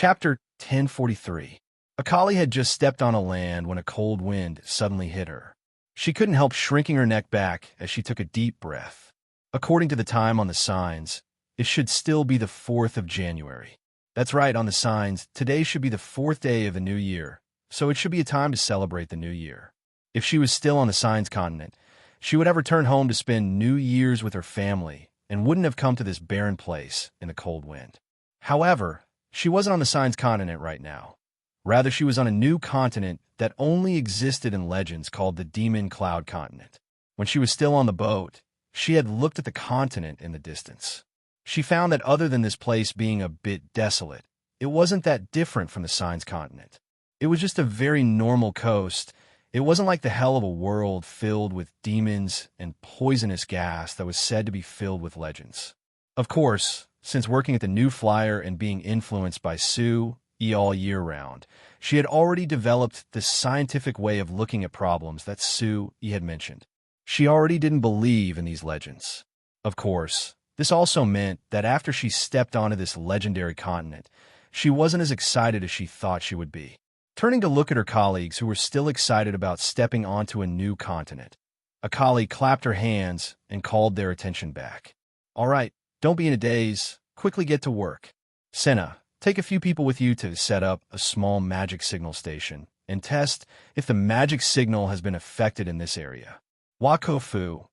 Chapter 1043. Akali had just stepped on a land when a cold wind suddenly hit her. She couldn't help shrinking her neck back as she took a deep breath. According to the time on the signs, it should still be the 4th of January. That's right, on the signs, today should be the 4th day of the new year, so it should be a time to celebrate the new year. If she was still on the signs continent, she would have returned home to spend New Year's with her family and wouldn't have come to this barren place in the cold wind. However, she wasn't on the signs continent right now. Rather, she was on a new continent that only existed in legends called the Demon Cloud Continent. When she was still on the boat, she had looked at the continent in the distance. She found that other than this place being a bit desolate, it wasn't that different from the signs continent. It was just a very normal coast. It wasn't like the hell of a world filled with demons and poisonous gas that was said to be filled with legends. Of course, since working at the New Flyer and being influenced by Sue all year round, she had already developed the scientific way of looking at problems that Sue had mentioned. She already didn't believe in these legends. Of course, this also meant that after she stepped onto this legendary continent, she wasn't as excited as she thought she would be. Turning to look at her colleagues who were still excited about stepping onto a new continent, Akali clapped her hands and called their attention back. All right, don't be in a daze. Quickly get to work. Senna, take a few people with you to set up a small magic signal station and test if the magic signal has been affected in this area. Wakofu,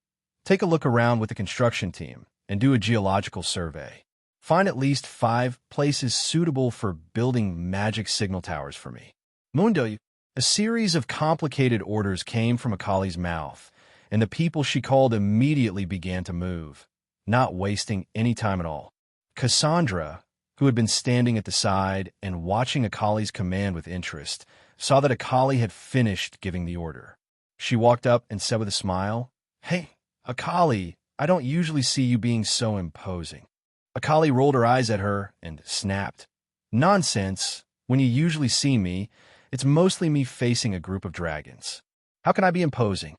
take a look around with the construction team and do a geological survey. Find at least 5 places suitable for building magic signal towers for me. Mundo, a series of complicated orders came from Akali's mouth, and the people she called immediately began to move, not wasting any time at all. Cassandra, who had been standing at the side and watching Akali's command with interest, saw that Akali had finished giving the order. She walked up and said with a smile, "Hey, Akali, I don't usually see you being so imposing." Akali rolled her eyes at her and snapped, "Nonsense. When you usually see me, it's mostly me facing a group of dragons. How can I be imposing?"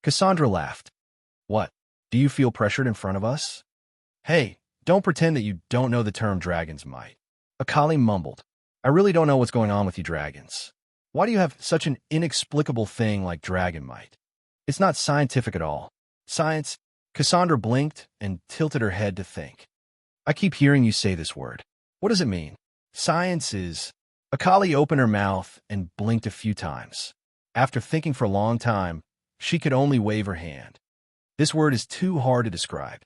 Cassandra laughed. "What? Do you feel pressured in front of us?" "Hey, don't pretend that you don't know the term dragon's might." Akali mumbled, "I really don't know what's going on with you dragons. Why do you have such an inexplicable thing like dragon might? It's not scientific at all." "Science?" Cassandra blinked and tilted her head to think. "I keep hearing you say this word. What does it mean?" "Science is..." Akali opened her mouth and blinked a few times. After thinking for a long time, she could only wave her hand. "This word is too hard to describe.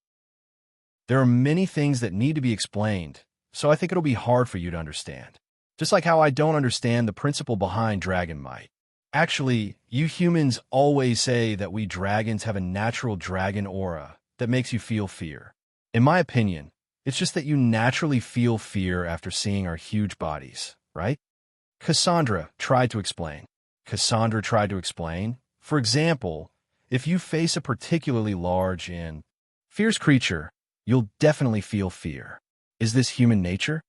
There are many things that need to be explained, so I think it'll be hard for you to understand. Just like how I don't understand the principle behind dragon might. Actually, you humans always say that we dragons have a natural dragon aura that makes you feel fear. In my opinion, it's just that you naturally feel fear after seeing our huge bodies, right?" Cassandra tried to explain. For example, if you face a particularly large and fierce creature, you'll definitely feel fear. Is this human nature?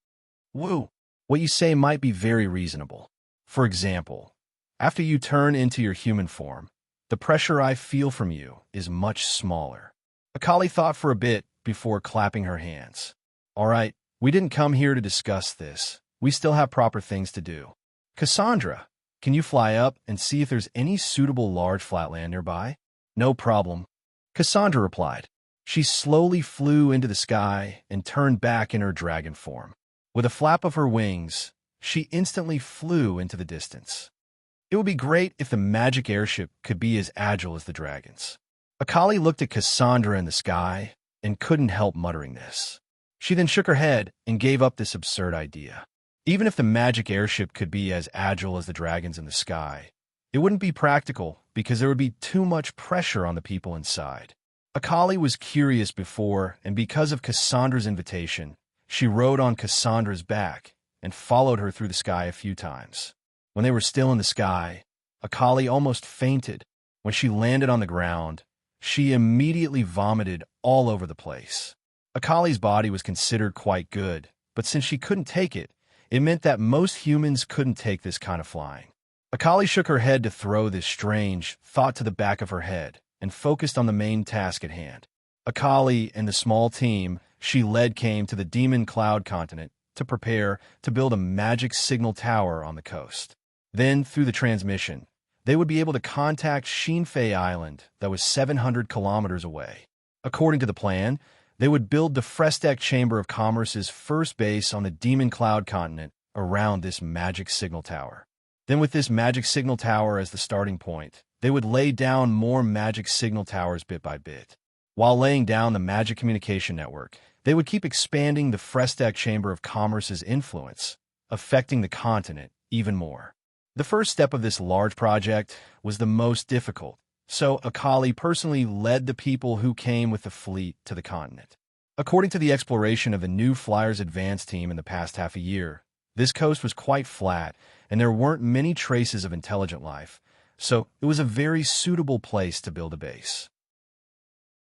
Woo! What you say might be very reasonable. For example, after you turn into your human form, the pressure I feel from you is much smaller. Akali thought for a bit before clapping her hands. "All right, we didn't come here to discuss this. We still have proper things to do. Cassandra, can you fly up and see if there's any suitable large flatland nearby?" "No problem," Cassandra replied. She slowly flew into the sky and turned back in her dragon form. With a flap of her wings, she instantly flew into the distance. It would be great if the magic airship could be as agile as the dragons. Akali looked at Cassandra in the sky and couldn't help muttering this. She then shook her head and gave up this absurd idea. Even if the magic airship could be as agile as the dragons in the sky, it wouldn't be practical because there would be too much pressure on the people inside. Akali was curious before, and because of Cassandra's invitation, she rode on Cassandra's back and followed her through the sky a few times. When they were still in the sky, Akali almost fainted. When she landed on the ground, she immediately vomited all over the place. Akali's body was considered quite good, but since she couldn't take it, it meant that most humans couldn't take this kind of flying. Akali shook her head to throw this strange thought to the back of her head and focused on the main task at hand. Akali and the small team she led came to the Demon Cloud continent to prepare to build a magic signal tower on the coast. Then, through the transmission, they would be able to contact Shinfei Island that was 700 kilometers away. According to the plan, they would build the Frestek Chamber of Commerce's first base on the Demon Cloud continent around this magic signal tower. Then with this magic signal tower as the starting point, they would lay down more magic signal towers bit by bit. While laying down the magic communication network, they would keep expanding the Frestek Chamber of Commerce's influence, affecting the continent even more. The first step of this large project was the most difficult, so Akali personally led the people who came with the fleet to the continent. According to the exploration of the New Flyers Advance team in the past half a year, this coast was quite flat and there weren't many traces of intelligent life, so it was a very suitable place to build a base.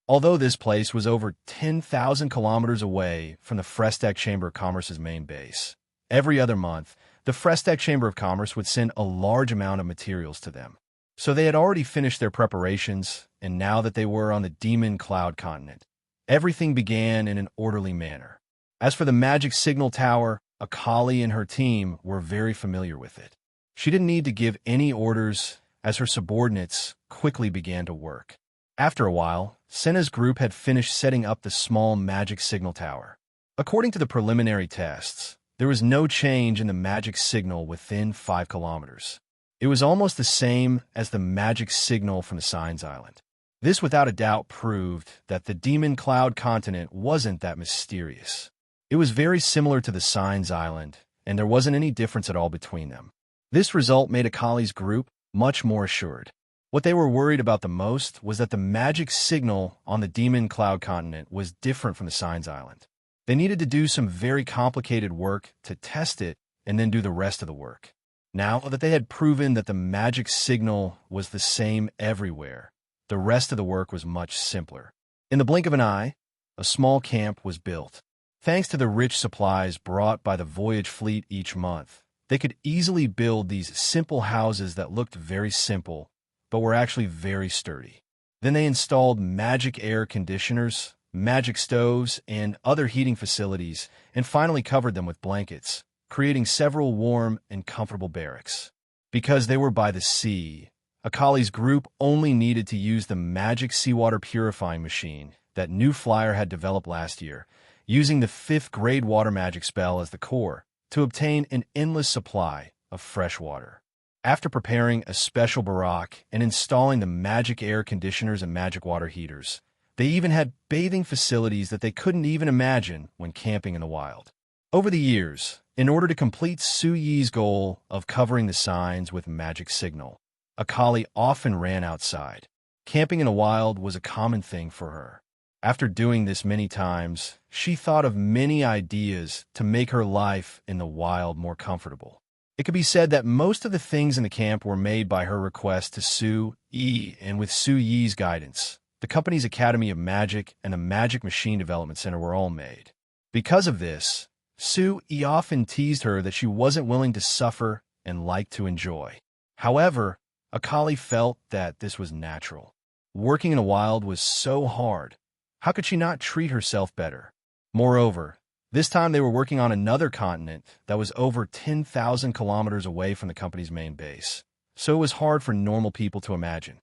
Although this place was over 10,000 kilometers away from the Frestek Chamber of Commerce's main base, every other month, the Frestek Chamber of Commerce would send a large amount of materials to them. So they had already finished their preparations, and now that they were on the Demon Cloud continent, everything began in an orderly manner. As for the magic signal tower, Akali and her team were very familiar with it. She didn't need to give any orders as her subordinates quickly began to work. After a while, Senna's group had finished setting up the small magic signal tower. According to the preliminary tests, there was no change in the magic signal within 5 kilometers. It was almost the same as the magic signal from the Signs Island. This without a doubt proved that the Demon Cloud continent wasn't that mysterious. It was very similar to the Signs Island, and there wasn't any difference at all between them. This result made Akali's group much more assured. What they were worried about the most was that the magic signal on the Demon Cloud continent was different from the Signs Island. They needed to do some very complicated work to test it and then do the rest of the work. Now that they had proven that the magic signal was the same everywhere, the rest of the work was much simpler. In the blink of an eye, a small camp was built. Thanks to the rich supplies brought by the voyage fleet each month, they could easily build these simple houses that looked very simple, but were actually very sturdy. Then they installed magic air conditioners, magic stoves, and other heating facilities, and finally covered them with blankets, creating several warm and comfortable barracks. Because they were by the sea, Akali's group only needed to use the magic seawater purifying machine that New Flyer had developed last year, using the 5th grade water magic spell as the core to obtain an endless supply of fresh water. After preparing a special barack and installing the magic air conditioners and magic water heaters, they even had bathing facilities that they couldn't even imagine when camping in the wild. Over the years, in order to complete Su Yi's goal of covering the signs with magic signal, Akali often ran outside. Camping in the wild was a common thing for her. After doing this many times, she thought of many ideas to make her life in the wild more comfortable. It could be said that most of the things in the camp were made by her request to Su Yi, and with Su Yi's guidance, the company's Academy of Magic and the Magic Machine Development Center were all made. Because of this, Su Yi often teased her that she wasn't willing to suffer and liked to enjoy. However, Akali felt that this was natural. Working in the wild was so hard. How could she not treat herself better? Moreover, this time they were working on another continent that was over 10,000 kilometers away from the company's main base, so it was hard for normal people to imagine.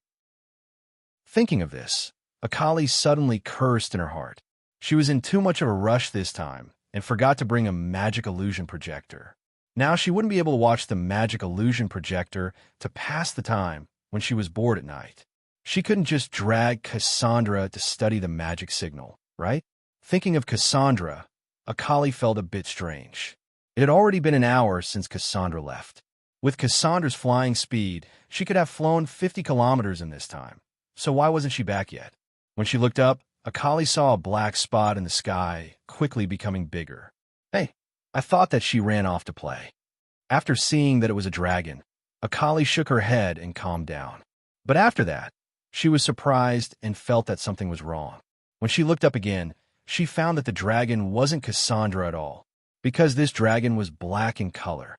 Thinking of this, Akali suddenly cursed in her heart. She was in too much of a rush this time and forgot to bring a magic illusion projector. Now she wouldn't be able to watch the magic illusion projector to pass the time when she was bored at night. She couldn't just drag Cassandra to study the magic signal, right? Thinking of Cassandra, Akali felt a bit strange. It had already been an hour since Cassandra left. With Cassandra's flying speed, she could have flown 50 kilometers in this time. So why wasn't she back yet? When she looked up, Akali saw a black spot in the sky, quickly becoming bigger. Hey, I thought that she ran off to play. After seeing that it was a dragon, Akali shook her head and calmed down. But after that, she was surprised and felt that something was wrong. When she looked up again, she found that the dragon wasn't Cassandra at all, because this dragon was black in color.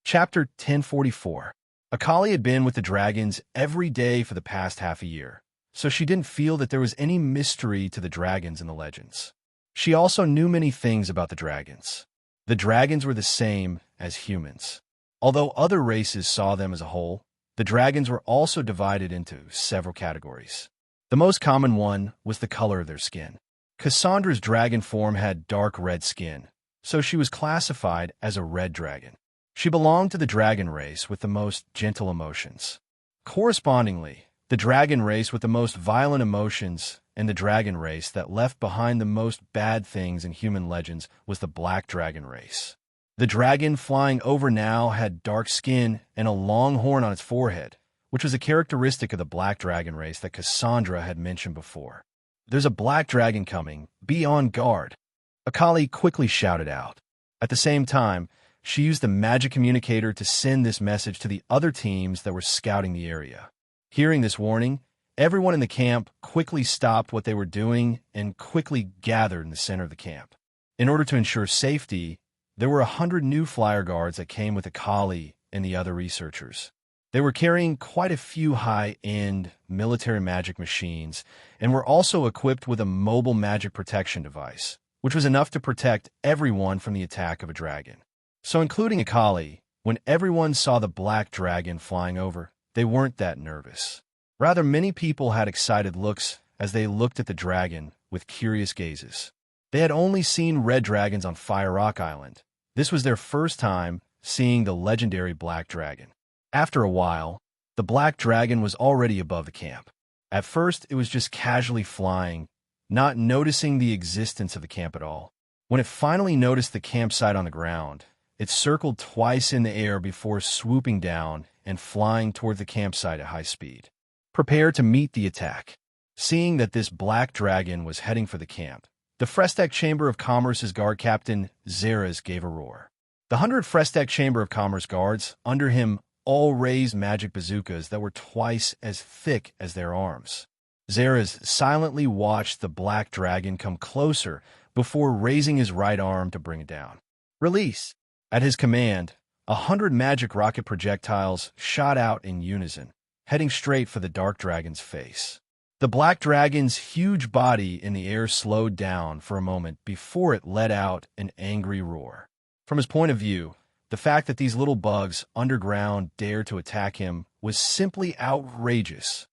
Chapter 1044. Akali had been with the dragons every day for the past half a year, so she didn't feel that there was any mystery to the dragons in the legends. She also knew many things about the dragons. The dragons were the same as humans. Although other races saw them as a whole, the dragons were also divided into several categories. The most common one was the color of their skin. Cassandra's dragon form had dark red skin, so she was classified as a red dragon. She belonged to the dragon race with the most gentle emotions. Correspondingly, the dragon race with the most violent emotions and the dragon race that left behind the most bad things in human legends was the black dragon race. The dragon flying over now had dark skin and a long horn on its forehead, which was a characteristic of the black dragon race that Cassandra had mentioned before. "There's a black dragon coming. Be on guard," Akali quickly shouted out. At the same time, she used the magic communicator to send this message to the other teams that were scouting the area. Hearing this warning, everyone in the camp quickly stopped what they were doing and quickly gathered in the center of the camp. In order to ensure safety, there were 100 new flyer guards that came with Akali and the other researchers. They were carrying quite a few high-end military magic machines and were also equipped with a mobile magic protection device, which was enough to protect everyone from the attack of a dragon. So including Akali, when everyone saw the black dragon flying over, they weren't that nervous. Rather, many people had excited looks as they looked at the dragon with curious gazes. They had only seen red dragons on Fire Rock Island. This was their first time seeing the legendary black dragon. After a while, the black dragon was already above the camp. At first, it was just casually flying, not noticing the existence of the camp at all. When it finally noticed the campsite on the ground, it circled twice in the air before swooping down and flying toward the campsite at high speed. Prepare to meet the attack. Seeing that this black dragon was heading for the camp, the Frestec Chamber of Commerce's guard captain, Zeres, gave a roar. The 100 Frestec Chamber of Commerce guards under him all raised magic bazookas that were twice as thick as their arms. Zeres silently watched the black dragon come closer before raising his right arm to bring it down. Release! At his command, 100 magic rocket projectiles shot out in unison, heading straight for the dark dragon's face. The black dragon's huge body in the air slowed down for a moment before it let out an angry roar. From his point of view, the fact that these little bugs underground dared to attack him was simply outrageous.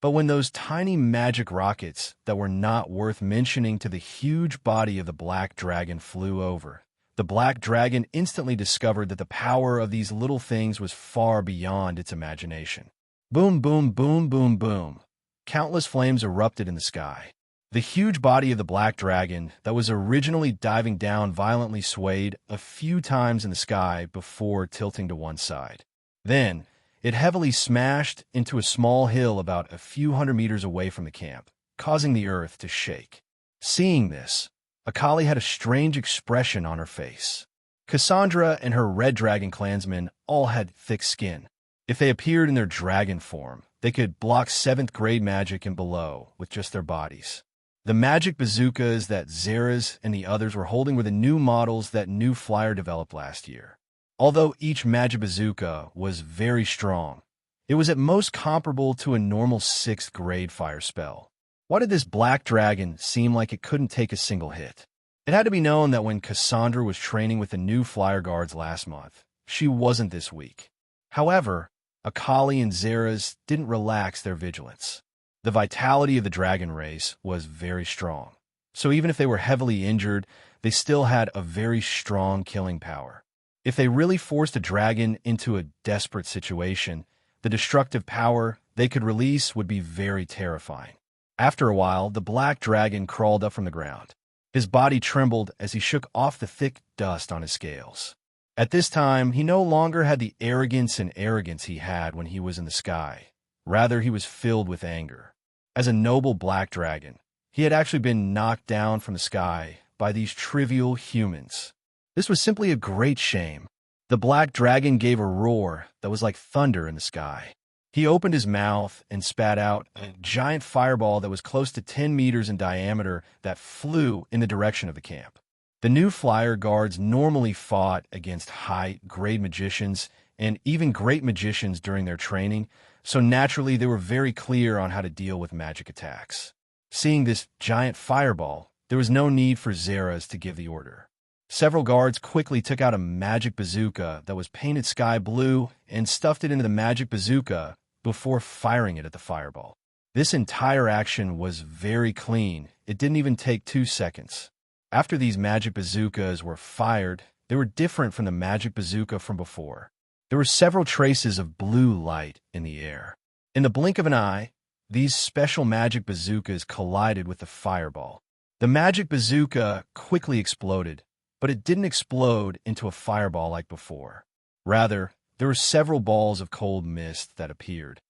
But when those tiny magic rockets that were not worth mentioning to the huge body of the black dragon flew over, the black dragon instantly discovered that the power of these little things was far beyond its imagination. Boom, boom, boom, boom, boom. Countless flames erupted in the sky. The huge body of the black dragon that was originally diving down violently swayed a few times in the sky before tilting to one side. Then, it heavily smashed into a small hill about a few hundred meters away from the camp, causing the earth to shake. Seeing this, Akali had a strange expression on her face. Cassandra and her red dragon clansmen all had thick skin. If they appeared in their dragon form, they could block 7th grade magic and below with just their bodies. The magic bazookas that Zeres and the others were holding were the new models that New Flyer developed last year. Although each magic bazooka was very strong, it was at most comparable to a normal 6th grade fire spell. Why did this black dragon seem like it couldn't take a single hit? It had to be known that when Cassandra was training with the New Flyer guards last month, she wasn't this weak. However, Akali and Zeres didn't relax their vigilance. The vitality of the dragon race was very strong, so even if they were heavily injured, they still had a very strong killing power. If they really forced a dragon into a desperate situation, the destructive power they could release would be very terrifying. After a while, the black dragon crawled up from the ground. His body trembled as he shook off the thick dust on his scales. At this time, he no longer had the arrogance he had when he was in the sky. Rather, he was filled with anger. As a noble black dragon, he had actually been knocked down from the sky by these trivial humans. This was simply a great shame. The black dragon gave a roar that was like thunder in the sky. He opened his mouth and spat out a giant fireball that was close to 10 meters in diameter that flew in the direction of the camp. The New Flyer guards normally fought against high-grade magicians and even great magicians during their training, so naturally they were very clear on how to deal with magic attacks. Seeing this giant fireball, there was no need for Zeras to give the order. Several guards quickly took out a magic bazooka that was painted sky blue and stuffed it into the magic bazooka before firing it at the fireball. This entire action was very clean. It didn't even take 2 seconds. After these magic bazookas were fired, they were different from the magic bazooka from before. There were several traces of blue light in the air. In the blink of an eye, these special magic bazookas collided with the fireball. The magic bazooka quickly exploded, but it didn't explode into a fireball like before. Rather, there were several balls of cold mist that appeared.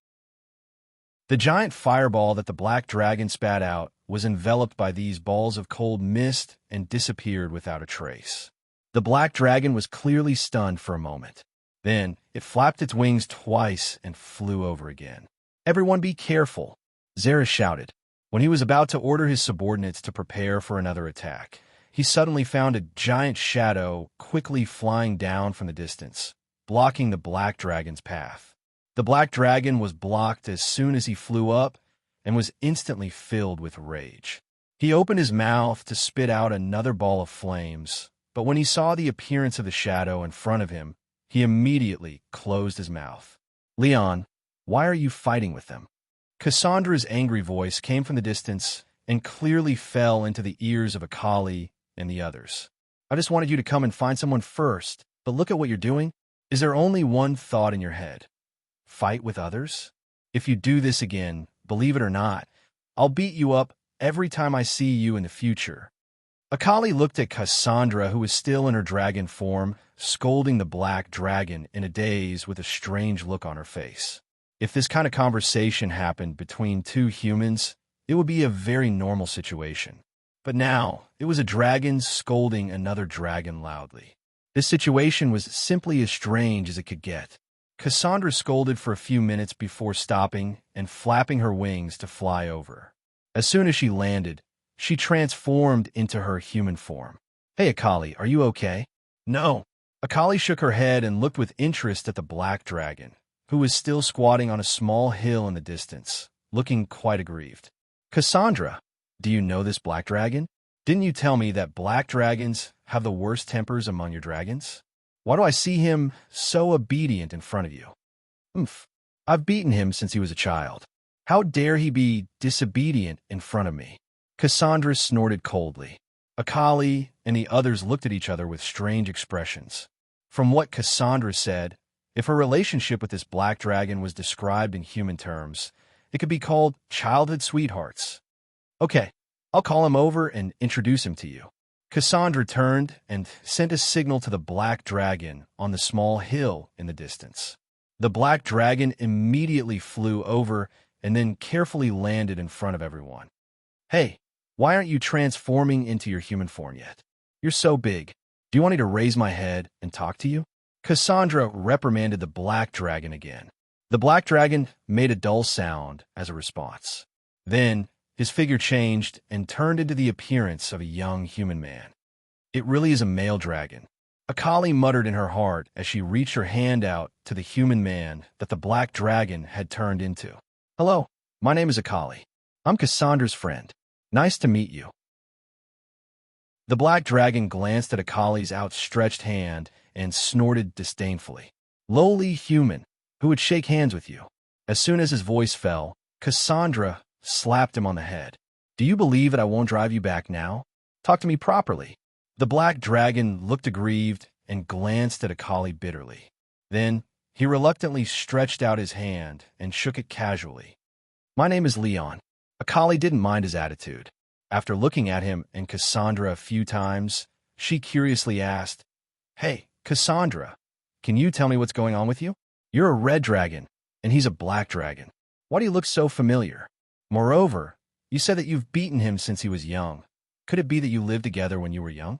The giant fireball that the black dragon spat out was enveloped by these balls of cold mist and disappeared without a trace. The black dragon was clearly stunned for a moment. Then, it flapped its wings twice and flew over again. "Everyone be careful," Zera shouted. When he was about to order his subordinates to prepare for another attack, he suddenly found a giant shadow quickly flying down from the distance, blocking the black dragon's path. The black dragon was blocked as soon as he flew up and was instantly filled with rage. He opened his mouth to spit out another ball of flames, but when he saw the appearance of the shadow in front of him, he immediately closed his mouth. "Leon, why are you fighting with them?" Cassandra's angry voice came from the distance and clearly fell into the ears of Akali and the others. "I just wanted you to come and find someone first, but look at what you're doing. Is there only one thought in your head? Fight with others? If you do this again, believe it or not, I'll beat you up every time I see you in the future." Akali looked at Cassandra, who was still in her dragon form, scolding the black dragon in a daze with a strange look on her face. If this kind of conversation happened between two humans, it would be a very normal situation. But now, it was a dragon scolding another dragon loudly. This situation was simply as strange as it could get. Cassandra scolded for a few minutes before stopping and flapping her wings to fly over. As soon as she landed, she transformed into her human form. "Hey, Akali, are you okay?" "No." Akali shook her head and looked with interest at the black dragon, who was still squatting on a small hill in the distance, looking quite aggrieved. "Cassandra, do you know this black dragon? Didn't you tell me that black dragons have the worst tempers among your dragons? Why do I see him so obedient in front of you?" "Oomph. I've beaten him since he was a child. How dare he be disobedient in front of me?" Cassandra snorted coldly. Akali and the others looked at each other with strange expressions. From what Cassandra said, if her relationship with this black dragon was described in human terms, it could be called childhood sweethearts. "Okay, I'll call him over and introduce him to you." Cassandra turned and sent a signal to the black dragon on the small hill in the distance. The black dragon immediately flew over and then carefully landed in front of everyone. "Hey, why aren't you transforming into your human form yet? You're so big. Do you want me to raise my head and talk to you?" Cassandra reprimanded the black dragon again. The black dragon made a dull sound as a response. Then, his figure changed and turned into the appearance of a young human man. "It really is a male dragon," Akali muttered in her heart as she reached her hand out to the human man that the black dragon had turned into. "Hello, my name is Akali. I'm Cassandra's friend. Nice to meet you." The black dragon glanced at Akali's outstretched hand and snorted disdainfully. "Lowly human, who would shake hands with you?" As soon as his voice fell, Cassandra slapped him on the head. "Do you believe that I won't drive you back now? Talk to me properly." The black dragon looked aggrieved and glanced at Akali bitterly. Then, he reluctantly stretched out his hand and shook it casually. "My name is Leon." Akali didn't mind his attitude. After looking at him and Cassandra a few times, she curiously asked, "Hey, Cassandra, can you tell me what's going on with you? You're a red dragon, and he's a black dragon. Why do you look so familiar? Moreover, you said that you've beaten him since he was young. Could it be that you lived together when you were young?"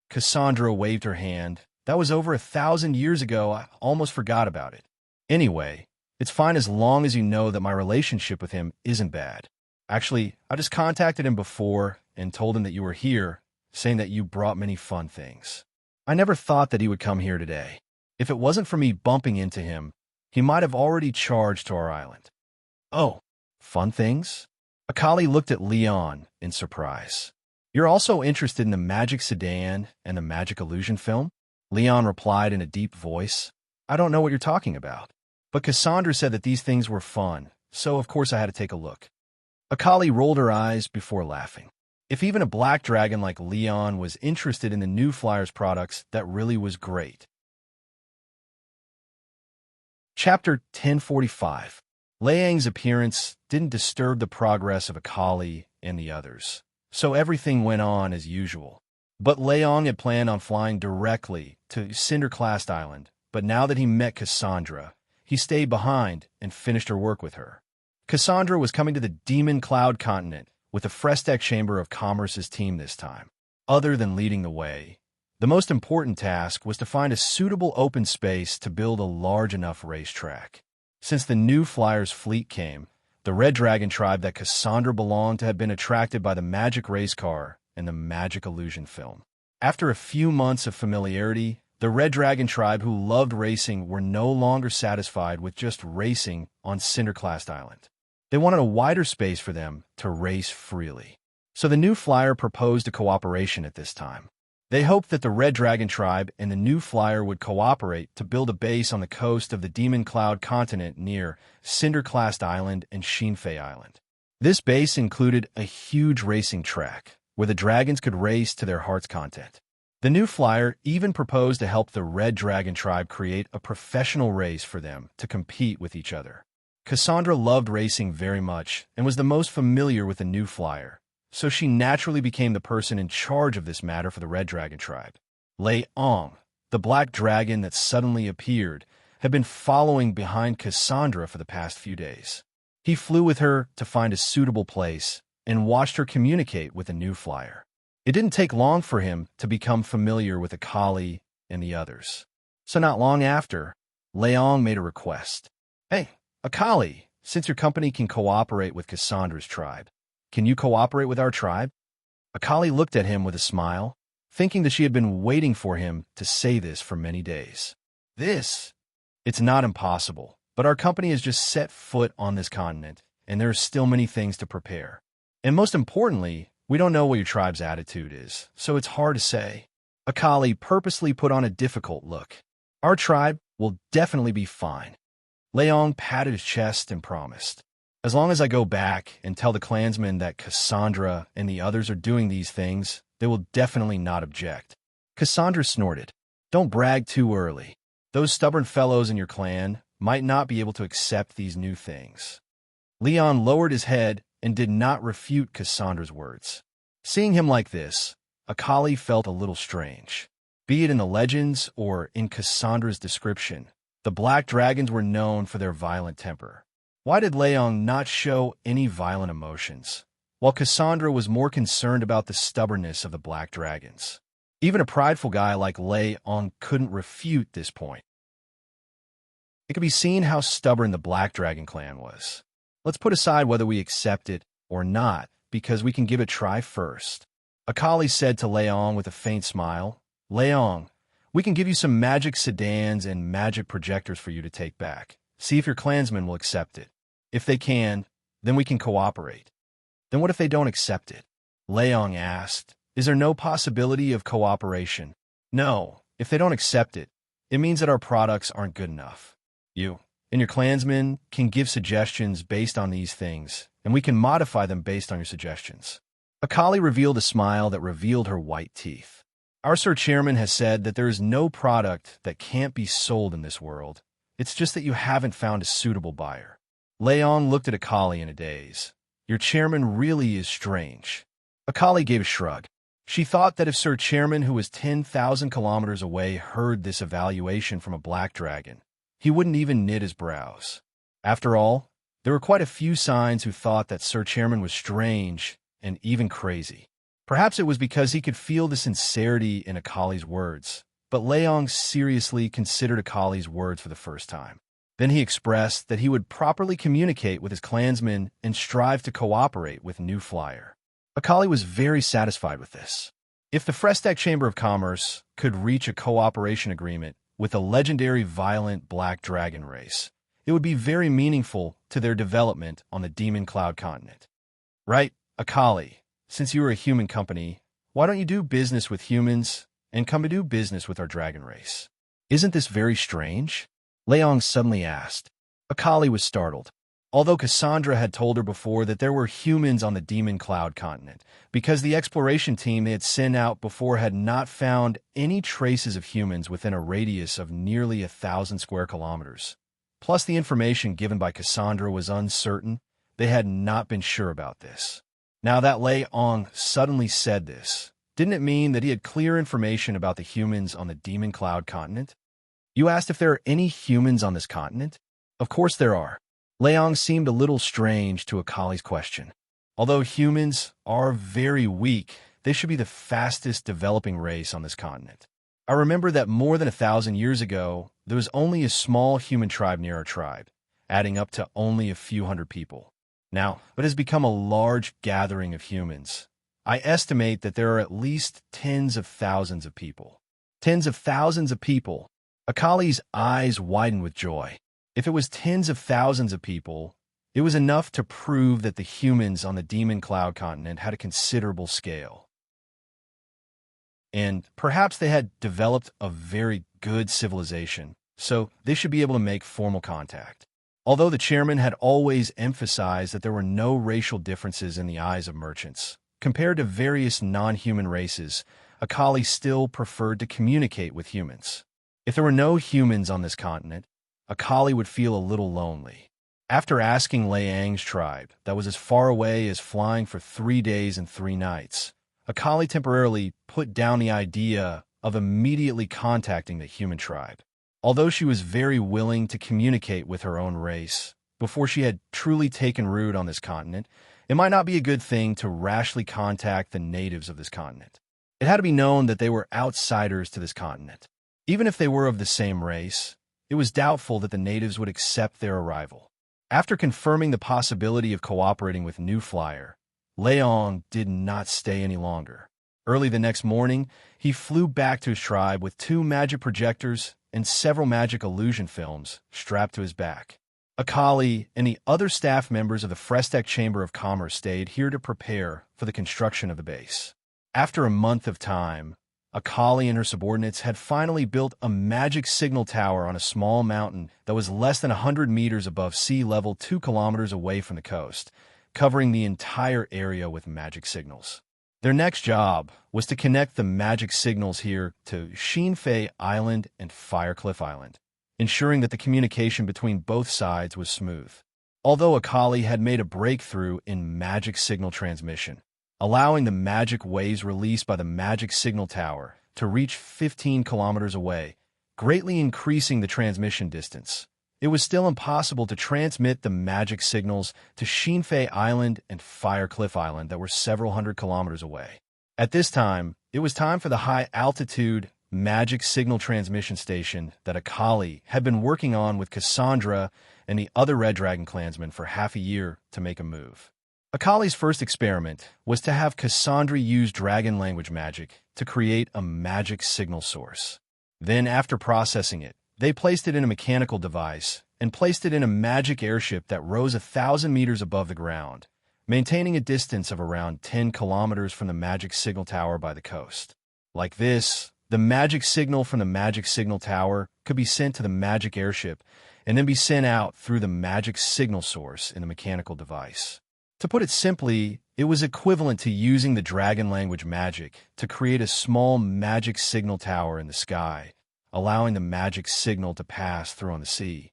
Cassandra waved her hand. "That was over 1,000 years ago. I almost forgot about it. Anyway, it's fine as long as you know that my relationship with him isn't bad. Actually, I just contacted him before and told him that you were here, saying that you brought many fun things. I never thought that he would come here today. If it wasn't for me bumping into him, he might have already charged to our island." "Oh, fun things?" Akali looked at Leon in surprise. You're also interested in the magic sedan and the magic illusion film? Leon replied in a deep voice. I don't know what you're talking about. But Cassandra said that these things were fun, so of course I had to take a look. Akali rolled her eyes before laughing. If even a black dragon like Leon was interested in the new Flyers products, that really was great. Chapter 1045. Liang's appearance didn't disturb the progress of Akali and the others, so everything went on as usual. But Liang had planned on flying directly to Cinder-classed Island, but now that he met Cassandra, he stayed behind and finished her work with her. Cassandra was coming to the Demon Cloud continent with the Frestech Chamber of Commerce's team this time. Other than leading the way, the most important task was to find a suitable open space to build a large enough racetrack. Since the new Flyers fleet came, the Red Dragon tribe that Cassandra belonged to had been attracted by the magic race car and the magic illusion film. After a few months of familiarity, the Red Dragon tribe who loved racing were no longer satisfied with just racing on Cinder-classed Island. They wanted a wider space for them to race freely. So the new Flyer proposed a cooperation at this time. They hoped that the Red Dragon tribe and the new Flyer would cooperate to build a base on the coast of the Demon Cloud continent near Cinder-classed Island and Shinfei Island. This base included a huge racing track where the dragons could race to their heart's content. The new Flyer even proposed to help the Red Dragon tribe create a professional race for them to compete with each other. Cassandra loved racing very much and was the most familiar with the new Flyer, so she naturally became the person in charge of this matter for the Red Dragon tribe. Lei Ong, the black dragon that suddenly appeared, had been following behind Cassandra for the past few days. He flew with her to find a suitable place and watched her communicate with the new Flyer. It didn't take long for him to become familiar with Akali and the others. So not long after, Leong made a request. Hey, Akali, since your company can cooperate with Cassandra's tribe, can you cooperate with our tribe? Akali looked at him with a smile, thinking that she had been waiting for him to say this for many days. It's not impossible, but our company has just set foot on this continent, and there are still many things to prepare. And most importantly, we don't know what your tribe's attitude is, so it's hard to say. Akali purposely put on a difficult look. Our tribe will definitely be fine. Leong patted his chest and promised. As long as I go back and tell the clansmen that Cassandra and the others are doing these things, they will definitely not object. Cassandra snorted. Don't brag too early. Those stubborn fellows in your clan might not be able to accept these new things. Leon lowered his head and did not refute Cassandra's words. Seeing him like this, Akali felt a little strange. Be it in the legends or in Cassandra's description, the black dragons were known for their violent temper. Why did Leong not show any violent emotions, while Cassandra was more concerned about the stubbornness of the black dragons? Even a prideful guy like Leong couldn't refute this point. It could be seen how stubborn the Black Dragon clan was. Let's put aside whether we accept it or not, because we can give it a try first. Akali said to Leong with a faint smile, Leong, we can give you some magic sedans and magic projectors for you to take back. See if your clansmen will accept it. If they can, then we can cooperate. Then what if they don't accept it? Leong asked, is there no possibility of cooperation? No, if they don't accept it, it means that our products aren't good enough. You and your clansmen can give suggestions based on these things, and we can modify them based on your suggestions. Akali revealed a smile that revealed her white teeth. Our Sir Chairman has said that there is no product that can't be sold in this world. It's just that you haven't found a suitable buyer. Leong looked at Akali in a daze. Your chairman really is strange. Akali gave a shrug. She thought that if Sir Chairman, who was 10,000 kilometers away, heard this evaluation from a black dragon, he wouldn't even knit his brows. After all, there were quite a few signs who thought that Sir Chairman was strange and even crazy. Perhaps it was because he could feel the sincerity in Akali's words, but Leong seriously considered Akali's words for the first time. Then he expressed that he would properly communicate with his clansmen and strive to cooperate with New Flyer. Akali was very satisfied with this. If the Frestech Chamber of Commerce could reach a cooperation agreement with a legendary violent black dragon race, it would be very meaningful to their development on the Demon Cloud continent. Right, Akali, since you are a human company, why don't you do business with humans and come to do business with our dragon race? Isn't this very strange? Leong suddenly asked. Akali was startled. Although Cassandra had told her before that there were humans on the Demon Cloud continent, because the exploration team they had sent out before had not found any traces of humans within a radius of nearly 1,000 square kilometers. Plus, the information given by Cassandra was uncertain. They had not been sure about this. Now that Leong suddenly said this, didn't it mean that he had clear information about the humans on the Demon Cloud continent? You asked if there are any humans on this continent? Of course there are. Leong seemed a little strange to Akali's question. Although humans are very weak, they should be the fastest developing race on this continent. I remember that more than 1,000 years ago, there was only a small human tribe near our tribe, adding up to only a few hundred people. Now, it has become a large gathering of humans. I estimate that there are at least tens of thousands of people. Tens of thousands of people. Akali's eyes widened with joy. If it was tens of thousands of people, it was enough to prove that the humans on the Demon Cloud continent had a considerable scale. And perhaps they had developed a very good civilization, so they should be able to make formal contact. Although the chairman had always emphasized that there were no racial differences in the eyes of merchants, compared to various non-human races, Akali still preferred to communicate with humans. If there were no humans on this continent, Akali would feel a little lonely. After asking Leang's tribe, that was as far away as flying for 3 days and 3 nights, Akali temporarily put down the idea of immediately contacting the human tribe. Although she was very willing to communicate with her own race, before she had truly taken root on this continent, it might not be a good thing to rashly contact the natives of this continent. It had to be known that they were outsiders to this continent. Even if they were of the same race, it was doubtful that the natives would accept their arrival. After confirming the possibility of cooperating with New Flyer, Leong did not stay any longer. Early the next morning, he flew back to his tribe with 2 magic projectors and several magic illusion films strapped to his back. Akali and the other staff members of the Frestek Chamber of Commerce stayed here to prepare for the construction of the base. After a month of time, Akali and her subordinates had finally built a magic signal tower on a small mountain that was less than 100 meters above sea level 2 kilometers away from the coast, covering the entire area with magic signals. Their next job was to connect the magic signals here to Shinfei Island and Firecliff Island, ensuring that the communication between both sides was smooth. Although Akali had made a breakthrough in magic signal transmission, allowing the magic waves released by the magic signal tower to reach 15 kilometers away, greatly increasing the transmission distance, it was still impossible to transmit the magic signals to Shinfei Island and Firecliff Island that were several hundred kilometers away. At this time, it was time for the high-altitude magic signal transmission station that Akali had been working on with Cassandra and the other Red Dragon clansmen for half a year to make a move. Akali's first experiment was to have Cassandra use dragon language magic to create a magic signal source. Then, after processing it, they placed it in a mechanical device and placed it in a magic airship that rose 1,000 meters above the ground, maintaining a distance of around 10 kilometers from the magic signal tower by the coast. Like this, the magic signal from the magic signal tower could be sent to the magic airship and then be sent out through the magic signal source in the mechanical device. To put it simply, it was equivalent to using the dragon language magic to create a small magic signal tower in the sky, allowing the magic signal to pass through on the sea.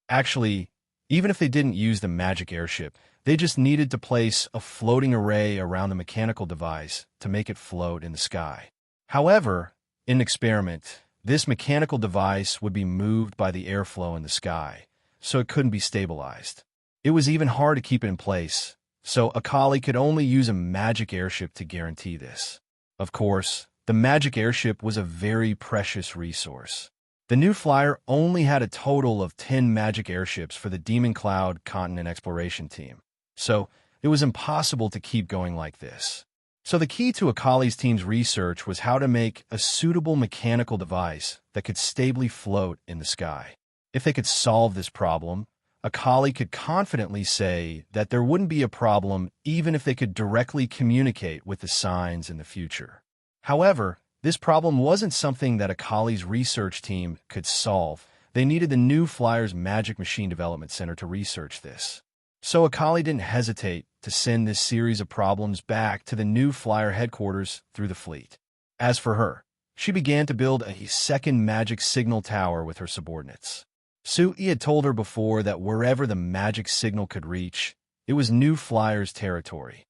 Actually, even if they didn't use the magic airship, they just needed to place a floating array around the mechanical device to make it float in the sky. However, in an experiment, this mechanical device would be moved by the airflow in the sky, so it couldn't be stabilized. It was even hard to keep it in place, so Akali could only use a magic airship to guarantee this. Of course, the magic airship was a very precious resource. The New Flyer only had a total of 10 magic airships for the Demon Cloud Continent Exploration Team, so it was impossible to keep going like this. So the key to Akali's team's research was how to make a suitable mechanical device that could stably float in the sky. If they could solve this problem, a colleague could confidently say that there wouldn't be a problem even if they could directly communicate with the signs in the future. However, this problem wasn't something that a colleague's research team could solve. They needed the New Flyers Magic Machine Development Center to research this. So Akali didn't hesitate to send this series of problems back to the New Flyer headquarters through the fleet. As for her, she began to build a second magic signal tower with her subordinates. Sui had told her before that wherever the magic signal could reach, it was New Flyer's territory.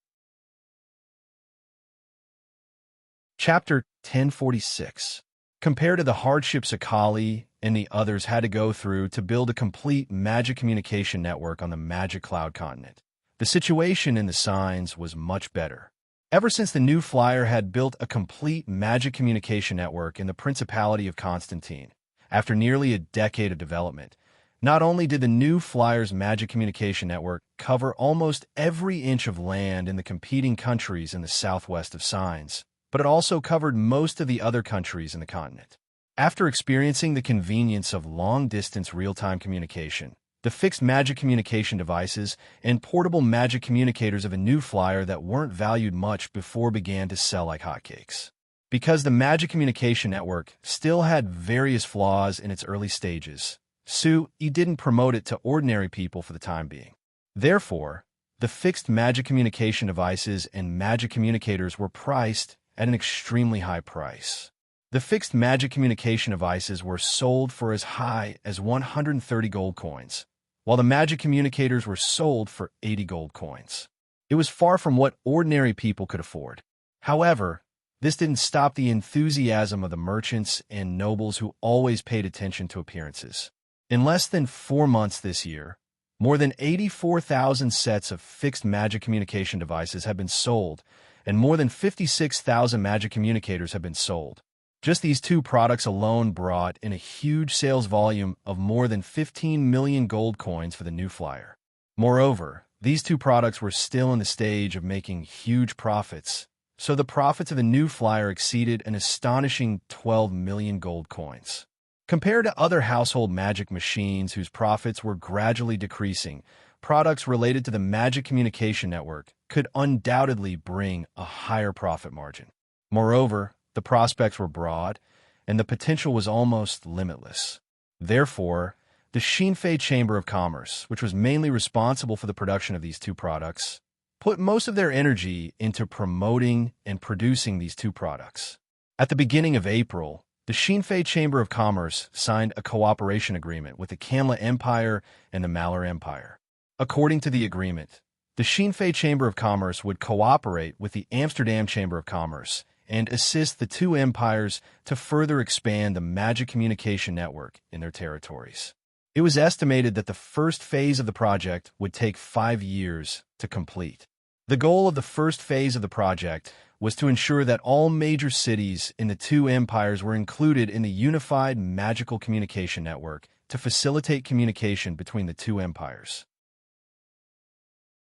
Chapter 1046. Compared to the hardships Akali and the others had to go through to build a complete magic communication network on the Magic Cloud continent, the situation in the signs was much better. Ever since the New Flyer had built a complete magic communication network in the Principality of Constantine, after nearly a decade of development, not only did the New Flyer's magic communication network cover almost every inch of land in the competing countries in the southwest of Signs, but it also covered most of the other countries in the continent. After experiencing the convenience of long-distance real-time communication, the fixed magic communication devices and portable magic communicators of a New Flyer that weren't valued much before began to sell like hotcakes. Because the magic communication network still had various flaws in its early stages, Sui didn't promote it to ordinary people for the time being. Therefore, the fixed magic communication devices and magic communicators were priced at an extremely high price. The fixed magic communication devices were sold for as high as 130 gold coins, while the magic communicators were sold for 80 gold coins. It was far from what ordinary people could afford. However, this didn't stop the enthusiasm of the merchants and nobles who always paid attention to appearances. In less than 4 months this year, more than 84,000 sets of fixed magic communication devices have been sold, and more than 56,000 magic communicators have been sold. Just these two products alone brought in a huge sales volume of more than 15 million gold coins for the New Flyer. Moreover, these two products were still in the stage of making huge profits, so the profits of the New Flyer exceeded an astonishing 12 million gold coins. Compared to other household magic machines whose profits were gradually decreasing, products related to the magic communication network could undoubtedly bring a higher profit margin. Moreover, the prospects were broad, and the potential was almost limitless. Therefore, the Xinfei Chamber of Commerce, which was mainly responsible for the production of these two products, put most of their energy into promoting and producing these two products. At the beginning of April, the Xinfei Chamber of Commerce signed a cooperation agreement with the Kamla Empire and the Malur Empire. According to the agreement, the Xinfei Chamber of Commerce would cooperate with the Amsterdam Chamber of Commerce and assist the two empires to further expand the magic communication network in their territories. It was estimated that the first phase of the project would take 5 years to complete. The goal of the first phase of the project was to ensure that all major cities in the two empires were included in the unified magical communication network to facilitate communication between the two empires.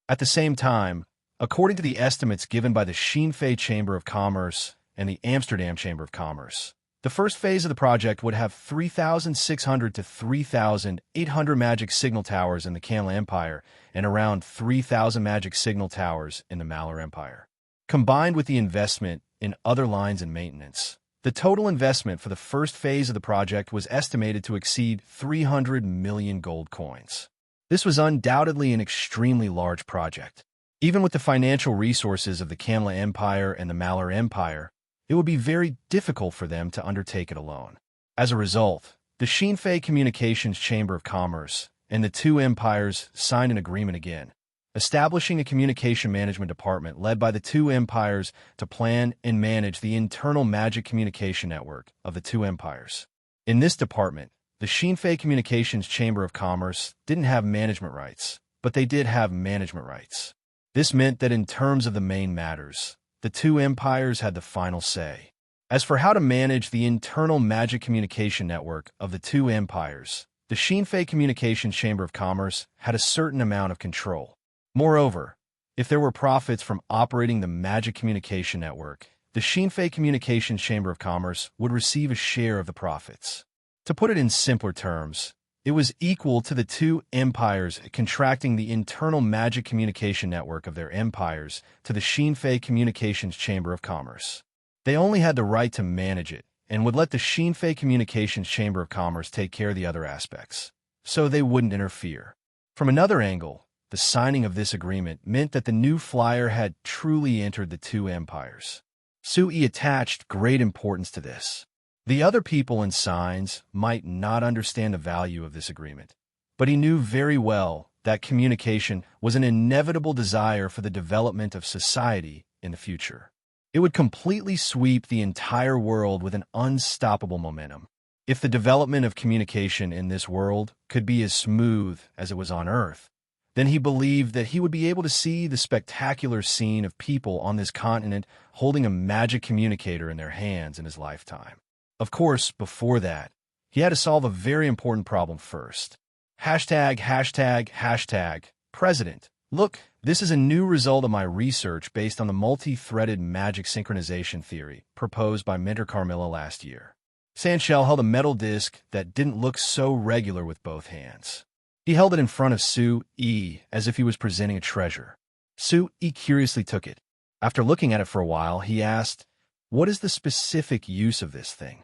At the same time, according to the estimates given by the Xinfei Chamber of Commerce and the Amsterdam Chamber of Commerce, the first phase of the project would have 3,600 to 3,800 magic signal towers in the Kamla Empire and around 3,000 magic signal towers in the Malur Empire. Combined with the investment in other lines and maintenance, the total investment for the first phase of the project was estimated to exceed 300 million gold coins. This was undoubtedly an extremely large project. Even with the financial resources of the Kamla Empire and the Malur Empire, it would be very difficult for them to undertake it alone. As a result, the Xinfei Communications Chamber of Commerce and the two empires signed an agreement again, establishing a communication management department led by the two empires to plan and manage the internal magic communication network of the two empires. In this department, the Xinfei Communications Chamber of Commerce didn't have management rights, but they did have management rights. This meant that in terms of the main matters, the two empires had the final say. As for how to manage the internal magic communication network of the two empires, the Xinfei Communications Chamber of Commerce had a certain amount of control. Moreover, if there were profits from operating the magic communication network, the Xinfei Communications Chamber of Commerce would receive a share of the profits. To put it in simpler terms, It was equal to the two empires contracting the internal magic communication network of their empires to the Xinfei Communications Chamber of Commerce. They only had the right to manage it and would let the Xinfei Communications Chamber of Commerce take care of the other aspects, so they wouldn't interfere. From another angle, the signing of this agreement meant that the new flyer had truly entered the two empires. Sui attached great importance to this. The other people in signs might not understand the value of this agreement, but he knew very well that communication was an inevitable desire for the development of society in the future. It would completely sweep the entire world with an unstoppable momentum. If the development of communication in this world could be as smooth as it was on Earth, then he believed that he would be able to see the spectacular scene of people on this continent holding a magic communicator in their hands in his lifetime. Of course, before that, he had to solve a very important problem first. Hashtag, hashtag, hashtag, President. Look, this is a new result of my research based on the multi-threaded magic synchronization theory proposed by Mentor Carmilla last year. Sanshell held a metal disc that didn't look so regular with both hands. He held it in front of Sui as if he was presenting a treasure. Sui curiously took it. After looking at it for a while, he asked, "What is the specific use of this thing?"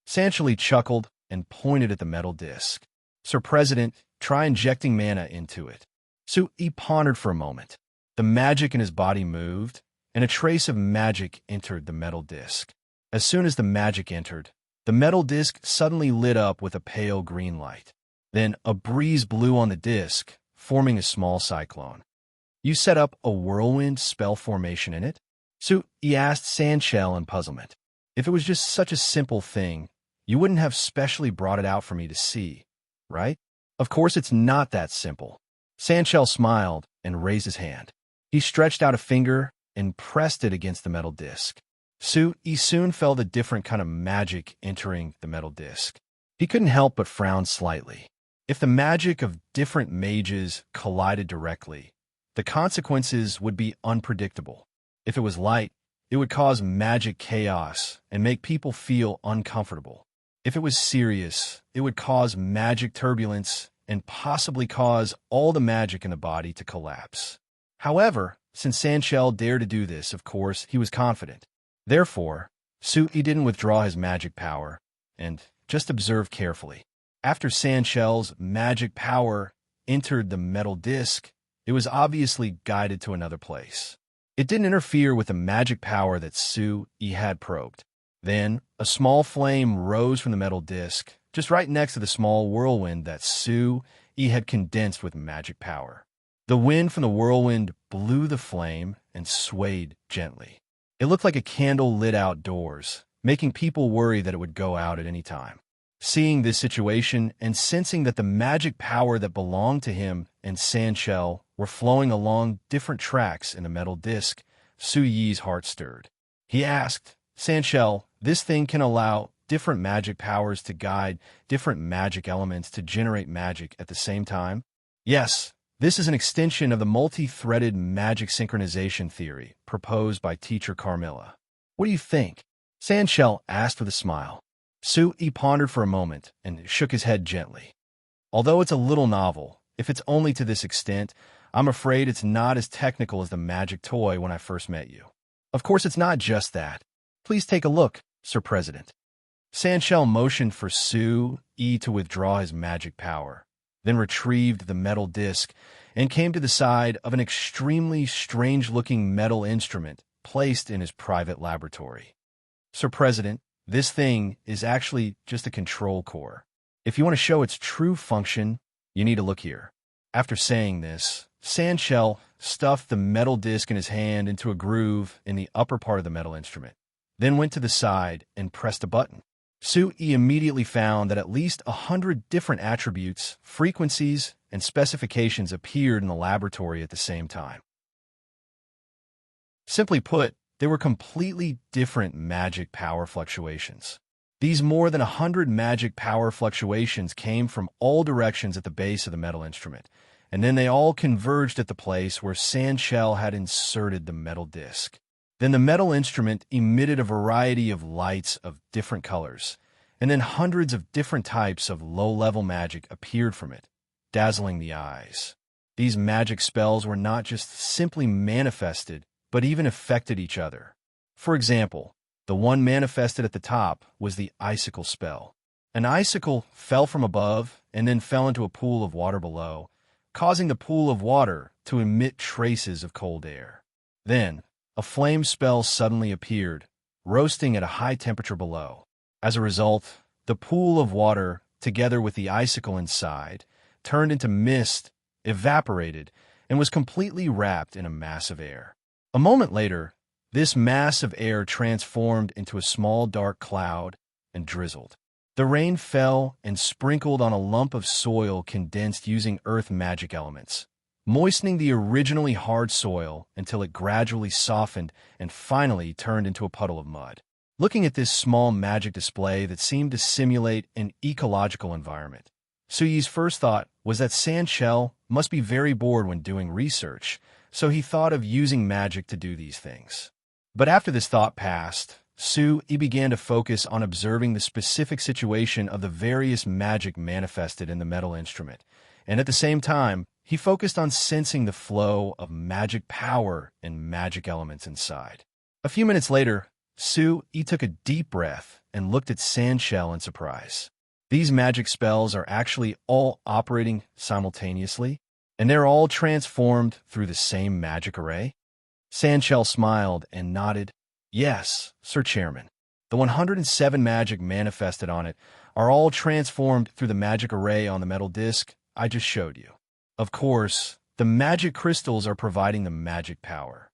Sanshell chuckled and pointed at the metal disc. "Sir President, try injecting mana into it." Sui pondered for a moment. The magic in his body moved, and a trace of magic entered the metal disc. As soon as the magic entered, the metal disc suddenly lit up with a pale green light. Then a breeze blew on the disc, forming a small cyclone. "You set up a whirlwind spell formation in it?" Sui asked Sanshell in puzzlement. "If it was just such a simple thing, you wouldn't have specially brought it out for me to see, right?" "Of course it's not that simple." Sanshell smiled and raised his hand. He stretched out a finger and pressed it against the metal disc. Sui soon felt a different kind of magic entering the metal disc. He couldn't help but frown slightly. If the magic of different mages collided directly, the consequences would be unpredictable. If it was light, it would cause magic chaos and make people feel uncomfortable. If it was serious, it would cause magic turbulence and possibly cause all the magic in the body to collapse. However, since Sanshell dared to do this, of course, he was confident. Therefore, Sui didn't withdraw his magic power and just observed carefully. After Sanshell's magic power entered the metal disc, it was obviously guided to another place. It didn't interfere with the magic power that Sui had probed. Then, a small flame rose from the metal disc, just right next to the small whirlwind that Sui had condensed with magic power. The wind from the whirlwind blew the flame and swayed gently. It looked like a candle lit outdoors, making people worry that it would go out at any time. Seeing this situation and sensing that the magic power that belonged to him and Sanshell were flowing along different tracks in the metal disc, Sui's heart stirred. He asked, "Sanshell, this thing can allow different magic powers to guide different magic elements to generate magic at the same time?" "Yes, this is an extension of the multi-threaded magic synchronization theory proposed by Teacher Carmilla." "What do you think?" Sanshell asked with a smile. Sui pondered for a moment and shook his head gently. "Although it's a little novel, if it's only to this extent, I'm afraid it's not as technical as the magic toy when I first met you." "Of course it's not just that. Please take a look, Sir President." Sanshell motioned for Sui to withdraw his magic power, then retrieved the metal disc and came to the side of an extremely strange-looking metal instrument placed in his private laboratory. "Sir President, this thing is actually just a control core. If you want to show its true function, you need to look here." After saying this, Sanshell stuffed the metal disc in his hand into a groove in the upper part of the metal instrument, then went to the side and pressed a button. Sui immediately found that at least 100 different attributes, frequencies, and specifications appeared in the laboratory at the same time. Simply put, they were completely different magic power fluctuations. These more than 100 magic power fluctuations came from all directions at the base of the metal instrument, and then they all converged at the place where Sanshell had inserted the metal disc. Then the metal instrument emitted a variety of lights of different colors, and then hundreds of different types of low-level magic appeared from it, dazzling the eyes. These magic spells were not just simply manifested, but even affected each other. For example, the one manifested at the top was the icicle spell. An icicle fell from above and then fell into a pool of water below, causing the pool of water to emit traces of cold air. Then, a flame spell suddenly appeared, roasting at a high temperature below. As a result, the pool of water, together with the icicle inside, turned into mist, evaporated, and was completely wrapped in a mass of air. A moment later, this mass of air transformed into a small dark cloud and drizzled. The rain fell and sprinkled on a lump of soil condensed using earth magic elements, moistening the originally hard soil until it gradually softened and finally turned into a puddle of mud. Looking at this small magic display that seemed to simulate an ecological environment, Suyi's first thought was that Sandshell must be very bored when doing research, so he thought of using magic to do these things. But after this thought passed, Sui began to focus on observing the specific situation of the various magic manifested in the metal instrument, and at the same time, he focused on sensing the flow of magic power and magic elements inside. A few minutes later, Sui took a deep breath and looked at Sandshell in surprise. These magic spells are actually all operating simultaneously, and they're all transformed through the same magic array? Sandshell smiled and nodded. Yes, Sir Chairman. The 107 magic manifested on it are all transformed through the magic array on the metal disc I just showed you. Of course, the magic crystals are providing the magic power.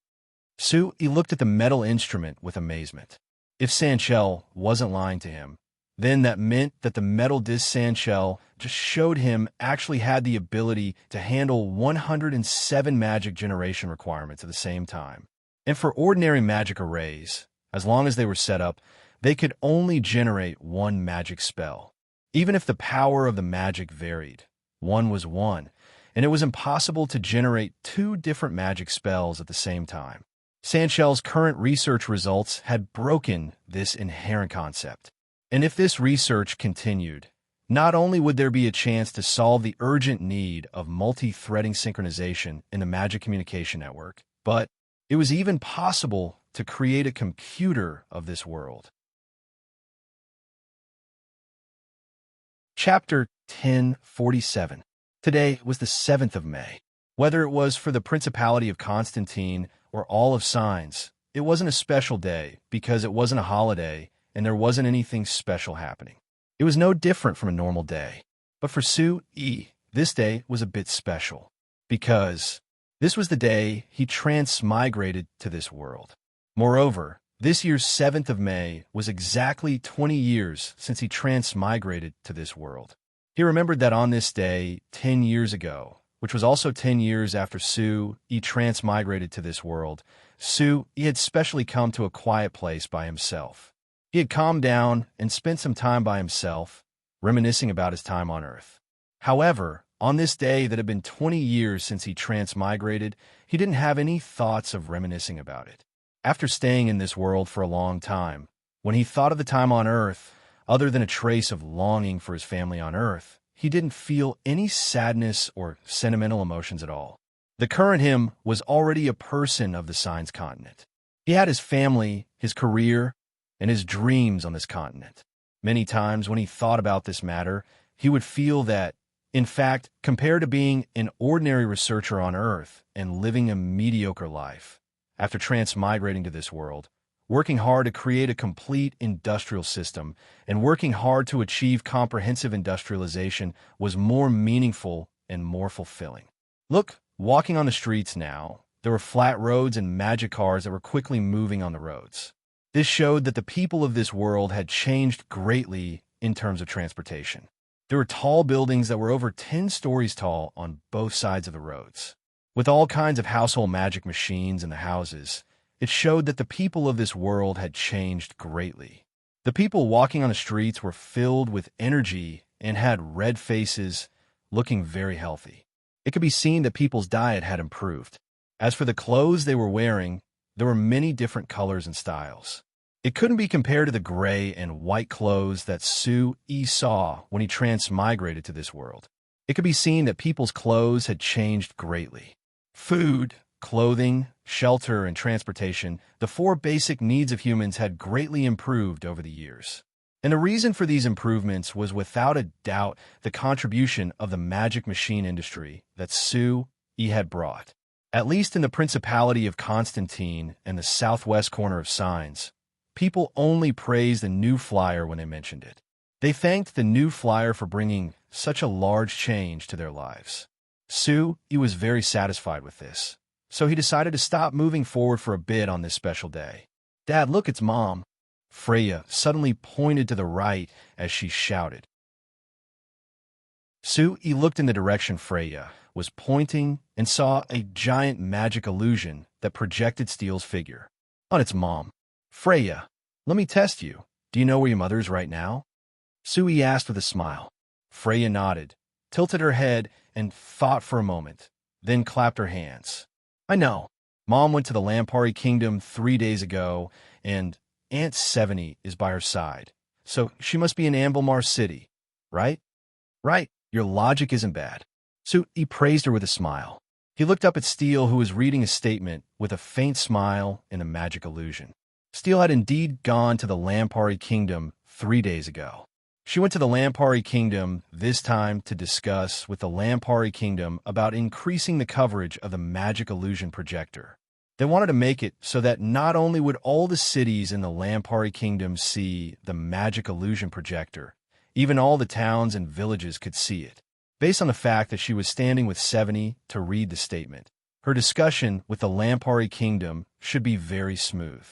Sui looked at the metal instrument with amazement. If Sandshell wasn't lying to him, then that meant that the metal disc Sandshell just showed him actually had the ability to handle 107 magic generation requirements at the same time. And for ordinary magic arrays, as long as they were set up, they could only generate one magic spell. Even if the power of the magic varied, one was one, and it was impossible to generate two different magic spells at the same time. Sandshell's current research results had broken this inherent concept. And if this research continued, not only would there be a chance to solve the urgent need of multi-threading synchronization in the magic communication network, but it was even possible to create a computer of this world. Chapter 1047. Today was the 7th of May. Whether it was for the Principality of Constantine or all of Signs, it wasn't a special day because it wasn't a holiday and there wasn't anything special happening. It was no different from a normal day. But for Sui, this day was a bit special because this was the day he transmigrated to this world. Moreover, this year's 7th of May was exactly 20 years since he transmigrated to this world. He remembered that on this day, 10 years ago, which was also 10 years after Sui transmigrated to this world, Sui had specially come to a quiet place by himself. He had calmed down and spent some time by himself, reminiscing about his time on Earth. However, on this day that had been 20 years since he transmigrated, he didn't have any thoughts of reminiscing about it. After staying in this world for a long time, when he thought of the time on Earth, other than a trace of longing for his family on Earth, he didn't feel any sadness or sentimental emotions at all. The current him was already a person of the Signs continent. He had his family, his career, and his dreams on this continent. Many times when he thought about this matter, he would feel that, in fact, compared to being an ordinary researcher on Earth and living a mediocre life, after transmigrating to this world, working hard to create a complete industrial system and working hard to achieve comprehensive industrialization was more meaningful and more fulfilling. Look, walking on the streets now, there were flat roads and magic cars that were quickly moving on the roads. This showed that the people of this world had changed greatly in terms of transportation. There were tall buildings that were over 10 stories tall on both sides of the roads. With all kinds of household magic machines in the houses, it showed that the people of this world had changed greatly. The people walking on the streets were filled with energy and had red faces, looking very healthy. It could be seen that people's diet had improved. As for the clothes they were wearing, there were many different colors and styles. It couldn't be compared to the gray and white clothes that Sue saw when he transmigrated to this world. It could be seen that people's clothes had changed greatly. Food, clothing, shelter, and transportation, the four basic needs of humans, had greatly improved over the years. And the reason for these improvements was without a doubt the contribution of the magic machine industry that Sue had brought. At least in the Principality of Constantine and the southwest corner of Signs, people only praised the new flyer when they mentioned it. They thanked the new flyer for bringing such a large change to their lives. Sue was very satisfied with this, so he decided to stop moving forward for a bit on this special day. "Dad, look, it's Mom." Freya suddenly pointed to the right as she shouted. Sue looked in the direction Freya was pointing and saw a giant magic illusion that projected Steel's figure. "Oh, it's Mom." "Freya, let me test you. Do you know where your mother is right now?" Sue asked with a smile. Freya nodded, tilted her head, and thought for a moment, then clapped her hands. "I know. Mom went to the Lampari Kingdom 3 days ago, and Aunt Seventy is by her side. So she must be in Amblemar City, right?" "Right. Your logic isn't bad." Sue praised her with a smile. He looked up at Steel, who was reading a statement with a faint smile and a magic illusion. Steel had indeed gone to the Lampari Kingdom 3 days ago. She went to the Lampari Kingdom this time to discuss with the Lampari Kingdom about increasing the coverage of the magic illusion projector. They wanted to make it so that not only would all the cities in the Lampari Kingdom see the magic illusion projector, even all the towns and villages could see it. Based on the fact that she was standing with 70 to read the statement, her discussion with the Lampari Kingdom should be very smooth.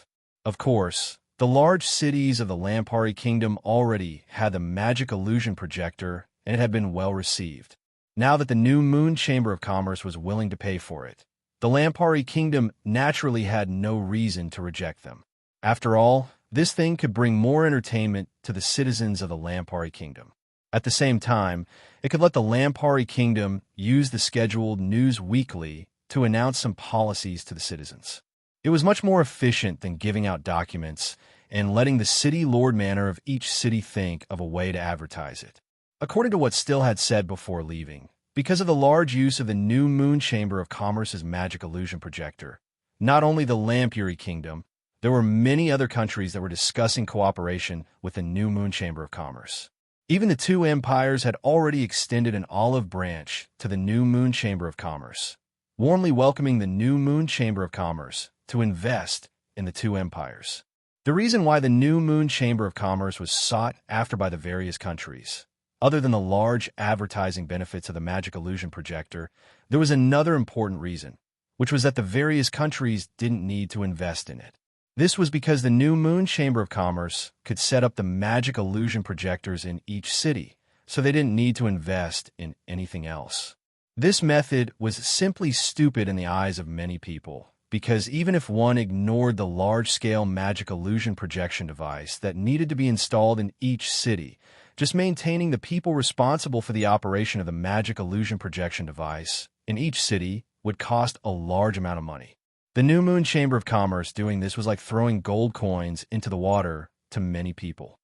Of course, the large cities of the Lampari Kingdom already had the magic illusion projector, and it had been well received. Now that the new Moon Chamber of Commerce was willing to pay for it, the Lampari Kingdom naturally had no reason to reject them. After all, this thing could bring more entertainment to the citizens of the Lampari Kingdom. At the same time, it could let the Lampari Kingdom use the scheduled news weekly to announce some policies to the citizens. It was much more efficient than giving out documents and letting the city lord manor of each city think of a way to advertise it. According to what Still had said before leaving, because of the large use of the new Moon Chamber of Commerce's magic illusion projector, not only the Lampuri Kingdom, there were many other countries that were discussing cooperation with the new Moon Chamber of Commerce. Even the two empires had already extended an olive branch to the new Moon Chamber of Commerce, warmly welcoming the new Moon Chamber of Commerce to invest in the two empires. The reason why the new Moon Chamber of Commerce was sought after by the various countries, other than the large advertising benefits of the magic illusion projector, there was another important reason, which was that the various countries didn't need to invest in it. This was because the new Moon Chamber of Commerce could set up the magic illusion projectors in each city, so they didn't need to invest in anything else. This method was simply stupid in the eyes of many people, because even if one ignored the large-scale magic illusion projection device that needed to be installed in each city, just maintaining the people responsible for the operation of the magic illusion projection device in each city would cost a large amount of money. The new Moon Chamber of Commerce doing this was like throwing gold coins into the water to many people.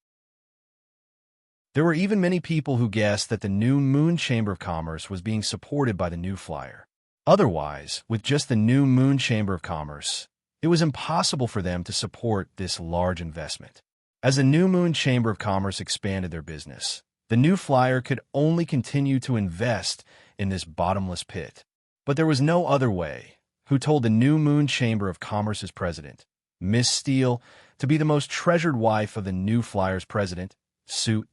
There were even many people who guessed that the new Moon Chamber of Commerce was being supported by the new flyer. Otherwise, with just the new Moon Chamber of Commerce, it was impossible for them to support this large investment. As the new Moon Chamber of Commerce expanded their business, the new flyer could only continue to invest in this bottomless pit. But there was no other way, who told the new Moon Chamber of Commerce's president, Miss Steele, to be the most treasured wife of the new flyer's president, Sue.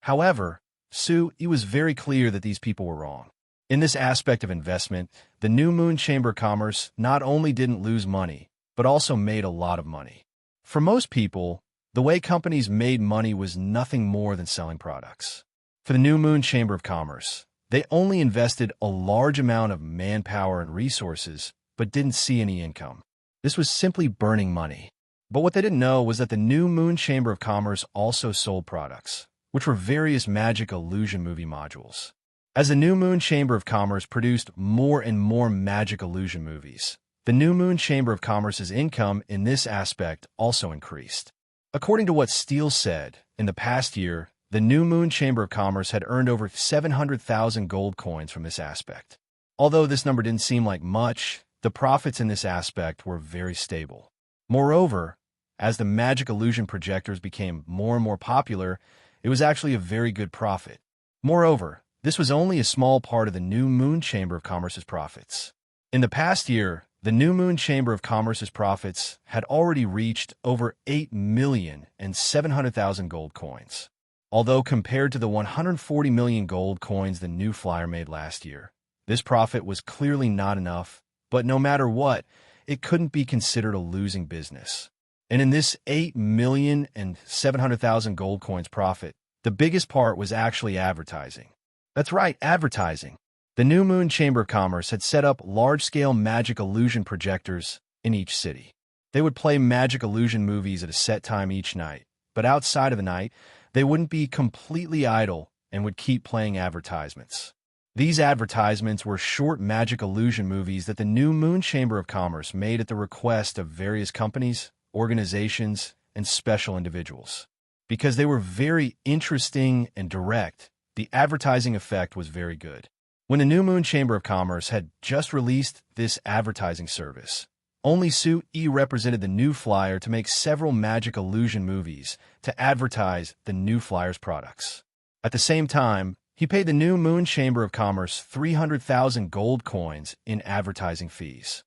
However, Sue was very clear that these people were wrong. In this aspect of investment, the new Moon Chamber of Commerce not only didn't lose money, but also made a lot of money. For most people, the way companies made money was nothing more than selling products. For the new Moon Chamber of Commerce, they only invested a large amount of manpower and resources, but didn't see any income. This was simply burning money. But what they didn't know was that the new Moon Chamber of Commerce also sold products, which were various magic illusion movie modules. As the new Moon Chamber of Commerce produced more and more magic illusion movies, the new Moon Chamber of Commerce's income in this aspect also increased. According to what Steele said, in the past year, the New Moon Chamber of Commerce had earned over 700,000 gold coins from this aspect. Although this number didn't seem like much, the profits in this aspect were very stable. Moreover, as the magic illusion projectors became more and more popular, it was actually a very good profit. Moreover, this was only a small part of the New Moon Chamber of Commerce's profits. In the past year, the New Moon Chamber of Commerce's profits had already reached over 8,700,000 gold coins. Although compared to the 140 million gold coins the new flyer made last year, this profit was clearly not enough, but no matter what, it couldn't be considered a losing business. And in this 8,700,000 gold coins profit, the biggest part was actually advertising. That's right, advertising. The New Moon Chamber of Commerce had set up large-scale magic illusion projectors in each city. They would play magic illusion movies at a set time each night, but outside of the night, they wouldn't be completely idle and would keep playing advertisements. These advertisements were short magic illusion movies that the New Moon Chamber of Commerce made at the request of various companies, organizations, and special individuals. Because they were very interesting and direct, the advertising effect was very good. When the New Moon Chamber of Commerce had just released this advertising service, only Su E represented the new flyer to make several magic illusion movies to advertise the new flyer's products. At the same time, he paid the New Moon Chamber of Commerce 300,000 gold coins in advertising fees.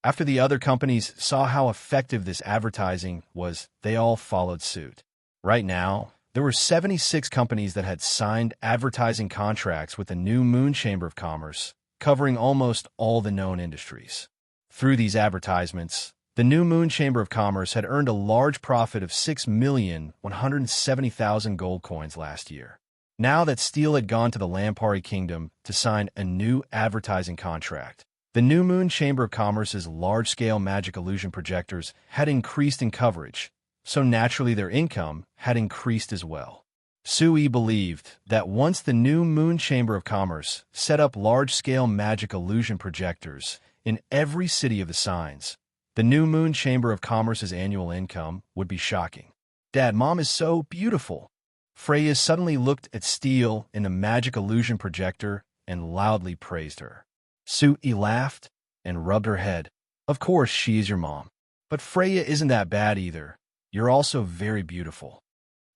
After the other companies saw how effective this advertising was, they all followed suit. Right now, there were 76 companies that had signed advertising contracts with the New Moon Chamber of Commerce, covering almost all the known industries. Through these advertisements, the New Moon Chamber of Commerce had earned a large profit of 6,170,000 gold coins last year. Now that Steele had gone to the Lampari Kingdom to sign a new advertising contract, the New Moon Chamber of Commerce's large-scale magic illusion projectors had increased in coverage, so naturally their income had increased as well. Sui believed that once the New Moon Chamber of Commerce set up large-scale magic illusion projectors in every city of the signs, the New Moon Chamber of Commerce's annual income would be shocking. Dad, Mom is so beautiful. Freya suddenly looked at Steele in the magic illusion projector and loudly praised her. Sui laughed and rubbed her head. Of course she is your mom. But Freya isn't that bad either. You're also very beautiful.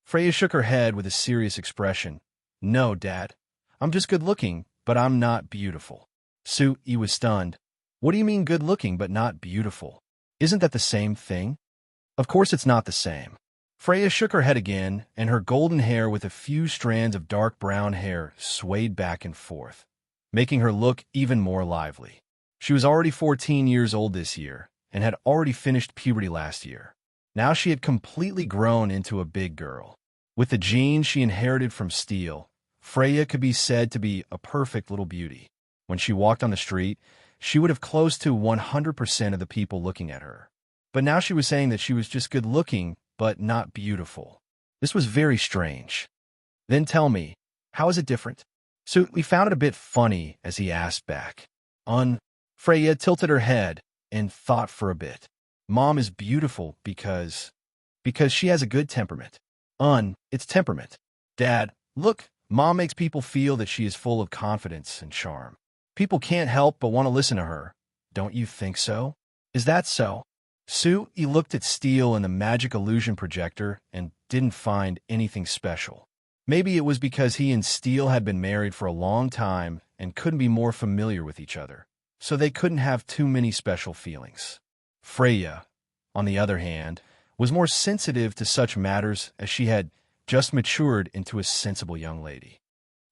Freya shook her head with a serious expression. No, Dad. I'm just good-looking, but I'm not beautiful. Sui was stunned. What do you mean good-looking but not beautiful? Isn't that the same thing? Of course it's not the same. Freya shook her head again, and her golden hair with a few strands of dark brown hair swayed back and forth, making her look even more lively. She was already 14 years old this year, and had already finished puberty last year. Now she had completely grown into a big girl. With the genes she inherited from Steele, Freya could be said to be a perfect little beauty. When she walked on the street, she would have close to 100% of the people looking at her. But now she was saying that she was just good-looking, but not beautiful. This was very strange. Then tell me, how is it different? So we found it a bit funny as he asked back. Freya tilted her head and thought for a bit. Mom is beautiful because she has a good temperament. It's temperament. Dad, look, Mom makes people feel that she is full of confidence and charm. People can't help but want to listen to her. Don't you think so? Is that so? Sui looked at Steele in the magic illusion projector and didn't find anything special. Maybe it was because he and Steele had been married for a long time and couldn't be more familiar with each other, so they couldn't have too many special feelings. Freya, on the other hand, was more sensitive to such matters as she had just matured into a sensible young lady.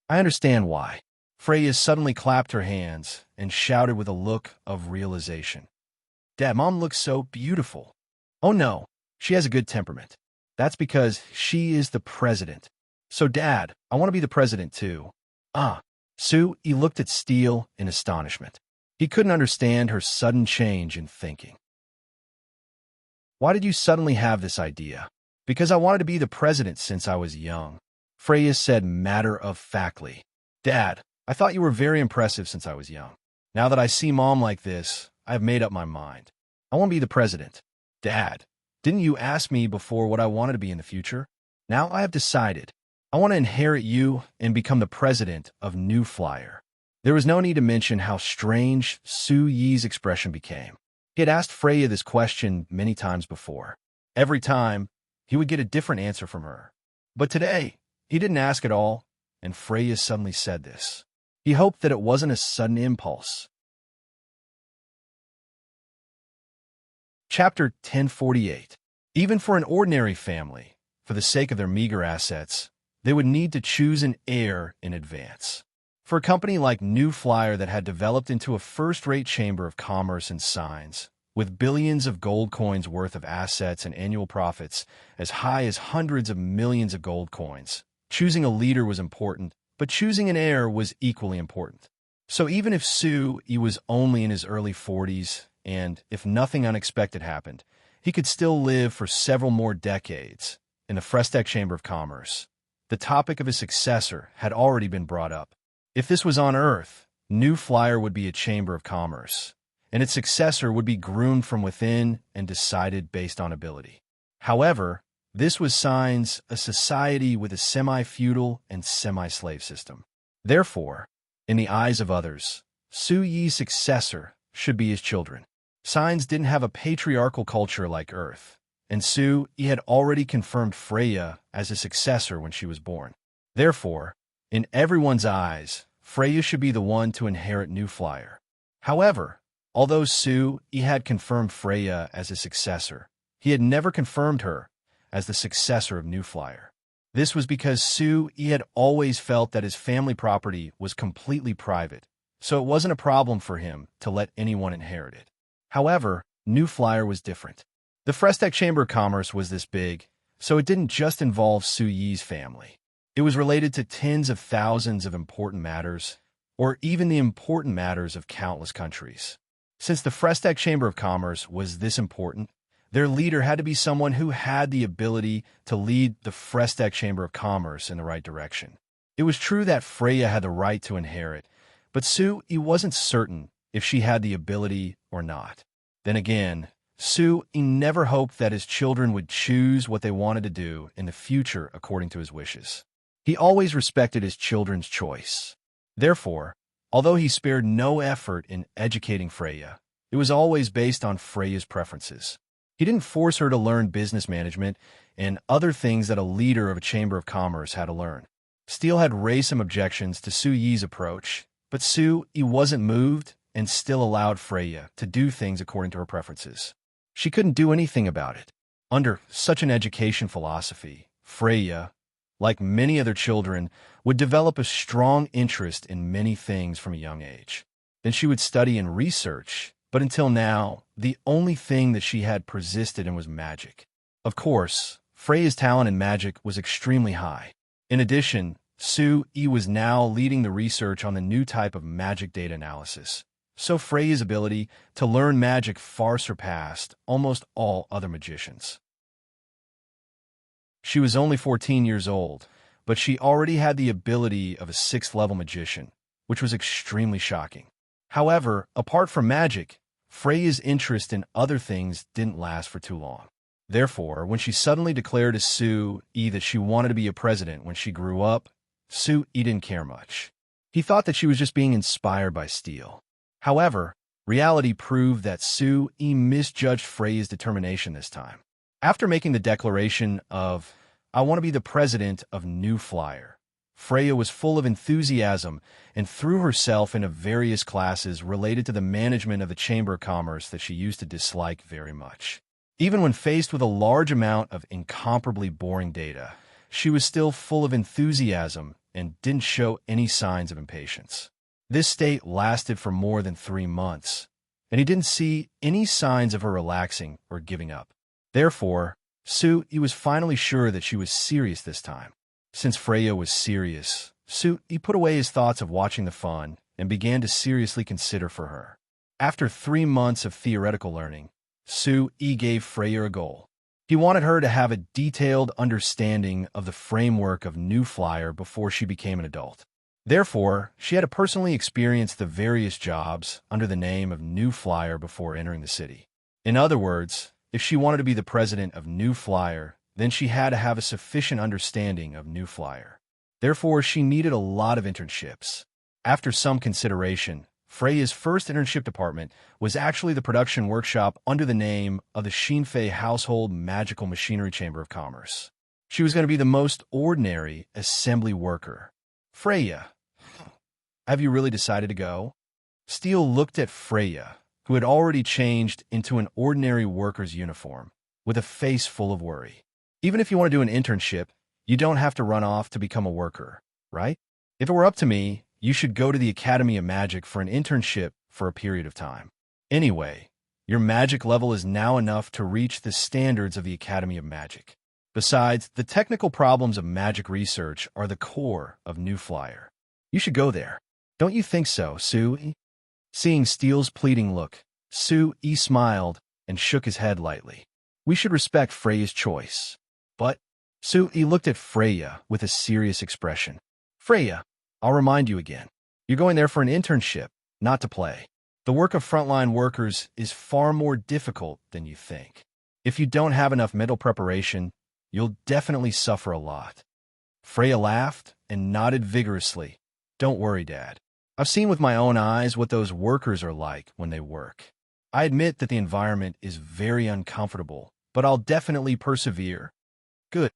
I understand why. Freya suddenly clapped her hands and shouted with a look of realization. Dad, Mom looks so beautiful. Oh no, she has a good temperament. That's because she is the president. So Dad, I want to be the president too. Sui looked at Steele in astonishment. He couldn't understand her sudden change in thinking. Why did you suddenly have this idea? Because I wanted to be the president since I was young. Freya said matter-of-factly. Dad, I thought you were very impressive since I was young. Now that I see Mom like this, I have made up my mind. I want to be the president. Dad, Didn't you ask me before what I wanted to be in the future? Now I have decided. I want to inherit you and become the president of New Flyer." There was no need to mention how strange Su Yi's expression became. He had asked Freya this question many times before. Every time, he would get a different answer from her. But today, he didn't ask at all, and Freya suddenly said this. He hoped that it wasn't a sudden impulse. Chapter 1048. Even for an ordinary family, for the sake of their meager assets, they would need to choose an heir in advance. For a company like New Flyer that had developed into a first-rate chamber of commerce and signs, with billions of gold coins worth of assets and annual profits as high as hundreds of millions of gold coins, choosing a leader was important, but choosing an heir was equally important. So even if Su Yi was only in his early 40s, and if nothing unexpected happened, he could still live for several more decades in the Frestek Chamber of Commerce. The topic of his successor had already been brought up. If this was on Earth, New Flyer would be a chamber of commerce, and its successor would be groomed from within and decided based on ability. However, this was Signs, a society with a semi-feudal and semi-slave system. Therefore, in the eyes of others, Su Yi's successor should be his children. Signs didn't have a patriarchal culture like Earth, and Su Yi had already confirmed Freya as his successor when she was born. Therefore, in everyone's eyes, Freya should be the one to inherit New Flyer. However, although Su Yi had confirmed Freya as his successor, he had never confirmed her as the successor of New Flyer. This was because Su Yi had always felt that his family property was completely private, so it wasn't a problem for him to let anyone inherit it. However, New Flyer was different. The Frestek Chamber of Commerce was this big, so it didn't just involve Su Yi's family. It was related to tens of thousands of important matters, or even the important matters of countless countries. Since the Frestek Chamber of Commerce was this important, their leader had to be someone who had the ability to lead the Frestek Chamber of Commerce in the right direction. It was true that Freya had the right to inherit, but Su Yi wasn't certain if she had the ability or not. Then again, Su Yi never hoped that his children would choose what they wanted to do in the future according to his wishes. He always respected his children's choice. Therefore, although he spared no effort in educating Freya, it was always based on Freya's preferences. He didn't force her to learn business management and other things that a leader of a chamber of commerce had to learn. Steele had raised some objections to Su Yi's approach, but Su Yi wasn't moved and still allowed Freya to do things according to her preferences. She couldn't do anything about it. Under such an education philosophy, Freya, like many other children, would develop a strong interest in many things from a young age. Then she would study and research, but until now, the only thing that she had persisted in was magic. Of course, Freya's talent in magic was extremely high. In addition, Su Yi was now leading the research on the new type of magic data analysis, so Freya's ability to learn magic far surpassed almost all other magicians. She was only 14 years old, but she already had the ability of a 6th-level magician, which was extremely shocking. However, apart from magic, Freya's interest in other things didn't last for too long. Therefore, when she suddenly declared to Su Yi that she wanted to be a president when she grew up, Su Yi didn't care much. He thought that she was just being inspired by Steele. However, reality proved that Su Yi misjudged Freya's determination this time. After making the declaration of, "I want to be the president of New Flyer," Freya was full of enthusiasm and threw herself into various classes related to the management of the Chamber of Commerce that she used to dislike very much. Even when faced with a large amount of incomparably boring data, she was still full of enthusiasm and didn't show any signs of impatience. This state lasted for more than 3 months, and he didn't see any signs of her relaxing or giving up. Therefore, Su Yi was finally sure that she was serious this time. Since Freya was serious, Su Yi put away his thoughts of watching the fun and began to seriously consider for her. After 3 months of theoretical learning, Su Yi gave Freya a goal. He wanted her to have a detailed understanding of the framework of New Flyer before she became an adult. Therefore, she had to personally experience the various jobs under the name of New Flyer before entering the city. In other words, if she wanted to be the president of New Flyer, then she had to have a sufficient understanding of New Flyer. Therefore, she needed a lot of internships. After some consideration, Freya's first internship department was actually the production workshop under the name of the Shinfei Household Magical Machinery Chamber of Commerce. She was going to be the most ordinary assembly worker. Freya, have you really decided to go? Steele looked at Freya, who had already changed into an ordinary worker's uniform, with a face full of worry. Even if you want to do an internship, you don't have to run off to become a worker, right? If it were up to me, you should go to the Academy of Magic for an internship for a period of time. Anyway, your magic level is now enough to reach the standards of the Academy of Magic. Besides, the technical problems of magic research are the core of New Flyer. You should go there. Don't you think so, Sue? Seeing Steele's pleading look, Sue smiled and shook his head lightly. We should respect Freya's choice. But Sue looked at Freya with a serious expression. Freya, I'll remind you again. You're going there for an internship, not to play. The work of frontline workers is far more difficult than you think. If you don't have enough mental preparation, you'll definitely suffer a lot. Freya laughed and nodded vigorously. Don't worry, Dad. I've seen with my own eyes what those workers are like when they work. I admit that the environment is very uncomfortable, but I'll definitely persevere. Good.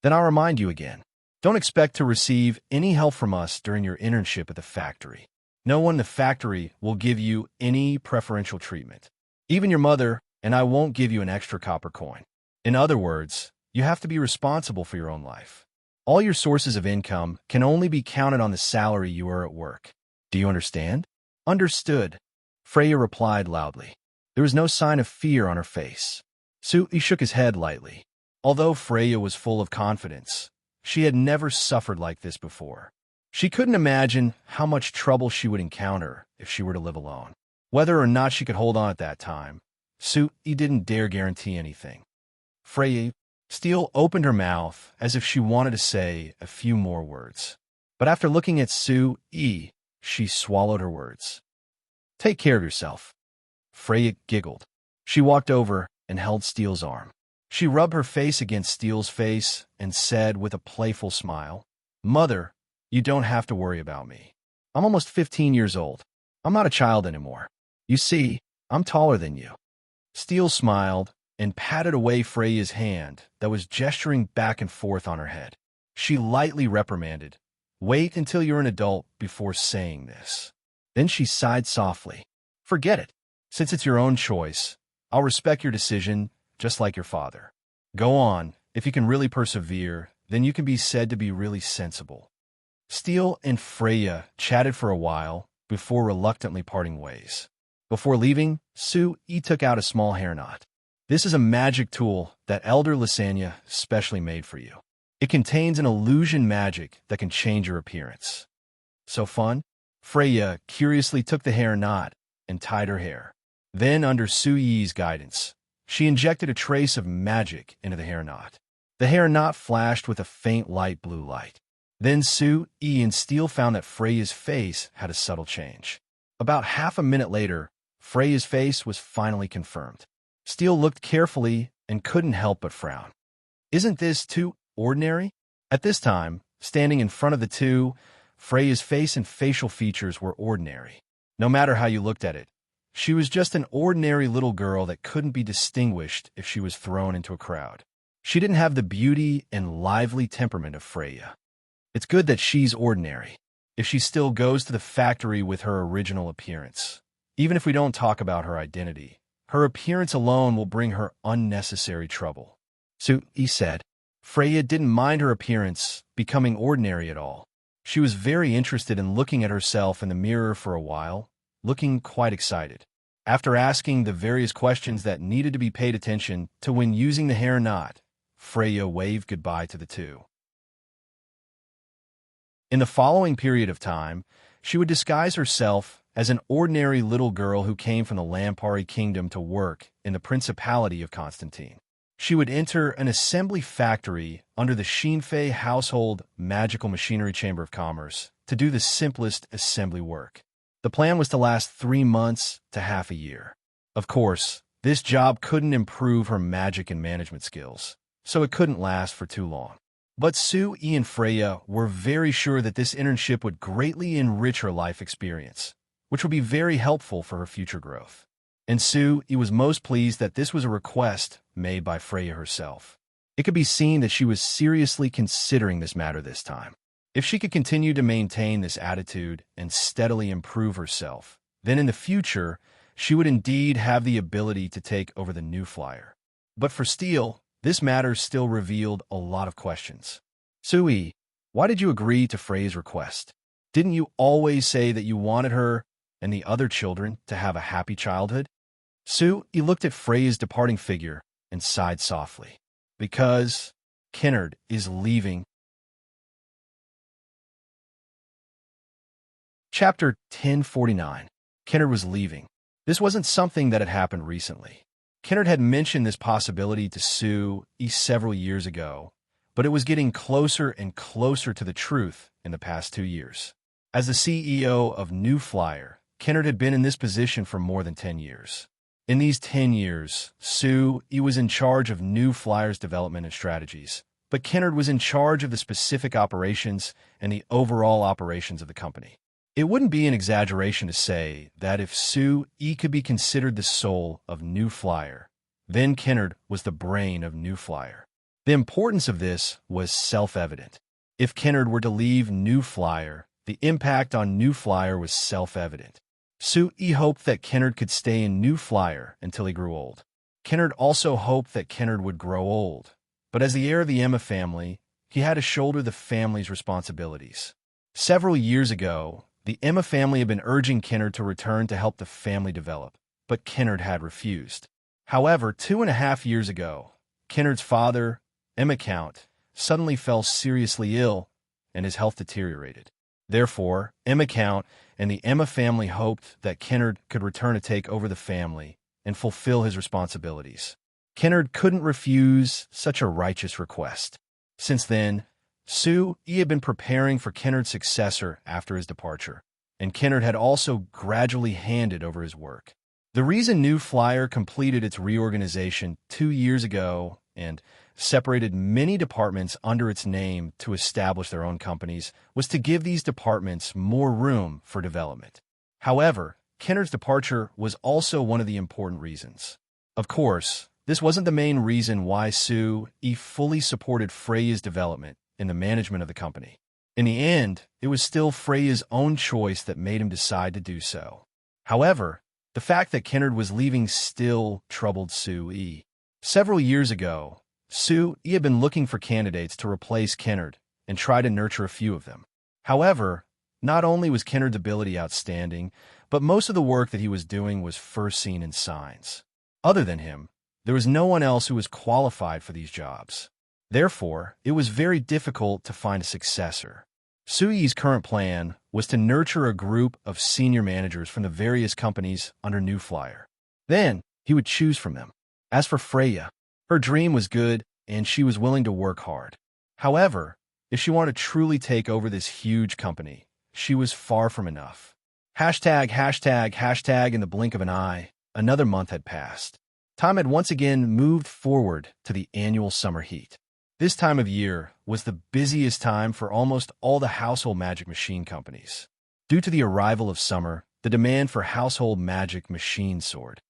Then I'll remind you again. Don't expect to receive any help from us during your internship at the factory. No one in the factory will give you any preferential treatment. Even your mother, and I won't give you an extra copper coin. In other words, you have to be responsible for your own life. All your sources of income can only be counted on the salary you earn at work. Do you understand? Understood, Freya replied loudly. There was no sign of fear on her face. Sue shook his head lightly. Although Freya was full of confidence, she had never suffered like this before. She couldn't imagine how much trouble she would encounter if she were to live alone. Whether or not she could hold on at that time, Sue didn't dare guarantee anything. Freya Steele opened her mouth as if she wanted to say a few more words. But after looking at Sue, she swallowed her words. Take care of yourself. Freya giggled. She walked over and held Steele's arm. She rubbed her face against Steele's face and said with a playful smile, Mother, you don't have to worry about me. I'm almost 15 years old. I'm not a child anymore. You see, I'm taller than you. Steele smiled and patted away Freya's hand that was gesturing back and forth on her head. She lightly reprimanded, Wait until you're an adult before saying this. Then she sighed softly. Forget it. Since it's your own choice, I'll respect your decision just like your father. Go on. If you can really persevere, then you can be said to be really sensible. Steele and Freya chatted for a while before reluctantly parting ways. Before leaving, Sue took out a small hair knot. This is a magic tool that Elder Lysania specially made for you. It contains an illusion magic that can change your appearance. So fun? Freya curiously took the hair knot and tied her hair. Then, under Suyi's guidance, she injected a trace of magic into the hair knot. The hair knot flashed with a faint light blue light. Then Sue and Steele found that Freya's face had a subtle change. About half a minute later, Freya's face was finally confirmed. Steele looked carefully and couldn't help but frown. Isn't this too ordinary? At this time, standing in front of the two, Freya's face and facial features were ordinary. No matter how you looked at it, she was just an ordinary little girl that couldn't be distinguished if she was thrown into a crowd. She didn't have the beauty and lively temperament of Freya. It's good that she's ordinary, if she still goes to the factory with her original appearance. Even if we don't talk about her identity, her appearance alone will bring her unnecessary trouble. Sue said. Freya didn't mind her appearance becoming ordinary at all. She was very interested in looking at herself in the mirror for a while, looking quite excited. After asking the various questions that needed to be paid attention to when using the hair knot, Freya waved goodbye to the two. In the following period of time, she would disguise herself as an ordinary little girl who came from the Lampari Kingdom to work in the Principality of Constantine. She would enter an assembly factory under the Shinfei Household Magical Machinery Chamber of Commerce to do the simplest assembly work. The plan was to last 3 months to half a year. Of course, This job couldn't improve her magic and management skills, so it couldn't last for too long. But Sue-Yi and Freya were very sure that this internship would greatly enrich her life experience, which would be very helpful for her future growth. And Sue-Yi was most pleased that this was a request made by Freya herself. It could be seen that she was seriously considering this matter this time. If she could continue to maintain this attitude and steadily improve herself, then in the future, she would indeed have the ability to take over the new flyer. But for Steele, this matter still revealed a lot of questions. Sue-Yi, why did you agree to Freya's request? Didn't you always say that you wanted her and the other children to have a happy childhood? Sue-Yi looked at Freya's departing figure and sighed softly. Because Kennard is leaving. Chapter 1049. Kennard was leaving. This wasn't something that had happened recently. Kennard had mentioned this possibility to Sue-Yi several years ago, but it was getting closer and closer to the truth in the past 2 years. As the CEO of New Flyer, Kennard had been in this position for more than 10 years. In these 10 years, Sue-Yi was in charge of New Flyer's development and strategies, but Kennard was in charge of the specific operations and the overall operations of the company. It wouldn't be an exaggeration to say that if Sue-Yi could be considered the soul of New Flyer, then Kennard was the brain of New Flyer. The importance of this was self-evident. If Kennard were to leave New Flyer, the impact on New Flyer was self-evident. Sue-Yi hoped that Kennard could stay in New Flyer until he grew old. Kennard also hoped that Kennard would grow old, but as the heir of the Emma family, he had to shoulder the family's responsibilities. Several years ago, the Emma family had been urging Kennard to return to help the family develop, but Kennard had refused. However, 2.5 years ago, Kennard's father, Emma Count, suddenly fell seriously ill, and his health deteriorated. Therefore, Emma Count and the Emma family hoped that Kennard could return to take over the family and fulfill his responsibilities. Kennard couldn't refuse such a righteous request. Since then, Sue-Yi had been preparing for Kennard's successor after his departure, and Kennard had also gradually handed over his work. The reason New Flyer completed its reorganization 2 years ago and separated many departments under its name to establish their own companies was to give these departments more room for development. However, Kennard's departure was also one of the important reasons. Of course, this wasn't the main reason why Sue-Yi fully supported Freya's development in the management of the company. In the end, it was still Freya's own choice that made him decide to do so. However, the fact that Kennard was leaving still troubled Sue-Yi. Several years ago, Sue-Yi had been looking for candidates to replace Kennard and try to nurture a few of them. However, not only was Kennard's ability outstanding, but most of the work that he was doing was first seen in signs. Other than him, there was no one else who was qualified for these jobs. Therefore, it was very difficult to find a successor. Sue-Yi's current plan was to nurture a group of senior managers from the various companies under New Flyer. Then, he would choose from them. As for Freya, her dream was good, and she was willing to work hard. However, if she wanted to truly take over this huge company, she was far from enough. Hashtag, hashtag, hashtag in the blink of an eye, another month had passed. Time had once again moved forward to the annual summer heat. This time of year was the busiest time for almost all the household magic machine companies. Due to the arrival of summer, the demand for household magic machines soared.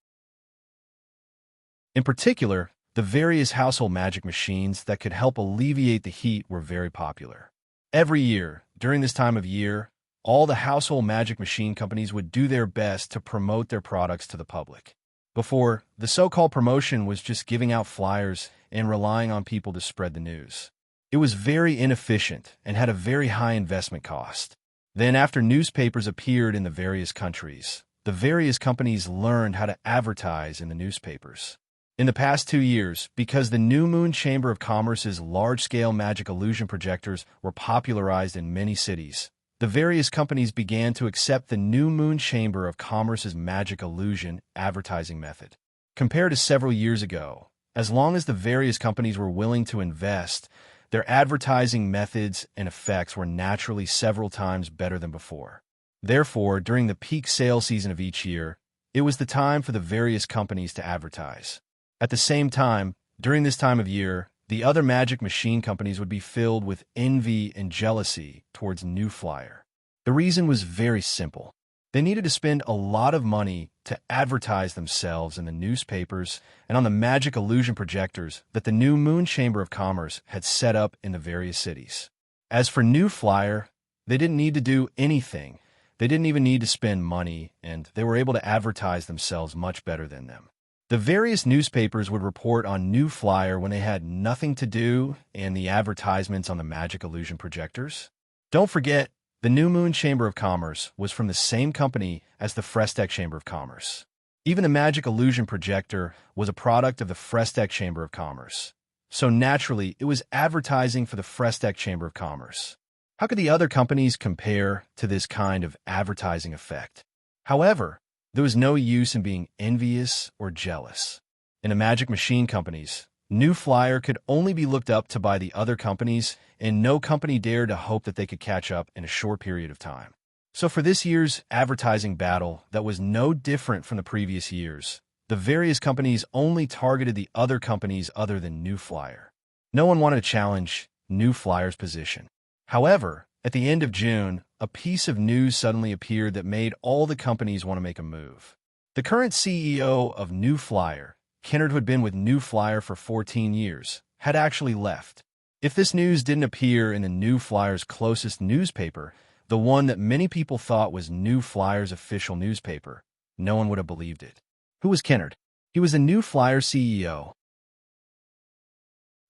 In particular, the various household magic machines that could help alleviate the heat were very popular. Every year, during this time of year, all the household magic machine companies would do their best to promote their products to the public. Before, the so-called promotion was just giving out flyers and relying on people to spread the news. It was very inefficient and had a very high investment cost. Then, after newspapers appeared in the various countries, the various companies learned how to advertise in the newspapers. In the past 2 years, because the New Moon Chamber of Commerce's large-scale magic illusion projectors were popularized in many cities, the various companies began to accept the New Moon Chamber of Commerce's magic illusion advertising method. Compared to several years ago, as long as the various companies were willing to invest, their advertising methods and effects were naturally several times better than before. Therefore, during the peak sale season of each year, It was the time for the various companies to advertise. At the same time, during this time of year, the other magic machine companies would be filled with envy and jealousy towards New Flyer. The reason was very simple. They needed to spend a lot of money to advertise themselves in the newspapers and on the magic illusion projectors that the new Moon Chamber of Commerce had set up in the various cities. As for New Flyer, they didn't need to do anything. They didn't even need to spend money, and they were able to advertise themselves much better than them. The various newspapers would report on New Flyer when they had nothing to do and the advertisements on the magic illusion projectors. Don't forget, the New Moon Chamber of Commerce was from the same company as the Frestek Chamber of Commerce. Even the magic illusion projector was a product of the Frestek Chamber of Commerce. So naturally, it was advertising for the Frestek Chamber of Commerce. How could the other companies compare to this kind of advertising effect? However, there was no use in being envious or jealous. In the magic machine companies, New Flyer could only be looked up to by the other companies, and no company dared to hope that they could catch up in a short period of time. So for this year's advertising battle that was no different from the previous years, the various companies only targeted the other companies other than New Flyer. No one wanted to challenge New Flyer's position. However, at the end of June, a piece of news suddenly appeared that made all the companies want to make a move. The current CEO of New Flyer, Kennard, who had been with New Flyer for 14 years, had actually left. If this news didn't appear in the New Flyer's closest newspaper, the one that many people thought was New Flyer's official newspaper, no one would have believed it. Who was Kennard? He was the New Flyer CEO.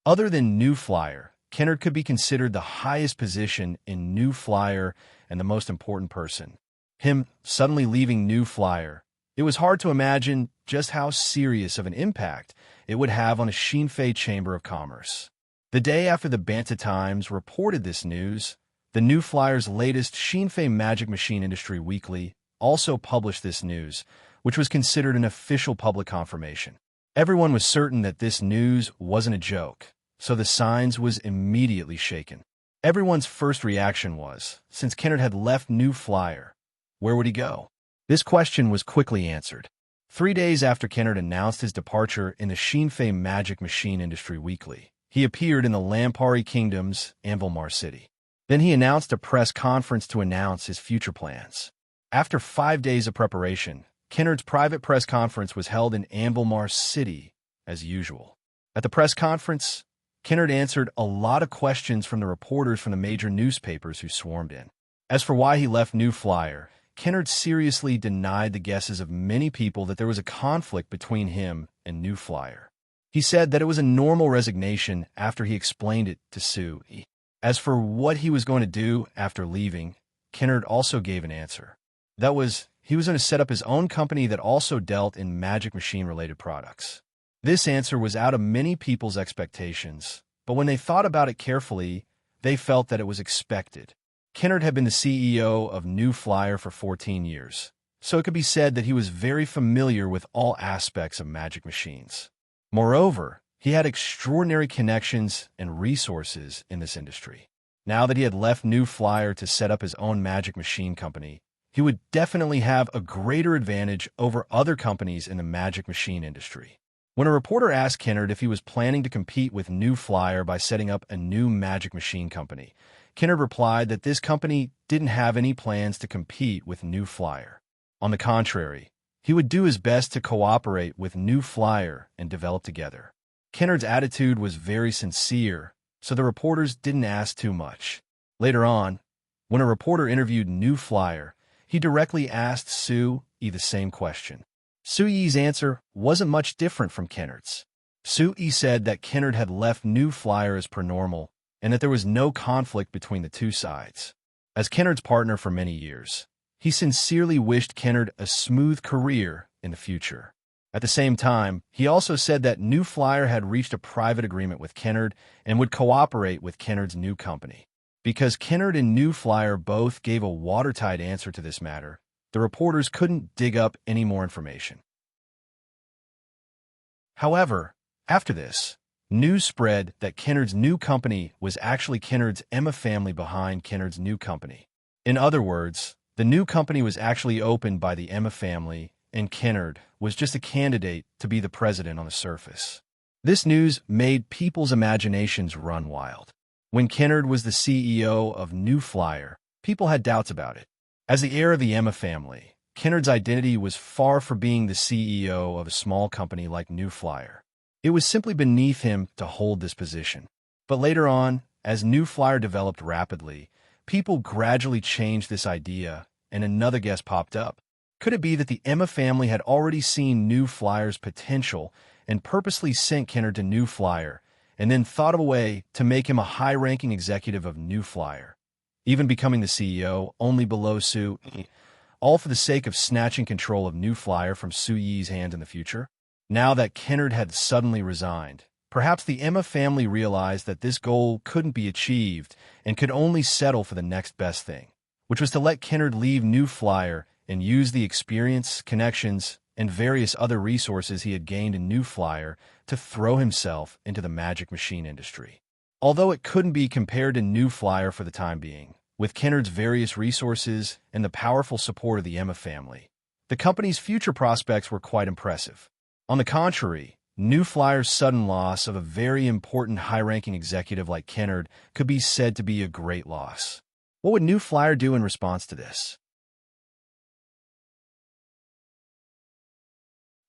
Other than New Flyer, Kennard could be considered the highest position in New Flyer and the most important person. Him suddenly leaving New Flyer, it was hard to imagine just how serious of an impact it would have on the Shinfei Chamber of Commerce. The day after the Banta Times reported this news, the New Flyer's latest Shinfei Magic Machine Industry Weekly also published this news, which was considered an official public confirmation. Everyone was certain that this news wasn't a joke, so the signs was immediately shaken. Everyone's first reaction was, since Kennard had left New Flyer, where would he go? This question was quickly answered. 3 days after Kennard announced his departure in the Shinfei Magic Machine Industry Weekly, he appeared in the Lampari Kingdom's Anvilmar City. Then he announced a press conference to announce his future plans. After 5 days of preparation, Kennard's private press conference was held in Anvilmar City, as usual. At the press conference, Kennard answered a lot of questions from the reporters from the major newspapers who swarmed in. As for why he left New Flyer, Kennard seriously denied the guesses of many people that there was a conflict between him and New Flyer. He said that it was a normal resignation after he explained it to Sue. As for what he was going to do after leaving, Kennard also gave an answer. That was, he was going to set up his own company that also dealt in magic machine-related products. This answer was out of many people's expectations, but when they thought about it carefully, they felt that it was expected. Kennard had been the CEO of New Flyer for 14 years, so it could be said that he was very familiar with all aspects of magic machines. Moreover, he had extraordinary connections and resources in this industry. Now that he had left New Flyer to set up his own magic machine company, he would definitely have a greater advantage over other companies in the magic machine industry. When a reporter asked Kennard if he was planning to compete with New Flyer by setting up a new magic machine company, Kennard replied that this company didn't have any plans to compete with New Flyer. On the contrary, he would do his best to cooperate with New Flyer and develop together. Kennard's attitude was very sincere, so the reporters didn't ask too much. Later on, when a reporter interviewed New Flyer, he directly asked Sue E the same question. Sue E's answer wasn't much different from Kennard's. Sue E said that Kennard had left New Flyer as per normal and that there was no conflict between the two sides. As Kennard's partner for many years, he sincerely wished Kennard a smooth career in the future. At the same time, he also said that New Flyer had reached a private agreement with Kennard and would cooperate with Kennard's new company. Because Kennard and New Flyer both gave a watertight answer to this matter, the reporters couldn't dig up any more information. However, after this, news spread that Kennard's new company was actually Kennard's Emma family behind Kennard's new company. In other words, the new company was actually opened by the Emma family, and Kennard was just a candidate to be the president on the surface. This news made people's imaginations run wild. When Kennard was the CEO of New Flyer, people had doubts about it. As the heir of the Emma family, Kennard's identity was far from being the CEO of a small company like New Flyer. It was simply beneath him to hold this position. But later on, as New Flyer developed rapidly, people gradually changed this idea, and another guess popped up. Could it be that the Emma family had already seen New Flyer's potential and purposely sent Kennard to New Flyer, and then thought of a way to make him a high-ranking executive of New Flyer, even becoming the CEO only below Su, all for the sake of snatching control of New Flyer from Su Yi's hand in the future? Now that Kennard had suddenly resigned, perhaps the Emma family realized that this goal couldn't be achieved and could only settle for the next best thing, which was to let Kennard leave New Flyer and use the experience, connections, and various other resources he had gained in New Flyer to throw himself into the magic machine industry. Although it couldn't be compared to New Flyer for the time being, with Kennard's various resources and the powerful support of the Emma family, the company's future prospects were quite impressive. On the contrary, New Flyer's sudden loss of a very important high-ranking executive like Kennard could be said to be a great loss. What would New Flyer do in response to this?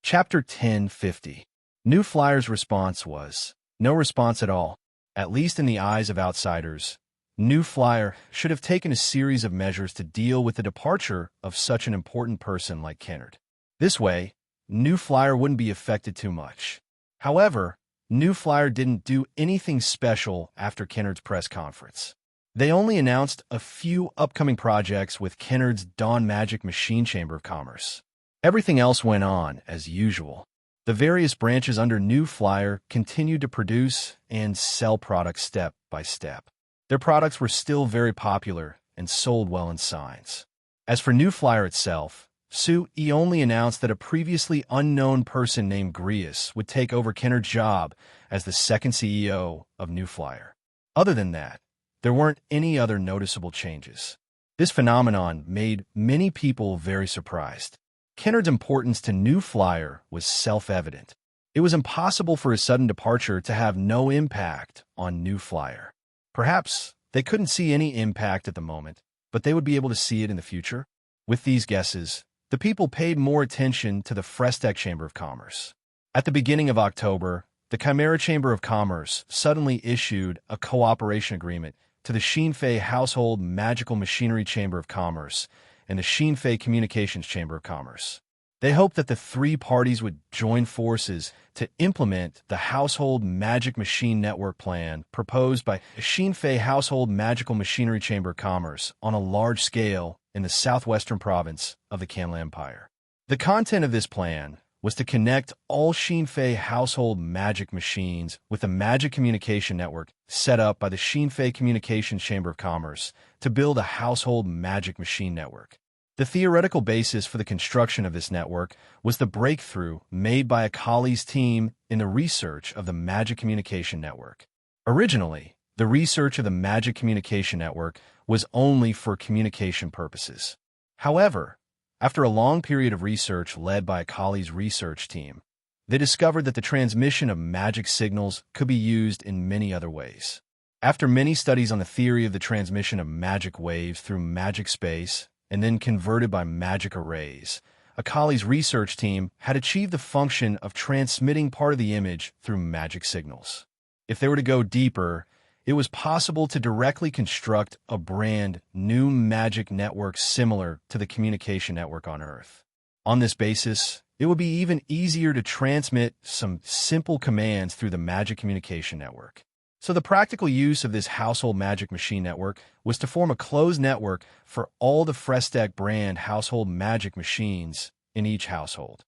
Chapter 1050. New Flyer's response was no response at all. At least in the eyes of outsiders, New Flyer should have taken a series of measures to deal with the departure of such an important person like Kennard. This way, New Flyer wouldn't be affected too much. However, New Flyer didn't do anything special after Kennard's press conference. They only announced a few upcoming projects with Kennard's Dawn Magic Machine Chamber of Commerce. Everything else went on as usual. The various branches under New Flyer continued to produce and sell products step by step. Their products were still very popular and sold well in signs. As for New Flyer itself, Su Yi only announced that a previously unknown person named Grius would take over Kennard's job as the second CEO of New Flyer. Other than that, there weren't any other noticeable changes. This phenomenon made many people very surprised. Kennard's importance to New Flyer was self-evident. It was impossible for his sudden departure to have no impact on New Flyer. Perhaps they couldn't see any impact at the moment, but they would be able to see it in the future. With these guesses, the people paid more attention to the Frestec Chamber of Commerce. At the beginning of October, the Chimera Chamber of Commerce suddenly issued a cooperation agreement to the Xinfei Household Magical Machinery Chamber of Commerce and the Xinfei Communications Chamber of Commerce. They hoped that the three parties would join forces to implement the Household Magic Machine Network plan proposed by the Xinfei Household Magical Machinery Chamber of Commerce on a large scale in the southwestern province of the Kanla Empire. The content of this plan was to connect all Xinfei household magic machines with the magic communication network set up by the Xinfei Communications Chamber of Commerce to build a household magic machine network. The theoretical basis for the construction of this network was the breakthrough made by Akali's team in the research of the magic communication network. Originally, the research of the magic communication network was only for communication purposes. However, after a long period of research led by Akali's research team, they discovered that the transmission of magic signals could be used in many other ways. After many studies on the theory of the transmission of magic waves through magic space and then converted by magic arrays, Akali's research team had achieved the function of transmitting part of the image through magic signals. If they were to go deeper, it was possible to directly construct a brand new magic network similar to the communication network on Earth. On this basis, it would be even easier to transmit some simple commands through the magic communication network. So the practical use of this household magic machine network was to form a closed network for all the Frestec brand household magic machines in each household.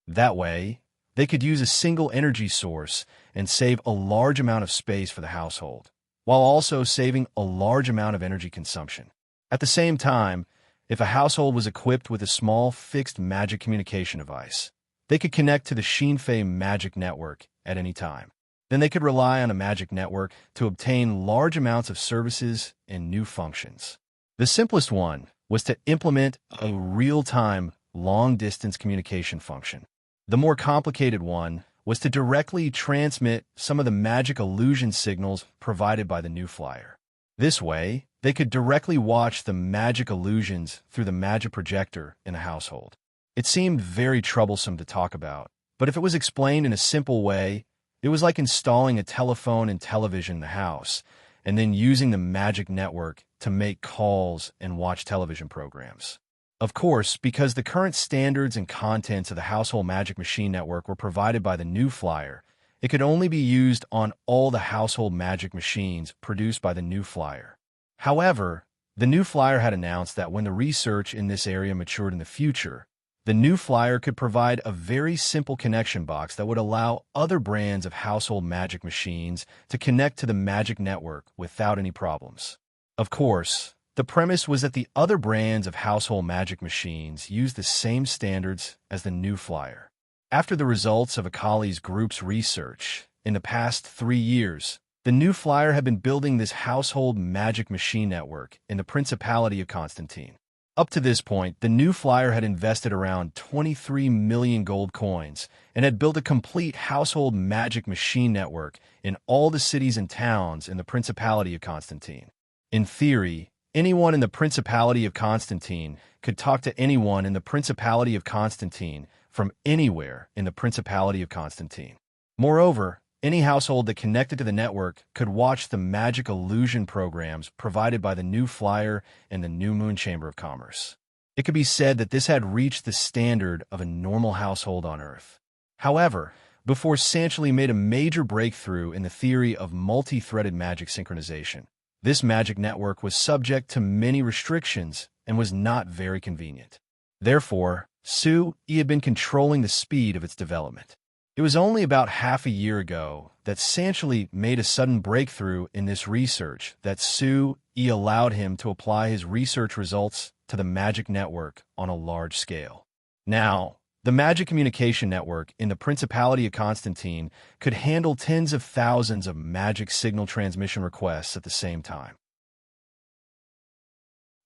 That way, they could use a single energy source and save a large amount of space for the household, while also saving a large amount of energy consumption. At the same time, if a household was equipped with a small fixed magic communication device, they could connect to the Xinfei magic network at any time. Then they could rely on a magic network to obtain large amounts of services and new functions. The simplest one was to implement a real-time, long-distance communication function. The more complicated one was to directly transmit some of the magic illusion signals provided by the new flyer. This way, they could directly watch the magic illusions through the magic projector in a household. It seemed very troublesome to talk about, but if it was explained in a simple way, it was like installing a telephone and television in the house, and then using the magic network to make calls and watch television programs. Of course, because the current standards and contents of the household magic machine network were provided by the new flyer, it could only be used on all the household magic machines produced by the new flyer. However, the new flyer had announced that when the research in this area matured in the future, the new flyer could provide a very simple connection box that would allow other brands of household magic machines to connect to the magic network without any problems. Of course, the premise was that the other brands of household magic machines use the same standards as the new flyer. After the results of Akali's group's research, in the past 3 years, the new flyer had been building this household magic machine network in the Principality of Constantine. Up to this point, the new flyer had invested around 23 million gold coins and had built a complete household magic machine network in all the cities and towns in the Principality of Constantine. In theory, anyone in the Principality of Constantine could talk to anyone in the Principality of Constantine from anywhere in the Principality of Constantine. Moreover, any household that connected to the network could watch the magic illusion programs provided by the new flyer and the New Moon Chamber of Commerce. It could be said that this had reached the standard of a normal household on Earth. However, before Sanchely made a major breakthrough in the theory of multi-threaded magic synchronization, this magic network was subject to many restrictions and was not very convenient. Therefore, Su-Yi had been controlling the speed of its development. It was only about half a year ago that Sanchely made a sudden breakthrough in this research that Su-Yi allowed him to apply his research results to the magic network on a large scale. Now, the magic communication network in the Principality of Constantine could handle tens of thousands of magic signal transmission requests at the same time.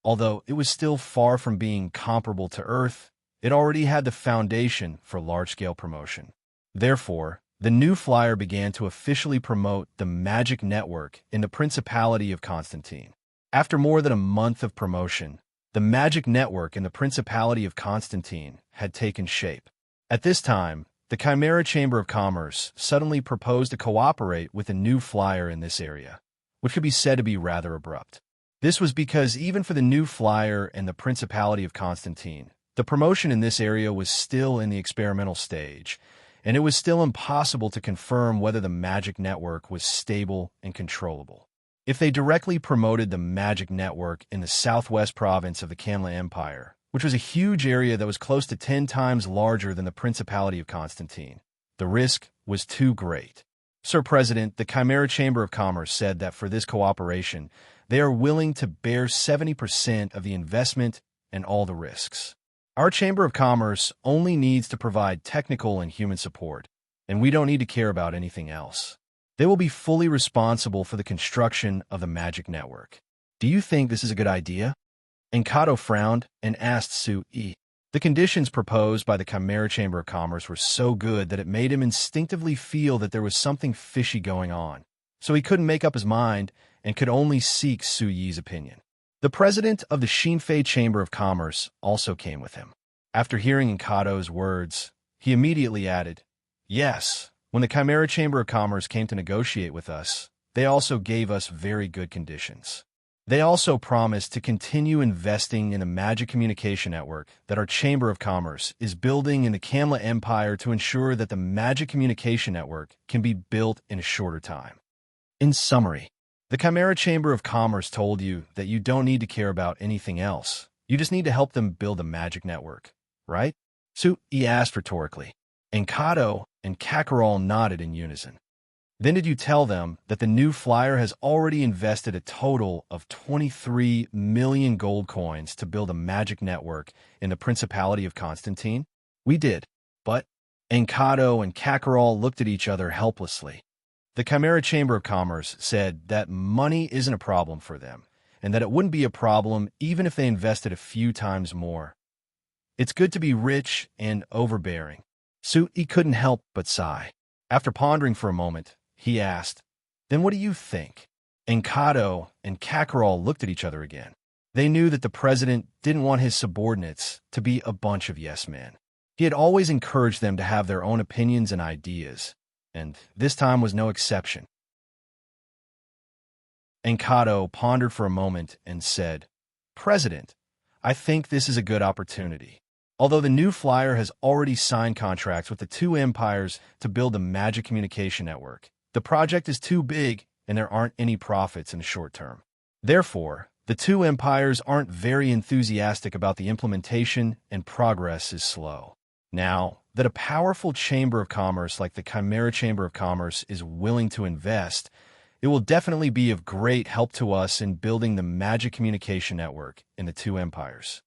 Although it was still far from being comparable to Earth, it already had the foundation for large-scale promotion. Therefore, the new flyer began to officially promote the magic network in the Principality of Constantine. After more than a month of promotion, the magic network in the Principality of Constantine had taken shape. At this time, the Chimera Chamber of Commerce suddenly proposed to cooperate with the new flyer in this area, which could be said to be rather abrupt. This was because even for the new flyer and the Principality of Constantine, the promotion in this area was still in the experimental stage, and it was still impossible to confirm whether the magic network was stable and controllable. If they directly promoted the magic network in the southwest province of the Kanla Empire, which was a huge area that was close to 10 times larger than the Principality of Constantine, the risk was too great. Sir President, the Chimera Chamber of Commerce said that for this cooperation, they are willing to bear 70% of the investment and all the risks. Our Chamber of Commerce only needs to provide technical and human support, and we don't need to care about anything else. They will be fully responsible for the construction of the magic network. Do you think this is a good idea? Enkato frowned and asked Su-Yi. The conditions proposed by the Chimera Chamber of Commerce were so good that it made him instinctively feel that there was something fishy going on, so he couldn't make up his mind and could only seek Su-Yi's opinion. The president of the Shinfei Chamber of Commerce also came with him. After hearing Enkato's words, he immediately added, "Yes, when the Chimera Chamber of Commerce came to negotiate with us, they also gave us very good conditions. They also promised to continue investing in the magic communication network that our Chamber of Commerce is building in the Kanla Empire to ensure that the magic communication network can be built in a shorter time." In summary, the Chimera Chamber of Commerce told you that you don't need to care about anything else. You just need to help them build a magic network, right? Su-Yi asked rhetorically. Enkato and Kakarol nodded in unison. Then did you tell them that the new flyer has already invested a total of 23 million gold coins to build a magic network in the Principality of Constantine? We did, but Enkato and Kakarol looked at each other helplessly. The Chimera Chamber of Commerce said that money isn't a problem for them, and that it wouldn't be a problem even if they invested a few times more. It's good to be rich and overbearing. Sui couldn't help but sigh. After pondering for a moment, he asked, "Then what do you think?" Encado and Kakarol looked at each other again. They knew that the president didn't want his subordinates to be a bunch of yes-men. He had always encouraged them to have their own opinions and ideas, and this time was no exception. Encado pondered for a moment and said, "President, I think this is a good opportunity. Although the new flyer has already signed contracts with the two empires to build the magic communication network, the project is too big and there aren't any profits in the short term. Therefore, the two empires aren't very enthusiastic about the implementation and progress is slow. Now that a powerful chamber of commerce like the Chimera Chamber of Commerce is willing to invest, it will definitely be of great help to us in building the magic communication network in the two empires."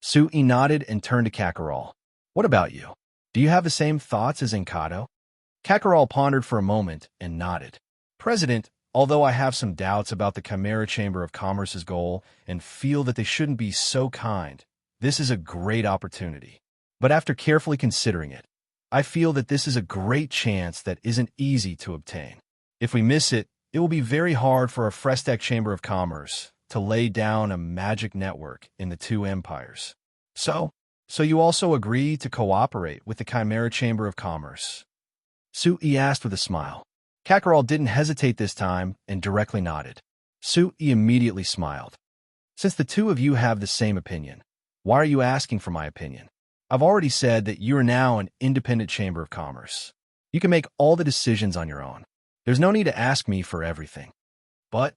Sui nodded and turned to Kakarol. "What about you? Do you have the same thoughts as Encado?" Kakarol pondered for a moment and nodded. "President, although I have some doubts about the Chimera Chamber of Commerce's goal and feel that they shouldn't be so kind, this is a great opportunity. But after carefully considering it, I feel that this is a great chance that isn't easy to obtain. If we miss it, it will be very hard for a Frestec Chamber of Commerce to lay down a magic network in the two empires. So you also agree to cooperate with the Chimera Chamber of Commerce?" Sui asked with a smile. Kakarol didn't hesitate this time and directly nodded. Sui immediately smiled. "Since the two of you have the same opinion, why are you asking for my opinion? I've already said that you are now an independent Chamber of Commerce. You can make all the decisions on your own. There's no need to ask me for everything. But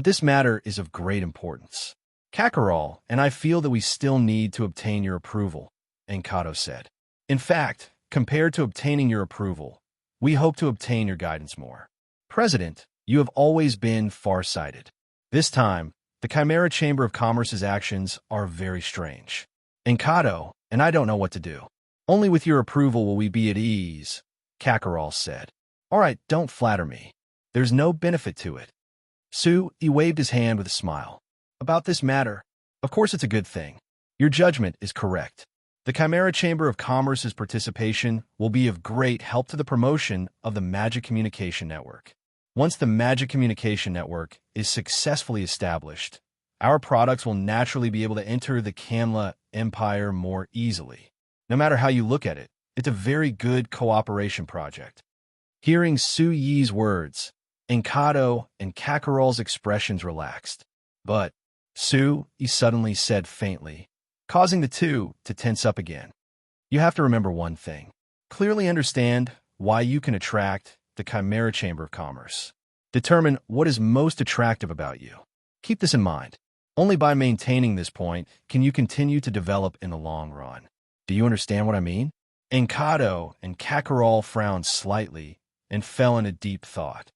this matter is of great importance. Kakarol and I feel that we still need to obtain your approval," Encado said. "In fact, compared to obtaining your approval, we hope to obtain your guidance more. President, you have always been far-sighted. This time, the Chimera Chamber of Commerce's actions are very strange. Encado and I don't know what to do. Only with your approval will we be at ease," Kakarol said. "All right, don't flatter me. There's no benefit to it." Sui waved his hand with a smile. "About this matter, of course it's a good thing. Your judgment is correct. The Chimera Chamber of Commerce's participation will be of great help to the promotion of the Magic Communication Network. Once the Magic Communication Network is successfully established, our products will naturally be able to enter the Kamla Empire more easily. No matter how you look at it, it's a very good cooperation project." Hearing Sui's words, Encado and Kakarol's expressions relaxed. But Sui suddenly said faintly, causing the two to tense up again, "You have to remember one thing. Clearly understand why you can attract the Chimera Chamber of Commerce. Determine what is most attractive about you. Keep this in mind. Only by maintaining this point can you continue to develop in the long run. Do you understand what I mean?" Encado and Kakarol frowned slightly and fell in a deep thought.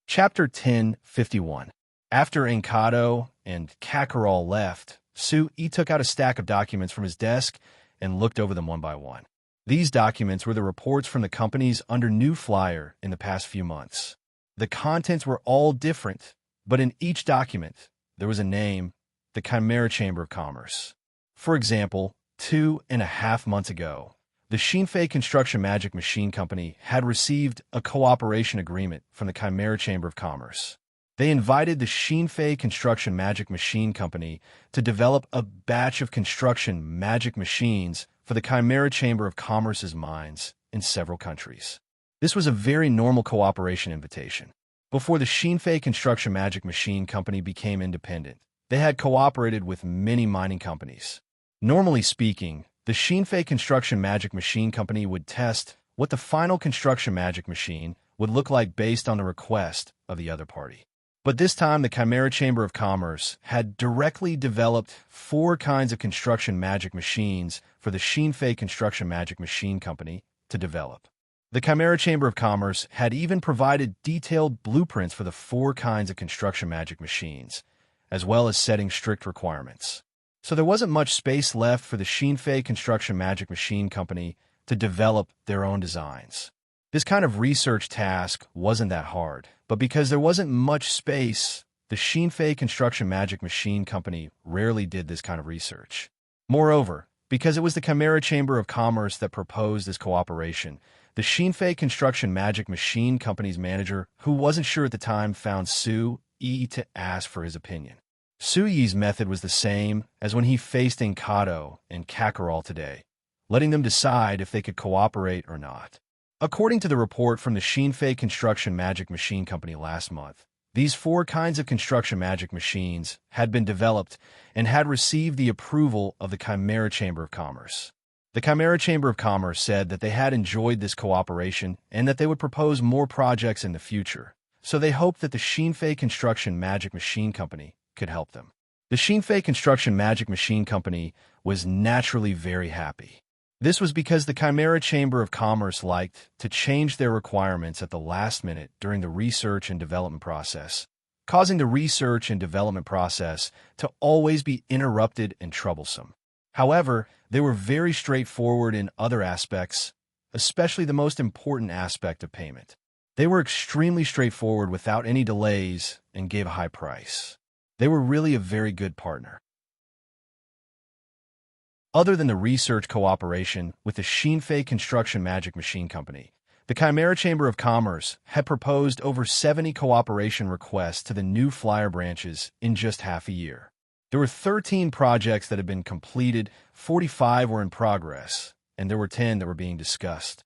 Chapter 10:51. After Encado and Kakarol left, Sui took out a stack of documents from his desk and looked over them one by one. These documents were the reports from the companies under New Flyer in the past few months. The contents were all different, but in each document, there was a name, the Chimera Chamber of Commerce. For example, 2.5 months ago, the Shinfei Construction Magic Machine Company had received a cooperation agreement from the Chimera Chamber of Commerce. They invited the Shinfei Construction Magic Machine Company to develop a batch of construction magic machines for the Chimera Chamber of Commerce's mines in several countries. This was a very normal cooperation invitation. Before the Shinfei Construction Magic Machine Company became independent, they had cooperated with many mining companies. Normally speaking, the Shinfei Construction Magic Machine Company would test what the final construction magic machine would look like based on the request of the other party. But this time, the Chimera Chamber of Commerce had directly developed 4 kinds of construction magic machines for the Shinfei Construction Magic Machine Company to develop. The Chimera Chamber of Commerce had even provided detailed blueprints for the 4 kinds of construction magic machines, as well as setting strict requirements. So there wasn't much space left for the Shinfei Construction Magic Machine Company to develop their own designs. This kind of research task wasn't that hard, but because there wasn't much space, the Xinfei Construction Magic Machine Company rarely did this kind of research. Moreover, because it was the Chimera Chamber of Commerce that proposed this cooperation, the Xinfei Construction Magic Machine Company's manager, who wasn't sure at the time, found Su Yi to ask for his opinion. Su Yi's method was the same as when he faced Encado and Kakarol today, letting them decide if they could cooperate or not. According to the report from the Xinfei Construction Magic Machine Company last month, these 4 kinds of construction magic machines had been developed and had received the approval of the Chimera Chamber of Commerce. The Chimera Chamber of Commerce said that they had enjoyed this cooperation and that they would propose more projects in the future, so they hoped that the Xinfei Construction Magic Machine Company could help them. The Xinfei Construction Magic Machine Company was naturally very happy. This was because the Chimera Chamber of Commerce liked to change their requirements at the last minute during the research and development process, causing the research and development process to always be interrupted and troublesome. However, they were very straightforward in other aspects, especially the most important aspect of payment. They were extremely straightforward without any delays and gave a high price. They were really a very good partner. Other than the research cooperation with the Xinfei Construction Magic Machine Company, the Chimera Chamber of Commerce had proposed over 70 cooperation requests to the new flyer branches in just half a year. There were 13 projects that had been completed, 45 were in progress, and there were 10 that were being discussed,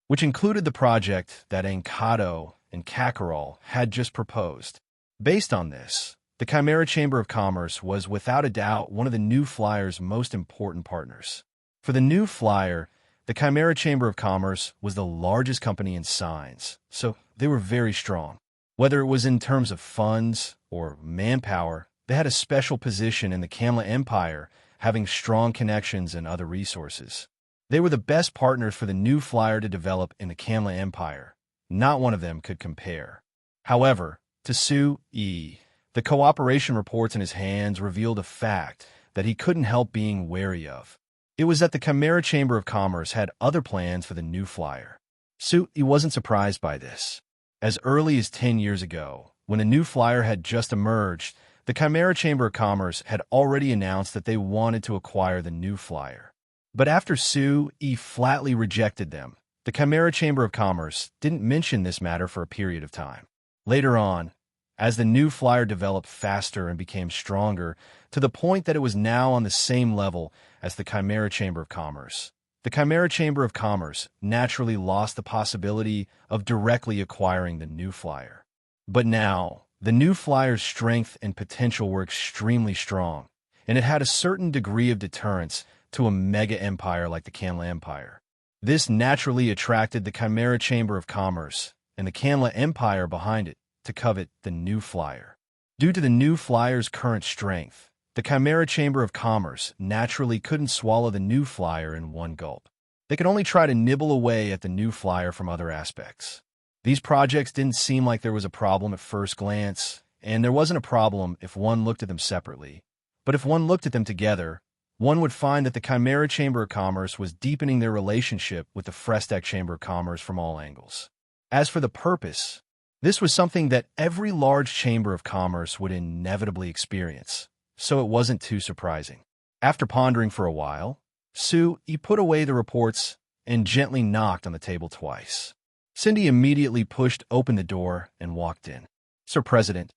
which included the project that Encado and Kakarol had just proposed. Based on this, the Chimera Chamber of Commerce was without a doubt one of the new flyer's most important partners. For the new flyer, the Chimera Chamber of Commerce was the largest company in signs, so they were very strong. Whether it was in terms of funds or manpower, they had a special position in the Kamla Empire, having strong connections and other resources. They were the best partners for the new flyer to develop in the Kamla Empire. Not one of them could compare. However, to Su Yi, the cooperation reports in his hands revealed a fact that he couldn't help being wary of. It was that the Chimera Chamber of Commerce had other plans for the new flyer. Su Yi wasn't surprised by this. As early as 10 years ago, when a new flyer had just emerged, the Chimera Chamber of Commerce had already announced that they wanted to acquire the new flyer. But after Su Yi flatly rejected them, the Chimera Chamber of Commerce didn't mention this matter for a period of time. Later on, as the new flyer developed faster and became stronger, to the point that it was now on the same level as the Chimera Chamber of Commerce, the Chimera Chamber of Commerce naturally lost the possibility of directly acquiring the new flyer. But now, the new flyer's strength and potential were extremely strong, and it had a certain degree of deterrence to a mega empire like the Kamla Empire. This naturally attracted the Chimera Chamber of Commerce and the Kamla Empire behind it to covet the new flyer. Due to the new flyer's current strength, the Chimera Chamber of Commerce naturally couldn't swallow the new flyer in one gulp. They could only try to nibble away at the new flyer from other aspects. These projects didn't seem like there was a problem at first glance, and there wasn't a problem if one looked at them separately. But if one looked at them together, one would find that the Chimera Chamber of Commerce was deepening their relationship with the Frestac Chamber of Commerce from all angles. As for the purpose, this was something that every large chamber of commerce would inevitably experience, so it wasn't too surprising. After pondering for a while, Su Yi put away the reports and gently knocked on the table twice. Cindy immediately pushed open the door and walked in. "Sir President,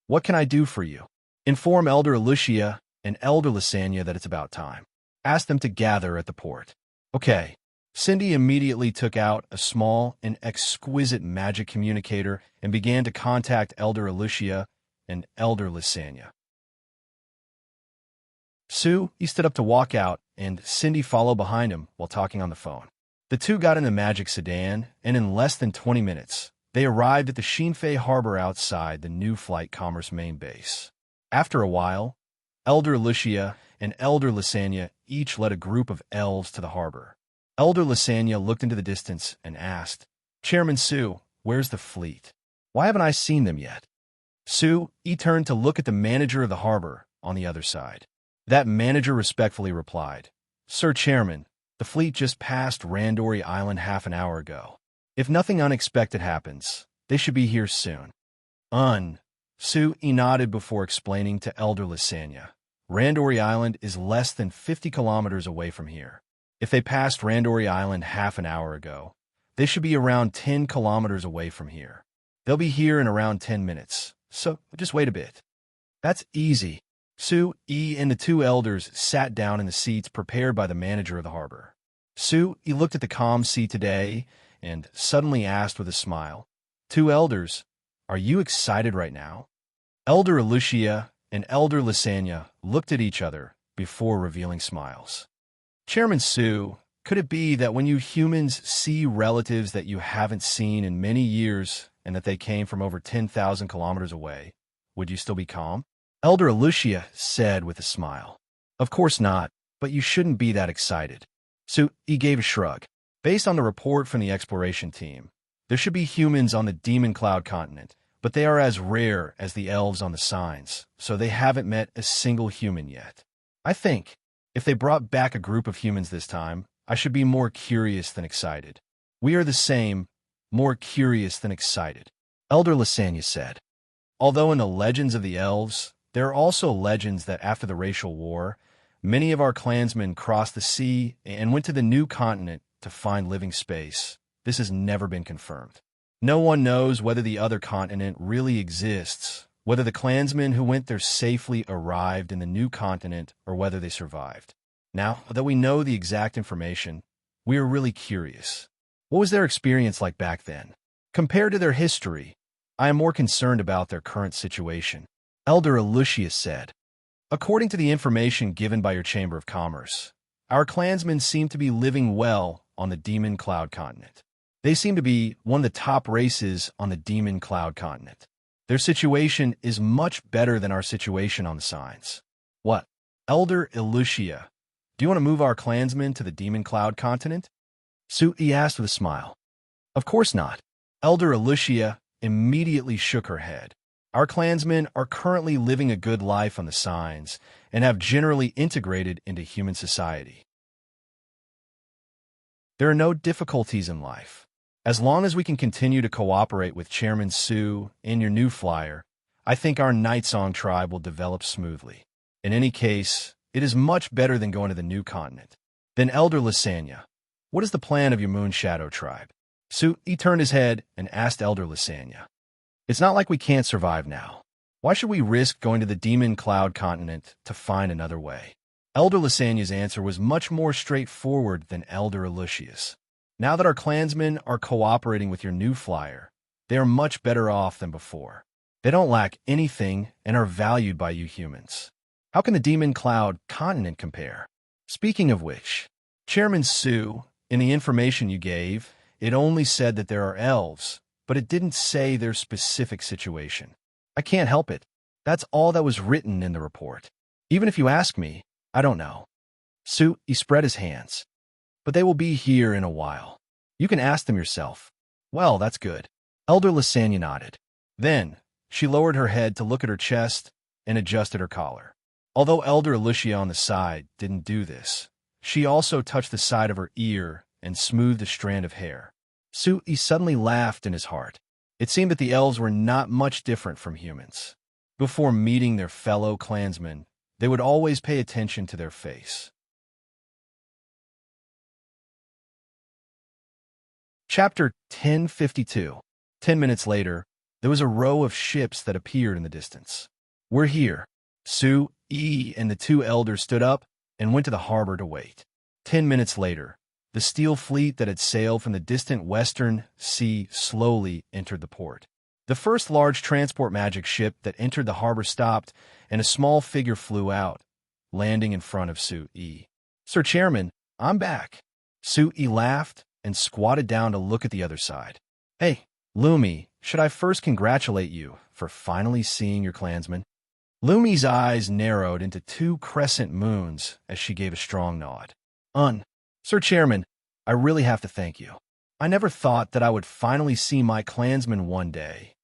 what can I do for you? Inform Elder Alicia and Elder Lysania that it's about time. Ask them to gather at the port." "Okay." Cindy immediately took out a small and exquisite magic communicator and began to contact Elder Alicia and Elder Lysania. He stood up to walk out, and Cindy followed behind him while talking on the phone. The two got in the magic sedan, and in less than 20 minutes, they arrived at the Xinfei harbor outside the New Flight Commerce main base. After a while, Elder Alicia and Elder Lysania each led a group of elves to the harbor. Elder Lysania looked into the distance and asked, "Chairman Su, where's the fleet? Why haven't I seen them yet?" He turned to look at the manager of the harbor on the other side. That manager respectfully replied, "Sir Chairman, the fleet just passed Randori Island half an hour ago." If nothing unexpected happens, they should be here soon. Su-e nodded before explaining to Elder Lysania. Randori Island is less than 50 kilometers away from here. If they passed Randori Island half an hour ago, they should be around 10 kilometers away from here. They'll be here in around 10 minutes, so just wait a bit. That's easy. Su-e and the two elders sat down in the seats prepared by the manager of the harbor. Su-e looked at the calm sea today and suddenly asked with a smile, "Two elders, are you excited right now?" Elder Lucia and Elder Lysania looked at each other before revealing smiles. Chairman Su, could it be that when you humans see relatives that you haven't seen in many years and that they came from over 10,000 kilometers away, would you still be calm? Elder Lucia said with a smile. Of course not, but you shouldn't be that excited. Su-e gave a shrug. Based on the report from the exploration team, there should be humans on the Demon Cloud continent, but they are as rare as the elves on the signs, so they haven't met a single human yet. I think, if they brought back a group of humans this time, I should be more curious than excited. We are the same, more curious than excited, Elder Lysania said. Although in the legends of the elves, there are also legends that after the racial war, many of our clansmen crossed the sea and went to the new continent to find living space. This has never been confirmed. No one knows whether the other continent really exists, whether the clansmen who went there safely arrived in the new continent or whether they survived. Now that we know the exact information, we are really curious. What was their experience like back then? Compared to their history, I am more concerned about their current situation, Elder Lucius said. According to the information given by your Chamber of Commerce, our clansmen seem to be living well on the Demon Cloud continent. They seem to be one of the top races on the Demon Cloud continent. Their situation is much better than our situation on the signs. What? Elder Lucia, do you want to move our clansmen to the Demon Cloud continent? Su-e asked with a smile. Of course not. Elder Lucia immediately shook her head. Our clansmen are currently living a good life on the signs and have generally integrated into human society. There are no difficulties in life. As long as we can continue to cooperate with Chairman Su and your new flyer, I think our Night Song tribe will develop smoothly. In any case, it is much better than going to the new continent. Then Elder Lysania, what is the plan of your Moon Shadow tribe? Su-e turned his head and asked Elder Lysania. It's not like we can't survive now. Why should we risk going to the Demon Cloud continent to find another way? Elder Lysania's answer was much more straightforward than Elder Lucius. Now that our clansmen are cooperating with your new flyer, they are much better off than before. They don't lack anything and are valued by you humans. How can the Demon Cloud continent compare? Speaking of which, Chairman Su, in the information you gave, it only said that there are elves, but it didn't say their specific situation. I can't help it. That's all that was written in the report. Even if you ask me, I don't know. Su-e spread his hands. But they will be here in a while. You can ask them yourself. Well, that's good. Elder Lysania nodded. Then, she lowered her head to look at her chest and adjusted her collar. Although Elder Lucia on the side didn't do this, she also touched the side of her ear and smoothed a strand of hair. Su-e suddenly laughed in his heart. It seemed that the elves were not much different from humans. Before meeting their fellow clansmen, they would always pay attention to their face. Chapter 1052. 10 minutes later, there was a row of ships that appeared in the distance. We're here. Su-e and the two elders stood up and went to the harbor to wait. 10 minutes later, the steel fleet that had sailed from the distant western sea slowly entered the port. The first large transport magic ship that entered the harbor stopped, and a small figure flew out, landing in front of Su-e. Sir Chairman, I'm back. Su-e laughed and squatted down to look at the other side. Hey, Lumi, should I first congratulate you for finally seeing your clansmen? Lumi's eyes narrowed into two crescent moons as she gave a strong nod. Sir Chairman, I really have to thank you. I never thought that I would finally see my clansmen one day.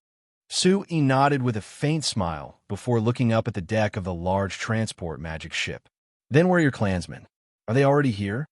Su-e nodded with a faint smile before looking up at the deck of the large transport magic ship. Then where are your clansmen? Are they already here?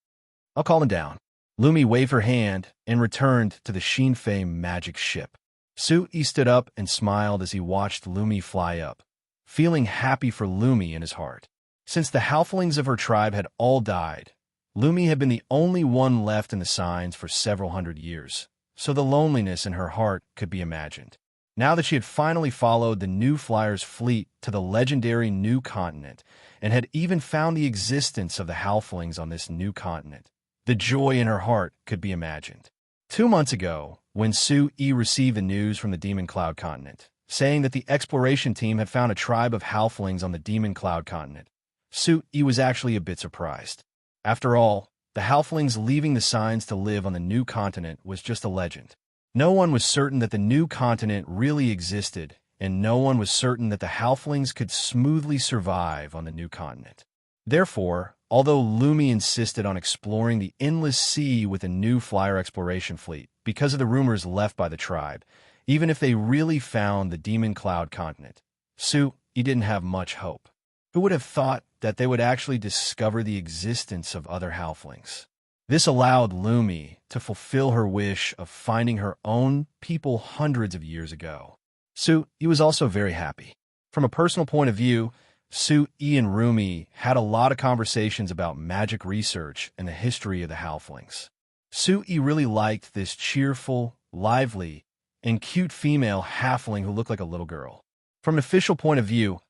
I'll call them down. Lumi waved her hand and returned to the Shinfei magic ship. Su-yi stood up and smiled as he watched Lumi fly up, feeling happy for Lumi in his heart. Since the halflings of her tribe had all died, Lumi had been the only one left in the signs for several hundred years, so the loneliness in her heart could be imagined. Now that she had finally followed the New Flyers' fleet to the legendary New Continent and had even found the existence of the halflings on this new continent, the joy in her heart could be imagined. 2 months ago, when Su-yi received the news from the Demon Cloud Continent, saying that the exploration team had found a tribe of halflings on the Demon Cloud Continent, Su-yi was actually a bit surprised. After all, the halflings leaving the signs to live on the new continent was just a legend. No one was certain that the new continent really existed, and no one was certain that the halflings could smoothly survive on the new continent. Therefore, although Lumi insisted on exploring the endless sea with a new flyer exploration fleet because of the rumors left by the tribe, even if they really found the Demon Cloud Continent, Su-yi didn't have much hope. Who would have thought that they would actually discover the existence of other halflings? This allowed Lumi to fulfill her wish of finding her own people hundreds of years ago. Su-yi was also very happy. From a personal point of view, Su-yi and Rumi had a lot of conversations about magic research and the history of the halflings. Su-yi really liked this cheerful, lively, and cute female halfling who looked like a little girl. From an official point of view,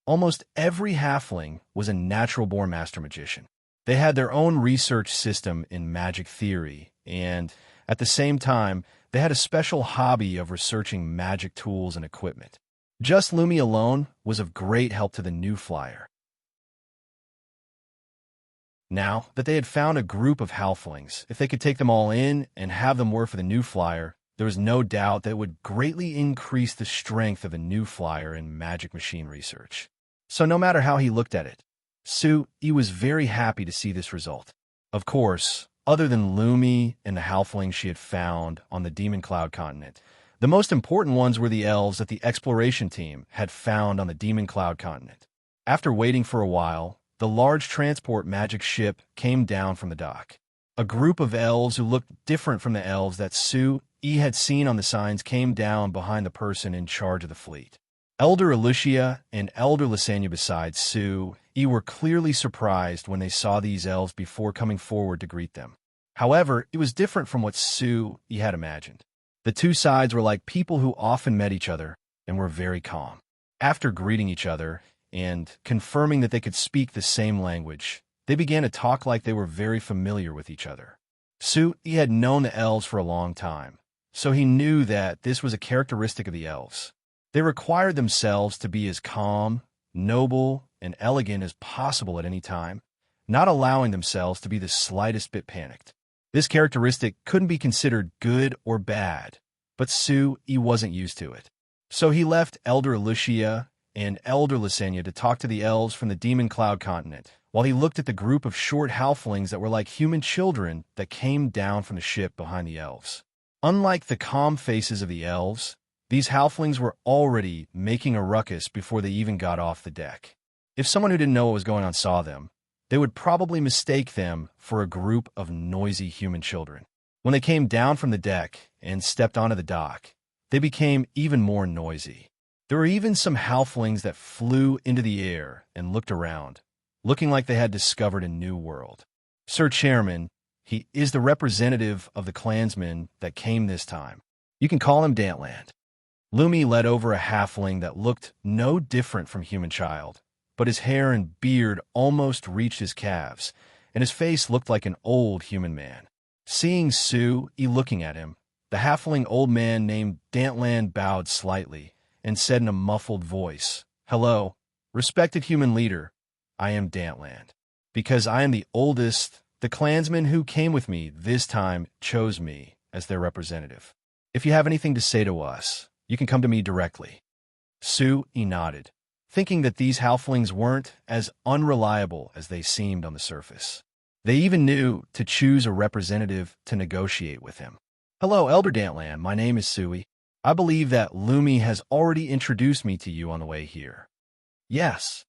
almost every halfling was a natural-born master magician. They had their own research system in magic theory, and at the same time, they had a special hobby of researching magic tools and equipment. Just Lumi alone was of great help to the new flyer. Now that they had found a group of halflings, if they could take them all in and have them work for the new flyer, there was no doubt that it would greatly increase the strength of a new flyer in magic machine research. So no matter how he looked at it, Su-yi was very happy to see this result. Of course, other than Lumi and the halflings she had found on the Demon Cloud Continent, the most important ones were the elves that the exploration team had found on the Demon Cloud Continent. After waiting for a while, the large transport magic ship came down from the dock. A group of elves who looked different from the elves that Su-yi had seen on the signs came down behind the person in charge of the fleet. Elder Alicia and Elder Lysania besides Su-yi were clearly surprised when they saw these elves before coming forward to greet them. However, it was different from what Su-yi had imagined. The two sides were like people who often met each other and were very calm. After greeting each other and confirming that they could speak the same language, they began to talk like they were very familiar with each other. Su-yi had known the elves for a long time, so he knew that this was a characteristic of the elves. They required themselves to be as calm, noble, and elegant as possible at any time, not allowing themselves to be the slightest bit panicked. This characteristic couldn't be considered good or bad, but Su-yi wasn't used to it. So he left Elder Alicia and Elder Lysania to talk to the elves from the Demon Cloud Continent, while he looked at the group of short halflings that were like human children that came down from the ship behind the elves. Unlike the calm faces of the elves, these halflings were already making a ruckus before they even got off the deck. If someone who didn't know what was going on saw them, they would probably mistake them for a group of noisy human children. When they came down from the deck and stepped onto the dock, they became even more noisy. There were even some halflings that flew into the air and looked around, looking like they had discovered a new world. Sir Chairman, he is the representative of the clansmen that came this time. You can call him Dantland. Lumi led over a halfling that looked no different from human child, but his hair and beard almost reached his calves, and his face looked like an old human man. Seeing Su-yi looking at him, the halfling old man named Dantland bowed slightly and said in a muffled voice, "Hello, respected human leader, I am Dantland. Because I am the oldest, the clansmen who came with me this time chose me as their representative. If you have anything to say to us, you can come to me directly." Su-yi nodded, thinking that these halflings weren't as unreliable as they seemed on the surface. They even knew to choose a representative to negotiate with him. "Hello, Elder Dantland. My name is Su-yi. I believe that Lumi has already introduced me to you on the way here." "Yes."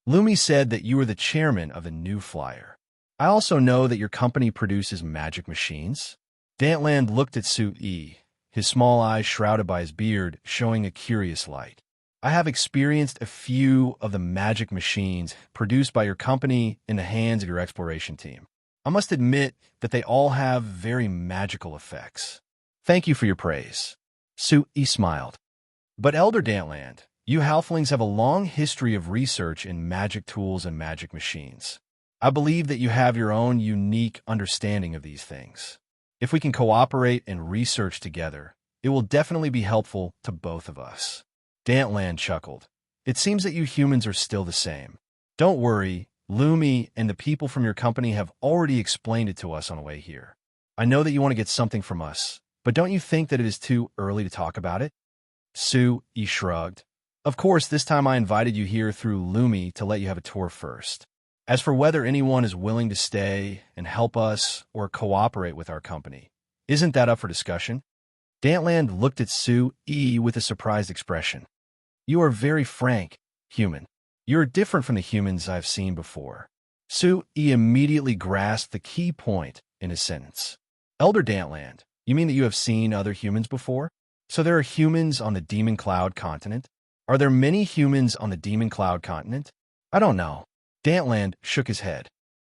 Lumi said that you were the chairman of the New Flyer. I also know that your company produces magic machines. Dantland looked at Su-E, his small eyes shrouded by his beard, showing a curious light. I have experienced a few of the magic machines produced by your company in the hands of your exploration team. I must admit that they all have very magical effects. Thank you for your praise. Su-E smiled. But Elder Dantland, you halflings have a long history of research in magic tools and magic machines. I believe that you have your own unique understanding of these things. If we can cooperate and research together, it will definitely be helpful to both of us. Dantland chuckled. It seems that you humans are still the same. Don't worry, Lumi and the people from your company have already explained it to us on the way here. I know that you want to get something from us, but don't you think that it is too early to talk about it? Su-E shrugged. Of course, this time I invited you here through Lumi to let you have a tour first. As for whether anyone is willing to stay and help us or cooperate with our company, isn't that up for discussion? Dantland looked at Su-E with a surprised expression. You are very frank, human. You are different from the humans I've seen before. Su-E immediately grasped the key point in his sentence. Elder Dantland, you mean that you have seen other humans before? So there are humans on the Demon Cloud continent? Are there many humans on the Demon Cloud continent? I don't know. Dantland shook his head.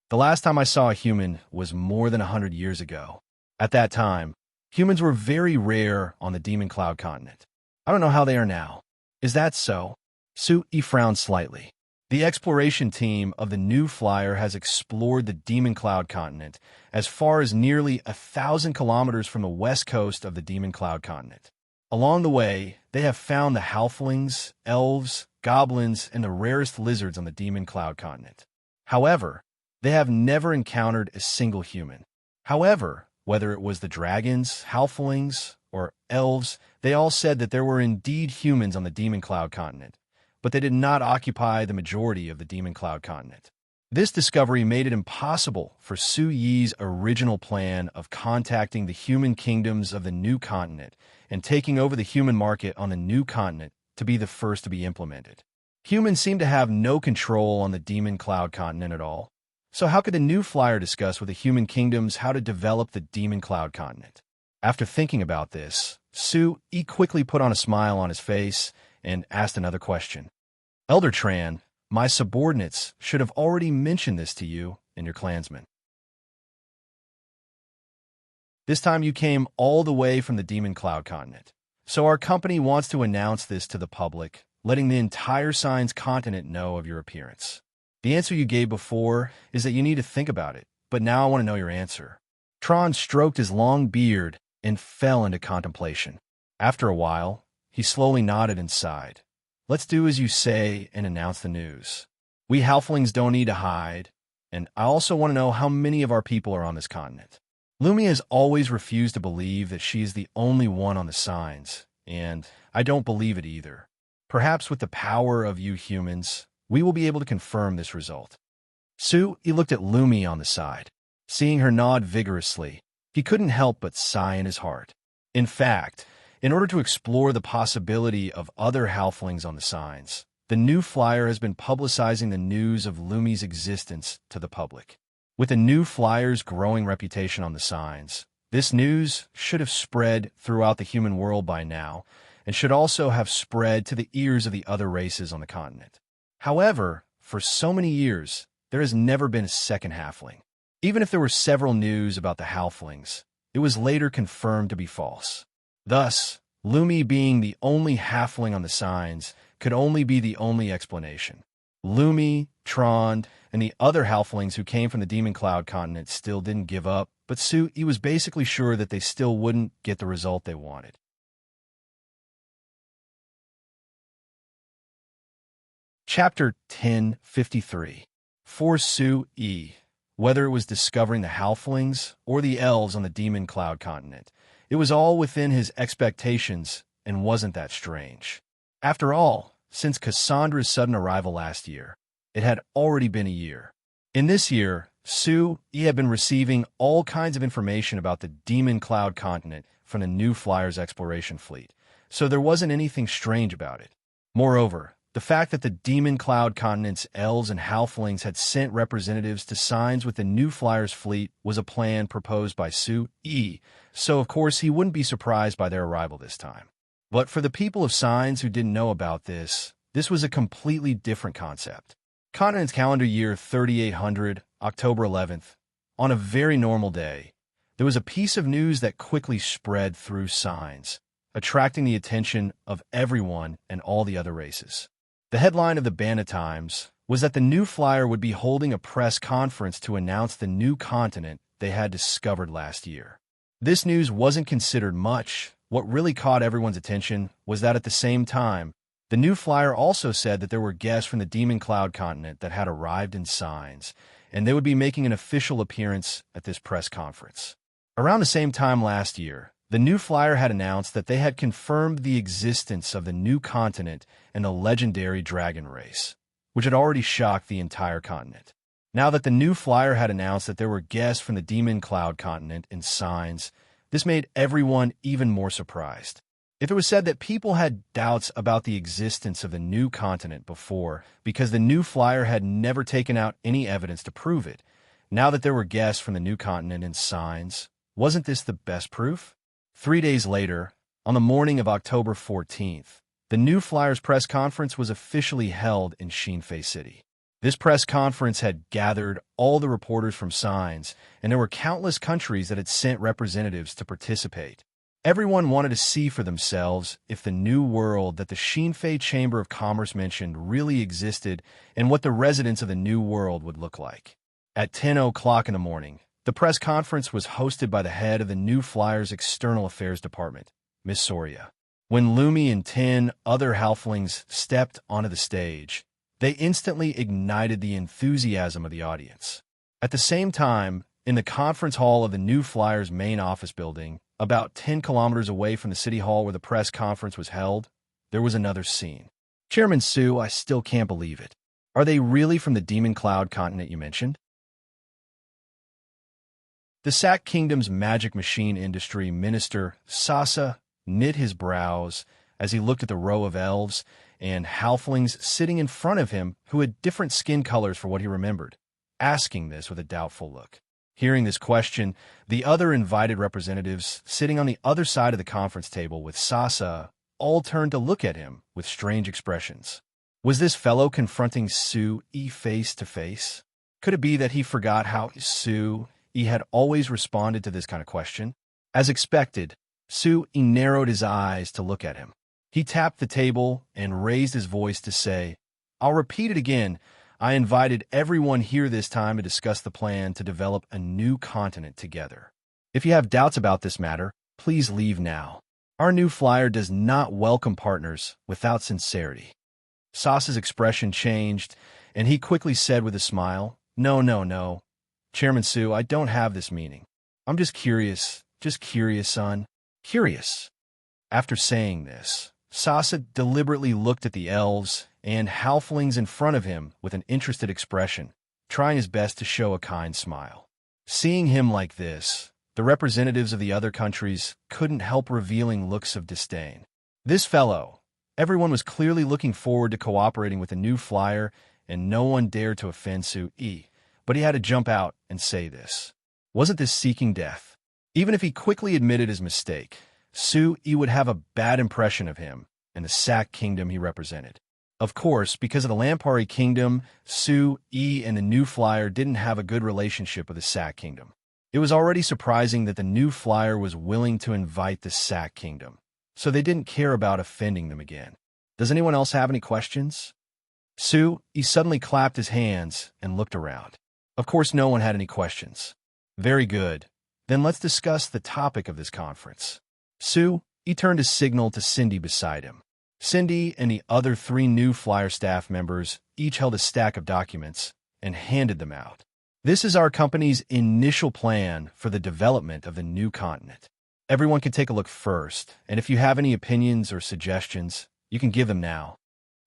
The last time I saw a human was more than 100 years ago. At that time, humans were very rare on the Demon Cloud continent. I don't know how they are now. Is that so? Su-E frowned slightly. The exploration team of the New Flyer has explored the Demon Cloud continent as far as nearly 1,000 kilometers from the west coast of the Demon Cloud continent. Along the way, they have found the halflings, elves, goblins, and the rarest lizards on the Demon Cloud continent. However, they have never encountered a single human. However, whether it was the dragons, halflings, or elves, they all said that there were indeed humans on the Demon Cloud continent, but they did not occupy the majority of the Demon Cloud continent. This discovery made it impossible for Su-Yi's original plan of contacting the human kingdoms of the new continent and taking over the human market on the new continent to be the first to be implemented. Humans seem to have no control on the Demon Cloud continent at all. So how could the New Flyer discuss with the human kingdoms how to develop the Demon Cloud continent? After thinking about this, Su-E quickly put on a smile on his face and asked another question. Elder Tran, my subordinates should have already mentioned this to you and your clansmen. This time you came all the way from the Demon Cloud continent. So our company wants to announce this to the public, letting the entire Signs continent know of your appearance. The answer you gave before is that you need to think about it, but now I want to know your answer. Tron stroked his long beard and fell into contemplation. After a while, he slowly nodded and sighed. Let's do as you say and announce the news. We halflings don't need to hide, and I also want to know how many of our people are on this continent. Lumi has always refused to believe that she is the only one on the Signs, and I don't believe it either. Perhaps with the power of you humans, we will be able to confirm this result. Su-E looked at Lumi on the side. Seeing her nod vigorously, he couldn't help but sigh in his heart. In fact, in order to explore the possibility of other halflings on the Signs, the New Flyer has been publicizing the news of Lumi's existence to the public. With the New Flyer's growing reputation on the Signs, this news should have spread throughout the human world by now, and should also have spread to the ears of the other races on the continent. However, for so many years, there has never been a second halfling. Even if there were several news about the halflings, it was later confirmed to be false. Thus, Lumi being the only halfling on the Signs could only be the only explanation. Lumi, Trond, and the other halflings who came from the Demon Cloud continent still didn't give up, but Su-E was basically sure that they still wouldn't get the result they wanted. Chapter 1053. For Su-E, whether it was discovering the halflings or the elves on the Demon Cloud continent, it was all within his expectations and wasn't that strange. After all, since Cassandra's sudden arrival last year, it had already been a year. In this year, Su-E had been receiving all kinds of information about the Demon Cloud continent from the New Flyer's exploration fleet, so there wasn't anything strange about it. Moreover, The fact that the Demon Cloud Continent's elves and halflings had sent representatives to signs with the New Flyers fleet was a plan proposed by Su-E, so of course he wouldn't be surprised by their arrival this time. But for the people of Signs who didn't know about this was a completely different concept. Continent's calendar year 3800, October 11th, on a very normal day, there was a piece of news that quickly spread through Signs, attracting the attention of everyone and all the other races. The headline of the Banner Times was that the New Flyer would be holding a press conference to announce the new continent they had discovered last year. This news wasn't considered much. What really caught everyone's attention was that at the same time, the New Flyer also said that there were guests from the Demon Cloud continent that had arrived in Signs, and they would be making an official appearance at this press conference. Around the same time last year, the New Flyer had announced that they had confirmed the existence of the new continent and the legendary dragon race, which had already shocked the entire continent. Now that the New Flyer had announced that there were guests from the Demon Cloud continent in Signs, this made everyone even more surprised. If it was said that people had doubts about the existence of the new continent before because the New Flyer had never taken out any evidence to prove it, now that there were guests from the new continent in Signs, wasn't this the best proof? 3 days later, on the morning of October 14th, the New Flyers press conference was officially held in Shinfei City. This press conference had gathered all the reporters from Signs, and there were countless countries that had sent representatives to participate. Everyone wanted to see for themselves if the new world that the Shinfei Chamber of Commerce mentioned really existed and what the residents of the new world would look like. At 10 o'clock in the morning, the press conference was hosted by the head of the New Flyers External Affairs Department, Miss Soria. When Lumi and 10 other halflings stepped onto the stage, they instantly ignited the enthusiasm of the audience. At the same time, in the conference hall of the New Flyers main office building, about 10 kilometers away from the city hall where the press conference was held, there was another scene. Chairman Su, I still can't believe it. Are they really from the Demon Cloud continent you mentioned? The Sac Kingdom's magic machine industry minister, Sasa, knit his brows as he looked at the row of elves and halflings sitting in front of him who had different skin colors for what he remembered, asking this with a doubtful look. Hearing this question, the other invited representatives sitting on the other side of the conference table with Sasa all turned to look at him with strange expressions. Was this fellow confronting Su-E face to face? Could it be that he forgot how Su-E had always responded to this kind of question? As expected, Su-E narrowed his eyes to look at him. He tapped the table and raised his voice to say, "I'll repeat it again. I invited everyone here this time to discuss the plan to develop a new continent together. If you have doubts about this matter, please leave now. Our New Flyer does not welcome partners without sincerity." Sasa's expression changed, and he quickly said with a smile, No. Chairman Su, I don't have this meaning. I'm just curious, son. Curious." After saying this, Sasa deliberately looked at the elves and halflings in front of him with an interested expression, trying his best to show a kind smile. Seeing him like this, the representatives of the other countries couldn't help revealing looks of disdain. This fellow, everyone was clearly looking forward to cooperating with the New Flyer, and no one dared to offend Su-E, but he had to jump out and say this. Wasn't this seeking death? Even if he quickly admitted his mistake, Su-E would have a bad impression of him and the Sac Kingdom he represented. Of course, because of the Lampari Kingdom, Su-E and the New Flyer didn't have a good relationship with the Sac Kingdom. It was already surprising that the New Flyer was willing to invite the Sac Kingdom, so they didn't care about offending them again. Does anyone else have any questions? Su-E suddenly clapped his hands and looked around. Of course, no one had any questions. Very good. Then let's discuss the topic of this conference. Su-E turned a signal to Cindy beside him. Cindy and the other 3 New Flyer staff members each held a stack of documents and handed them out. This is our company's initial plan for the development of the new continent. Everyone can take a look first, and if you have any opinions or suggestions, you can give them now.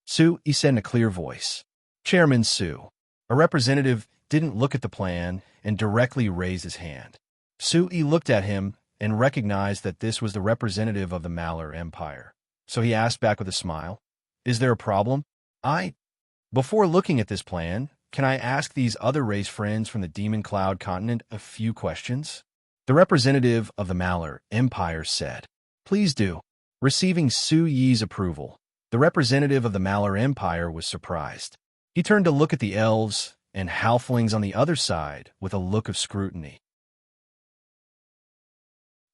Su-E said in a clear voice. Chairman Su. A representative didn't look at the plan and directly raised his hand. Su-E looked at him and recognized that this was the representative of the Malar Empire. So he asked back with a smile, Is there a problem? Before looking at this plan, can I ask these other race friends from the Demon Cloud continent a few questions? The representative of the Malar Empire said. Please do. Receiving Su Yi's approval, the representative of the Malar Empire was surprised. He turned to look at the elves and halflings on the other side with a look of scrutiny.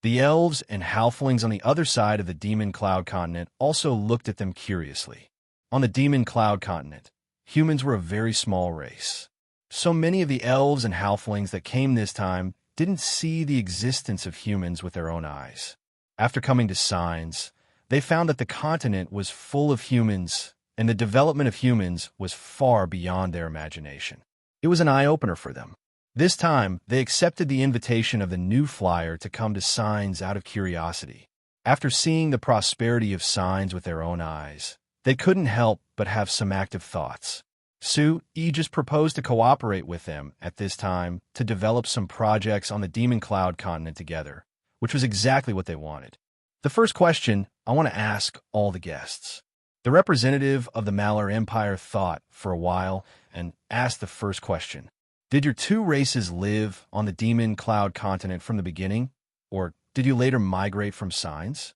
The elves and halflings on the other side of the Demon Cloud continent also looked at them curiously. On the Demon Cloud continent, humans were a very small race. So many of the elves and halflings that came this time didn't see the existence of humans with their own eyes. After coming to Signs, they found that the continent was full of humans, and the development of humans was far beyond their imagination. It was an eye-opener for them. This time, they accepted the invitation of the new flyer to come to Signs out of curiosity. After seeing the prosperity of Signs with their own eyes, they couldn't help but have some active thoughts. Su Yi just proposed to cooperate with them at this time to develop some projects on the Demon Cloud continent together, which was exactly what they wanted. The first question I want to ask all the guests. The representative of the Malar Empire thought for a while and asked the first question. Did your two races live on the Demon Cloud continent from the beginning, or did you later migrate from Signs?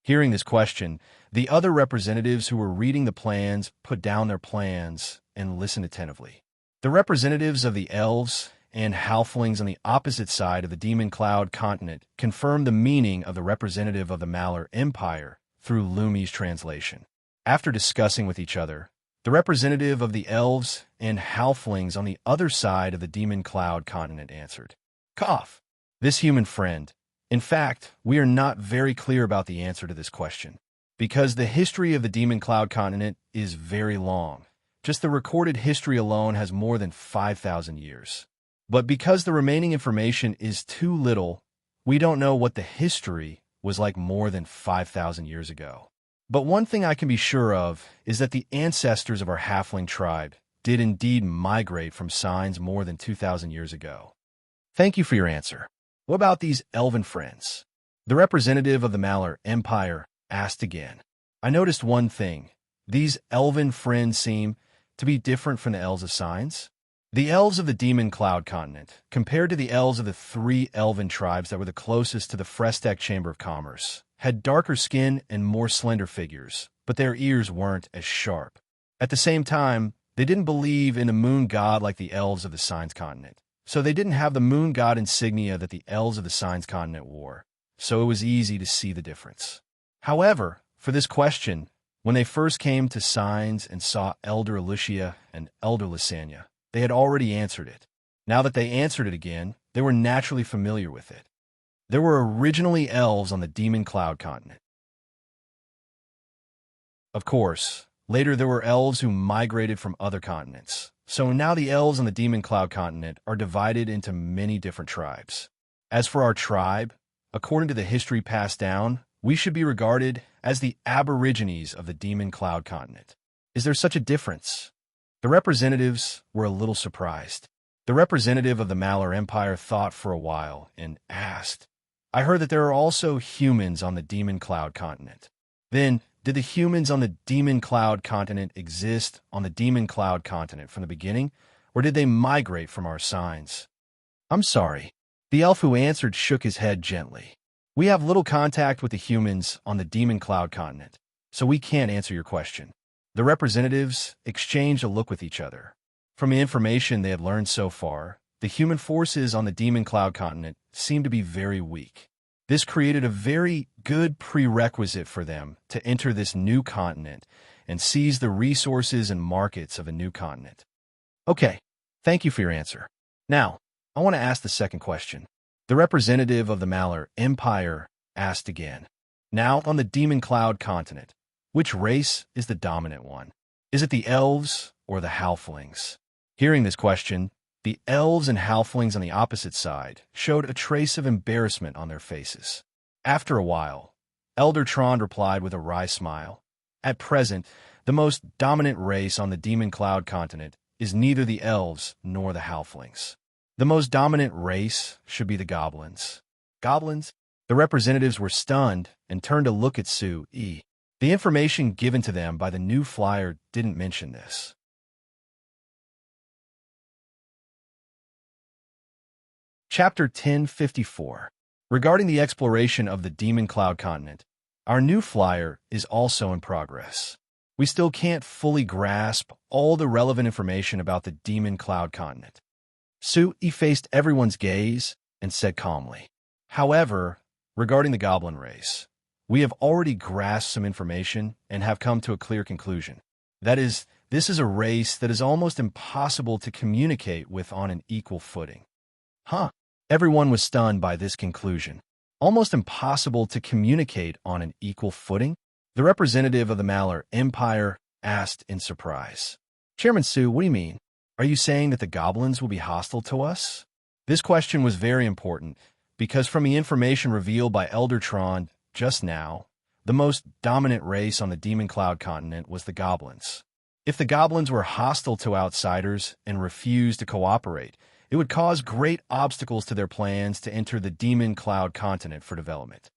Hearing this question, the other representatives who were reading the plans put down their plans and listened attentively. The representatives of the elves and halflings on the opposite side of the Demon Cloud continent confirmed the meaning of the representative of the Malar Empire through Lumi's translation. After discussing with each other, the representative of the elves and halflings on the other side of the Demon Cloud continent answered, Cough. This human friend. In fact, we are not very clear about the answer to this question, because the history of the Demon Cloud continent is very long. Just the recorded history alone has more than 5,000 years. But because the remaining information is too little, we don't know what the history was like more than 5,000 years ago. But one thing I can be sure of is that the ancestors of our halfling tribe did indeed migrate from Signs more than 2,000 years ago. Thank you for your answer. What about these elven friends? The representative of the Malar Empire asked again. I noticed one thing. These elven friends seem to be different from the elves of Signs. The elves of the Demon Cloud continent, compared to the elves of the three elven tribes that were the closest to the Frestac Chamber of Commerce, had darker skin and more slender figures, but their ears weren't as sharp. At the same time, they didn't believe in the moon god like the elves of the Signs continent, so they didn't have the moon god insignia that the elves of the Signs continent wore, so it was easy to see the difference. However, for this question, when they first came to Signs and saw Elder Alicia and Elder Lysania, they had already answered it. Now that they answered it again, they were naturally familiar with it. There were originally elves on the Demon Cloud continent. Of course, later there were elves who migrated from other continents. So now the elves on the Demon Cloud continent are divided into many different tribes. As for our tribe, according to the history passed down, we should be regarded as the aborigines of the Demon Cloud continent. Is there such a difference? The representatives were a little surprised. The representative of the Malar Empire thought for a while and asked, I heard that there are also humans on the Demon Cloud continent. Then, did the humans on the Demon Cloud continent exist on the Demon Cloud continent from the beginning, or did they migrate from our Signs? I'm sorry. The elf who answered shook his head gently. We have little contact with the humans on the Demon Cloud continent, so we can't answer your question. The representatives exchanged a look with each other. From the information they had learned so far, the human forces on the Demon Cloud continent seemed to be very weak. This created a very good prerequisite for them to enter this new continent and seize the resources and markets of a new continent. Okay, thank you for your answer. Now, I want to ask the second question. The representative of the Malar Empire asked again. Now on the Demon Cloud continent, which race is the dominant one? Is it the elves or the halflings? Hearing this question, the elves and halflings on the opposite side showed a trace of embarrassment on their faces. After a while, Elder Trond replied with a wry smile. At present, the most dominant race on the Demon Cloud continent is neither the elves nor the halflings. The most dominant race should be the goblins. Goblins? The representatives were stunned and turned to look at Su Yi. The information given to them by the new flyer didn't mention this. Chapter 1054. Regarding the exploration of the Demon Cloud continent, our new flyer is also in progress. We still can't fully grasp all the relevant information about the Demon Cloud continent. Sui faced everyone's gaze and said calmly, "However, regarding the goblin race, we have already grasped some information and have come to a clear conclusion. That is, this is a race that is almost impossible to communicate with on an equal footing." Huh? Everyone was stunned by this conclusion. Almost impossible to communicate on an equal footing? The representative of the Malar Empire asked in surprise. "Chairman Su, what do you mean? Are you saying that the goblins will be hostile to us?" This question was very important because from the information revealed by Elder Tron just now, the most dominant race on the Demon Cloud continent was the goblins. If the goblins were hostile to outsiders and refused to cooperate, it would cause great obstacles to their plans to enter the Demon Cloud continent for development.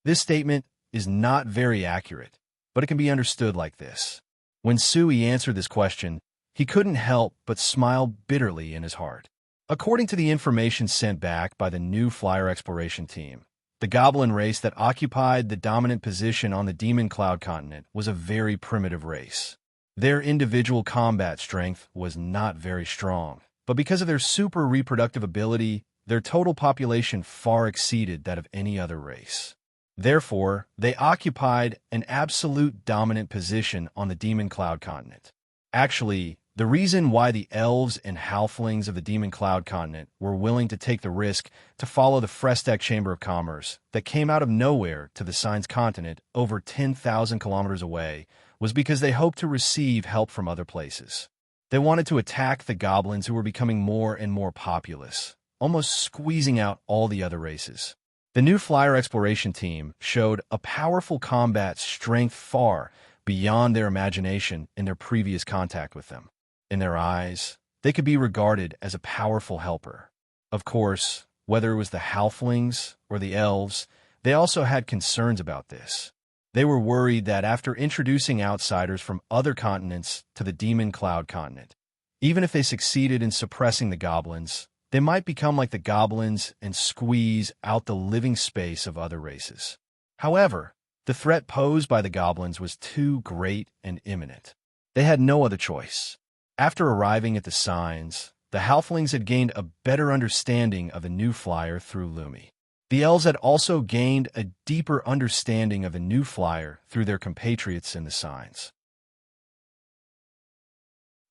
This statement is not very accurate, but it can be understood like this. When Sui answered this question, he couldn't help but smile bitterly in his heart. According to the information sent back by the new flyer exploration team, the goblin race that occupied the dominant position on the Demon Cloud continent was a very primitive race. Their individual combat strength was not very strong, but because of their super reproductive ability, their total population far exceeded that of any other race. Therefore, they occupied an absolute dominant position on the Demon Cloud continent. Actually, the reason why the elves and halflings of the Demon Cloud continent were willing to take the risk to follow the Frestek Chamber of Commerce that came out of nowhere to the Signs continent over 10,000 kilometers away was because they hoped to receive help from other places. They wanted to attack the goblins who were becoming more and more populous, almost squeezing out all the other races. The new flyer exploration team showed a powerful combat strength far beyond their imagination in their previous contact with them. In their eyes, they could be regarded as a powerful helper. Of course, whether it was the halflings or the elves, they also had concerns about this. They were worried that after introducing outsiders from other continents to the Demon Cloud continent, even if they succeeded in suppressing the goblins, they might become like the goblins and squeeze out the living space of other races. However, the threat posed by the goblins was too great and imminent. They had no other choice. After arriving at the Signs, the halflings had gained a better understanding of the new flyer through Lumi. The elves had also gained a deeper understanding of the new flyer through their compatriots in the Signs.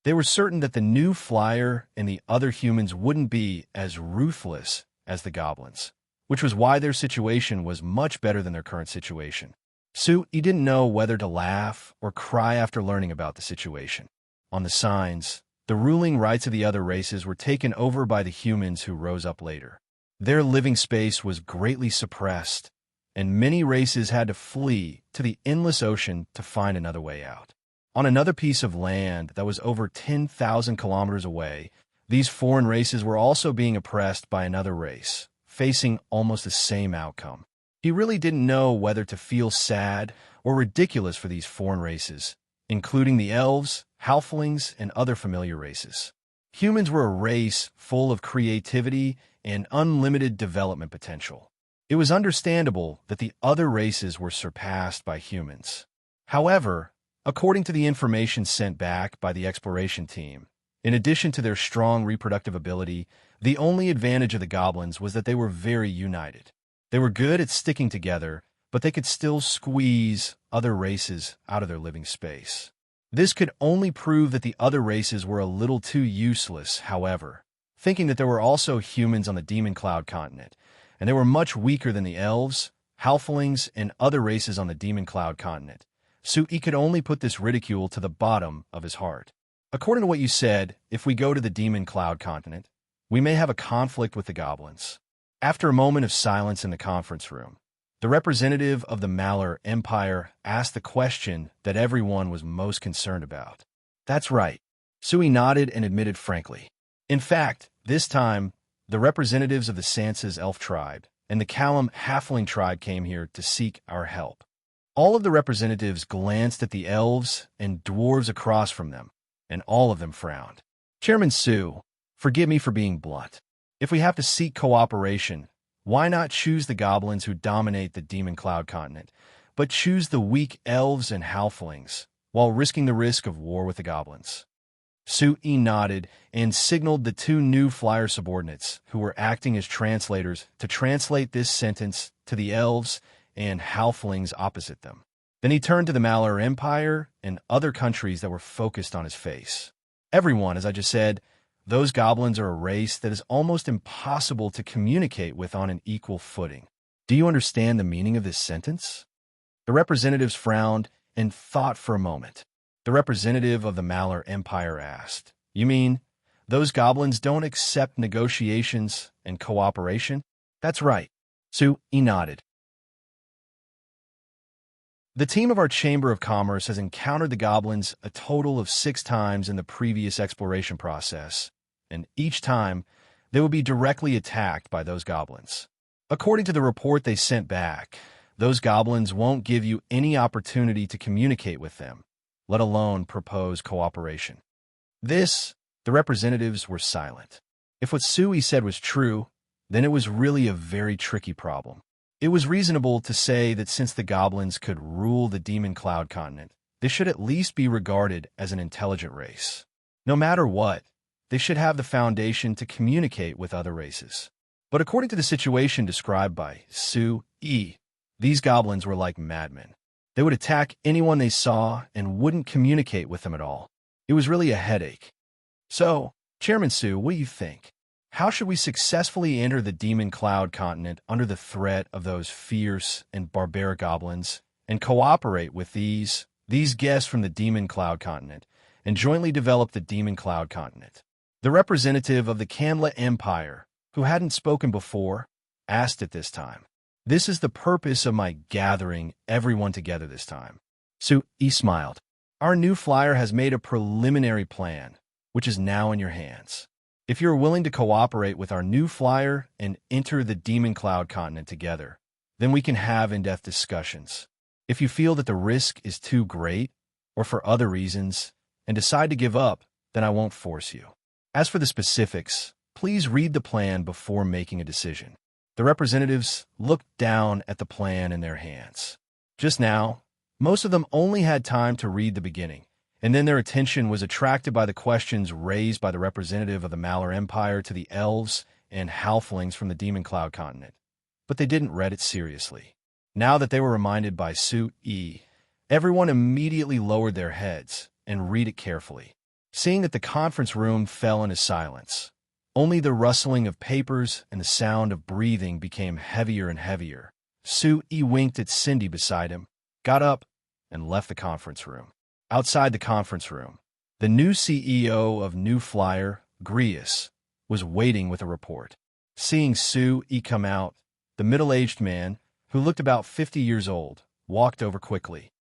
They were certain that the new flyer and the other humans wouldn't be as ruthless as the goblins, which was why their situation was much better than their current situation. Sui didn't know whether to laugh or cry after learning about the situation. On the Signs, the ruling rights of the other races were taken over by the humans who rose up later. Their living space was greatly suppressed, and many races had to flee to the endless ocean to find another way out. On another piece of land that was over 10,000 kilometers away, these foreign races were also being oppressed by another race, facing almost the same outcome. He really didn't know whether to feel sad or ridiculous for these foreign races, including the elves, halflings, and other familiar races. Humans were a race full of creativity and unlimited development potential. It was understandable that the other races were surpassed by humans. However, according to the information sent back by the exploration team, in addition to their strong reproductive ability, the only advantage of the goblins was that they were very united. They were good at sticking together, but they could still squeeze other races out of their living space. This could only prove that the other races were a little too useless, however. Thinking that there were also humans on the Demon Cloud continent, and they were much weaker than the elves, halflings, and other races on the Demon Cloud continent, Sui could only put this ridicule to the bottom of his heart. According to what you said, if we go to the Demon Cloud continent, we may have a conflict with the goblins. After a moment of silence in the conference room, the representative of the Malar Empire asked the question that everyone was most concerned about. That's right. Sui nodded and admitted frankly. In fact, this time, the representatives of the Sansa's elf tribe and the Callum halfling tribe came here to seek our help. All of the representatives glanced at the elves and dwarves across from them, and all of them frowned. Chairman Sue, forgive me for being blunt. If we have to seek cooperation, why not choose the goblins who dominate the Demon Cloud continent, but choose the weak elves and halflings, while risking the risk of war with the goblins? Sue nodded and signaled the two new flyer subordinates, who were acting as translators, to translate this sentence to the elves and halflings opposite them. Then he turned to the Malar Empire and other countries that were focused on his face. Everyone, as I just said, those goblins are a race that is almost impossible to communicate with on an equal footing. Do you understand the meaning of this sentence? The representatives frowned and thought for a moment. The representative of the Malar Empire asked, "You mean those goblins don't accept negotiations and cooperation?" "That's right." Sue nodded. The team of our Chamber of Commerce has encountered the goblins a total of 6 times in the previous exploration process, and each time they will be directly attacked by those goblins. According to the report they sent back, those goblins won't give you any opportunity to communicate with them, let alone propose cooperation. The representatives were silent. If what Sui said was true, then it was really a very tricky problem. It was reasonable to say that since the goblins could rule the Demon Cloud continent, they should at least be regarded as an intelligent race. No matter what, they should have the foundation to communicate with other races. But according to the situation described by Sue, these goblins were like madmen. They would attack anyone they saw and wouldn't communicate with them at all. It was really a headache. So, Chairman Sue, what do you think? How should we successfully enter the Demon Cloud continent under the threat of those fierce and barbaric goblins and cooperate with these guests from the Demon Cloud continent and jointly develop the Demon Cloud continent? The representative of the Canla Empire, who hadn't spoken before, asked at this time. This is the purpose of my gathering everyone together this time. Sue smiled. Our new flyer has made a preliminary plan, which is now in your hands. If you're willing to cooperate with our new flyer and enter the Demon Cloud continent together, then we can have in-depth discussions. If you feel that the risk is too great, or for other reasons, and decide to give up, then I won't force you. As for the specifics, please read the plan before making a decision. The representatives looked down at the plan in their hands. Just now, most of them only had time to read the beginning, and then their attention was attracted by the questions raised by the representative of the Malar Empire to the elves and halflings from the Demon Cloud continent. But they didn't read it seriously. Now that they were reminded by Sue, everyone immediately lowered their heads and read it carefully. Seeing that the conference room fell into silence, only the rustling of papers and the sound of breathing became heavier and heavier. Sue winked at Cindy beside him, got up, and left the conference room. Outside the conference room, the new CEO of New Flyer, Grius, was waiting with a report. Seeing Sue come out, the middle-aged man, who looked about 50 years old, walked over quickly.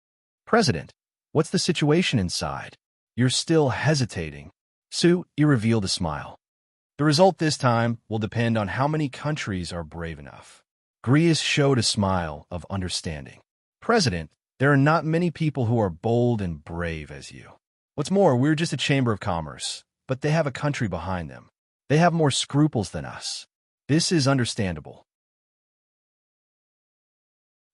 "President, what's the situation inside? You're still hesitating." Sue revealed a smile. "The result this time will depend on how many countries are brave enough." Grius showed a smile of understanding. "President, there are not many people who are bold and brave as you. What's more, we're just a Chamber of Commerce, but they have a country behind them. They have more scruples than us. This is understandable.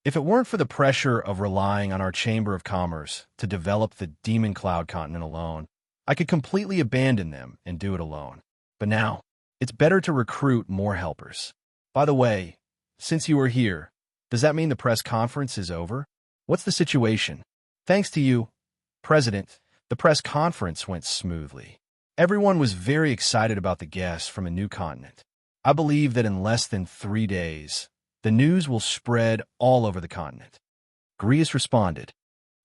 If it weren't for the pressure of relying on our Chamber of Commerce to develop the Demon Cloud continent alone, I could completely abandon them and do it alone. But now, it's better to recruit more helpers. By the way, since you are here, does that mean the press conference is over? What's the situation?" "Thanks to you, President, the press conference went smoothly. Everyone was very excited about the guests from a new continent. I believe that in less than 3 days, the news will spread all over the continent." Grius responded,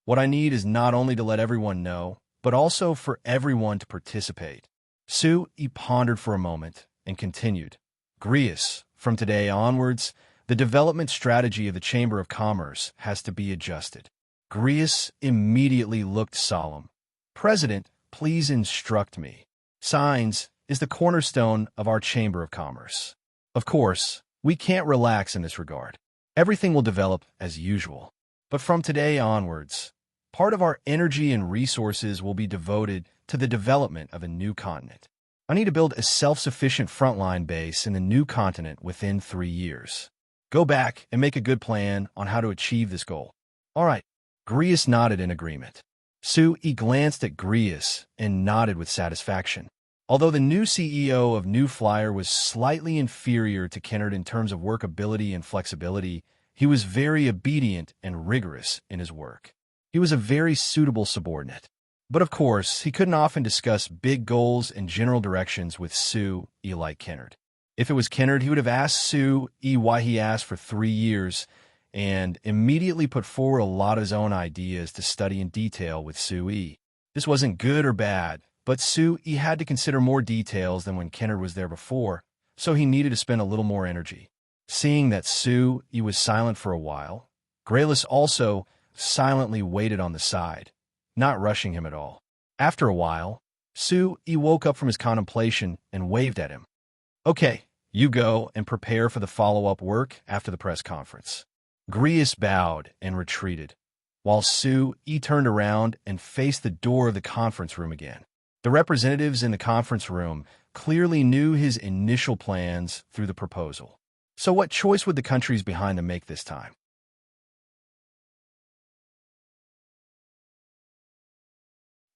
"What I need is not only to let everyone know, but also for everyone to participate." Sue pondered for a moment and continued, "Grius, from today onwards, the development strategy of the Chamber of Commerce has to be adjusted." Grius immediately looked solemn. "President, please instruct me. Signs is the cornerstone of our Chamber of Commerce. Of course, we can't relax in this regard. Everything will develop as usual. But from today onwards, part of our energy and resources will be devoted to the development of a new continent. I need to build a self-sufficient frontline base in the new continent within 3 years. Go back and make a good plan on how to achieve this goal. All right. Grius nodded in agreement. Sui glanced at Grius and nodded with satisfaction. Although the new CEO of New Flyer was slightly inferior to Kennard in terms of workability and flexibility, he was very obedient and rigorous in his work. He was a very suitable subordinate. But of course, he couldn't often discuss big goals and general directions with Sui like Kennard. If it was Kennard, he would have asked Sui why he asked for 3 years and immediately put forward a lot of his own ideas to study in detail with Sui. This wasn't good or bad, but Sui had to consider more details than when Kennard was there before, so he needed to spend a little more energy. Seeing that Sui was silent for a while, Graylis also silently waited on the side, not rushing him at all. After a while, Sui woke up from his contemplation and waved at him. Okay, you go and prepare for the follow-up work after the press conference. Grius bowed and retreated, while Sui turned around and faced the door of the conference room again. The representatives in the conference room clearly knew his initial plans through the proposal. So what choice would the countries behind them make this time?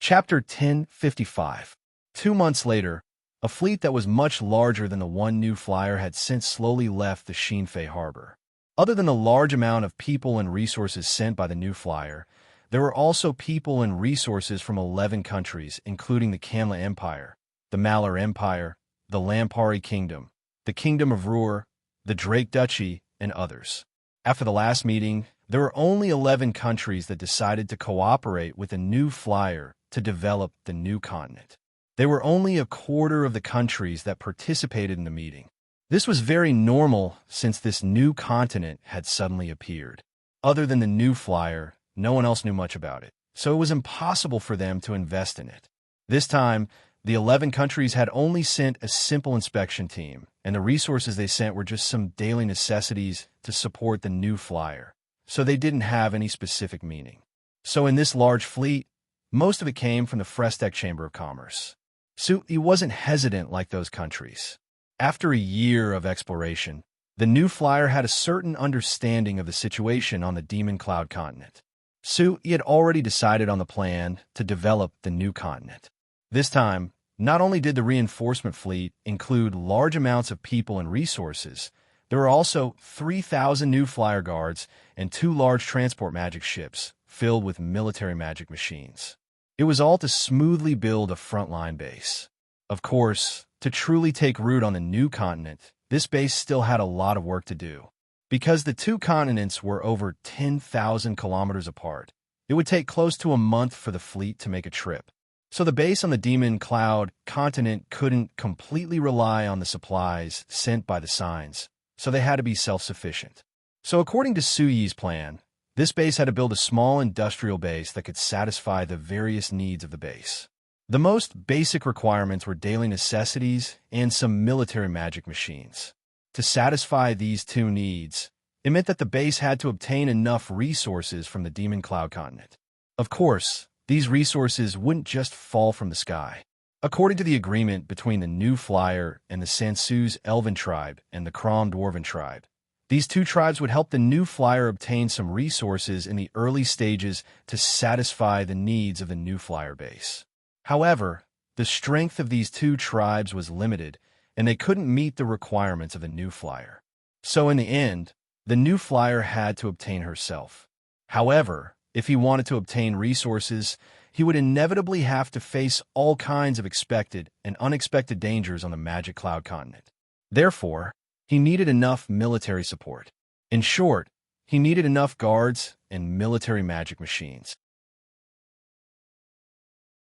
Chapter 1055. 2 months later, a fleet that was much larger than the one New Flyer had since slowly left the Shinfei harbor. Other than the large amount of people and resources sent by the New Flyer, there were also people and resources from 11 countries, including the Kanla Empire, the Malar Empire, the Lampari Kingdom, the Kingdom of Ruhr, the Drake Duchy, and others. After the last meeting, there were only 11 countries that decided to cooperate with a New Flyer to develop the new continent. There were only a quarter of the countries that participated in the meeting. This was very normal since this new continent had suddenly appeared. Other than the New Flyer, no one else knew much about it, so it was impossible for them to invest in it. This time, the 11 countries had only sent a simple inspection team, and the resources they sent were just some daily necessities to support the New Flyer, so they didn't have any specific meaning. So in this large fleet, most of it came from the Frestec Chamber of Commerce. Sui wasn't hesitant like those countries. After a year of exploration, the New Flyer had a certain understanding of the situation on the Demon Cloud continent. Sui had already decided on the plan to develop the new continent. This time, not only did the reinforcement fleet include large amounts of people and resources, there were also 3,000 New Flyer guards and 2 large transport magic ships filled with military magic machines. It was all to smoothly build a frontline base. Of course, to truly take root on the new continent, this base still had a lot of work to do. Because the 2 continents were over 10,000 kilometers apart, it would take close to a month for the fleet to make a trip. So the base on the Demon Cloud continent couldn't completely rely on the supplies sent by the signs, so they had to be self-sufficient. So according to Sui's plan, this base had to build a small industrial base that could satisfy the various needs of the base. The most basic requirements were daily necessities and some military magic machines. To satisfy these 2 needs, it meant that the base had to obtain enough resources from the Demon Cloud continent. Of course, these resources wouldn't just fall from the sky. According to the agreement between the New Flyer and the Sansu's Elven tribe and the Krom Dwarven tribe, these 2 tribes would help the New Flyer obtain some resources in the early stages to satisfy the needs of the New Flyer base. However, the strength of these 2 tribes was limited, and they couldn't meet the requirements of the New Flyer. So in the end, the New Flyer had to obtain herself. However, if he wanted to obtain resources, he would inevitably have to face all kinds of expected and unexpected dangers on the Magic Cloud continent. Therefore, he needed enough military support. In short, he needed enough guards and military magic machines.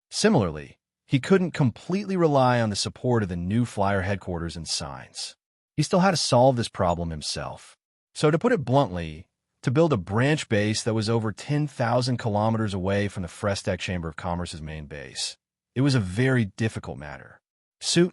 Similarly, he couldn't completely rely on the support of the New Flyer headquarters and signs. He still had to solve this problem himself. So to put it bluntly, to build a branch base that was over 10,000 kilometers away from the Frestec Chamber of Commerce's main base, it was a very difficult matter.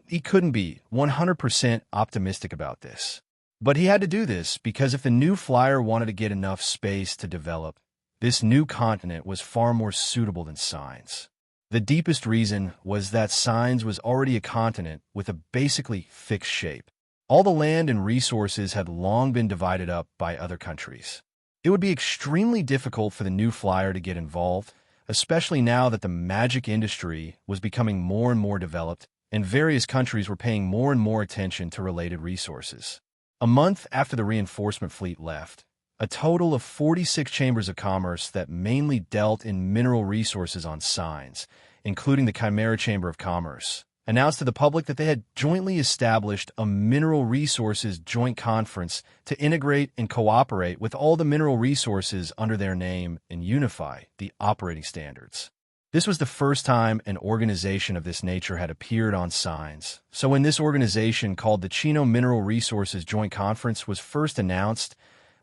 He couldn't be 100% optimistic about this. But he had to do this because if the New Flyer wanted to get enough space to develop, This new continent was far more suitable than Signs. The deepest reason was that Signs was already a continent with a basically fixed shape. All the land and resources had long been divided up by other countries. It would be extremely difficult for the new flyer to get involved, especially now that the magic industry was becoming more and more developed and various countries were paying more and more attention to related resources. A month after the reinforcement fleet left, a total of 46 chambers of commerce that mainly dealt in mineral resources on Signs, including the Chimera Chamber of Commerce, announced to the public that they had jointly established a mineral resources joint conference to integrate and cooperate with all the mineral resources under their name and unify the operating standards. This was the first time an organization of this nature had appeared on Signs. So when this organization, called the Chino Mineral Resources Joint Conference, was first announced,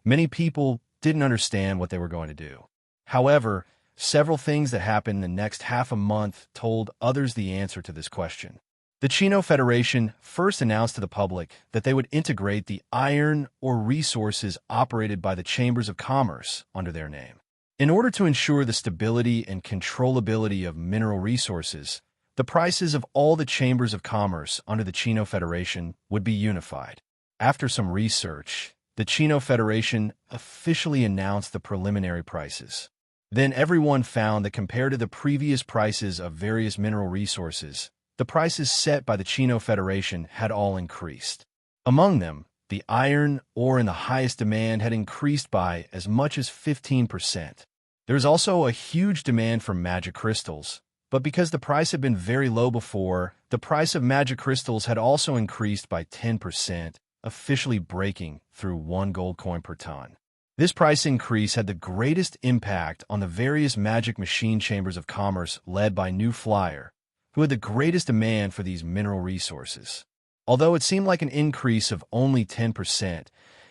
many people didn't understand what they were going to do. However, several things that happened in the next half a month told others the answer to this question. The Chino Federation first announced to the public that they would integrate the iron or resources operated by the Chambers of Commerce under their name. In order to ensure the stability and controllability of mineral resources, the prices of all the chambers of commerce under the Chino Federation would be unified. After some research, the Chino Federation officially announced the preliminary prices. Then everyone found that compared to the previous prices of various mineral resources, the prices set by the Chino Federation had all increased. Among them, the iron ore in the highest demand had increased by as much as 15%. There was also a huge demand for magic crystals, but because the price had been very low before, the price of magic crystals had also increased by 10%, officially breaking through 1 gold coin per ton. This price increase had the greatest impact on the various magic machine chambers of commerce led by New Flyer, who had the greatest demand for these mineral resources. Although it seemed like an increase of only 10%,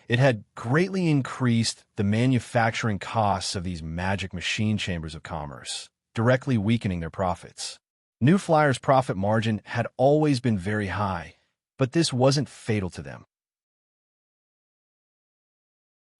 it had greatly increased the manufacturing costs of these magic machine chambers of commerce, directly weakening their profits. New Flyer's profit margin had always been very high, but this wasn't fatal to them.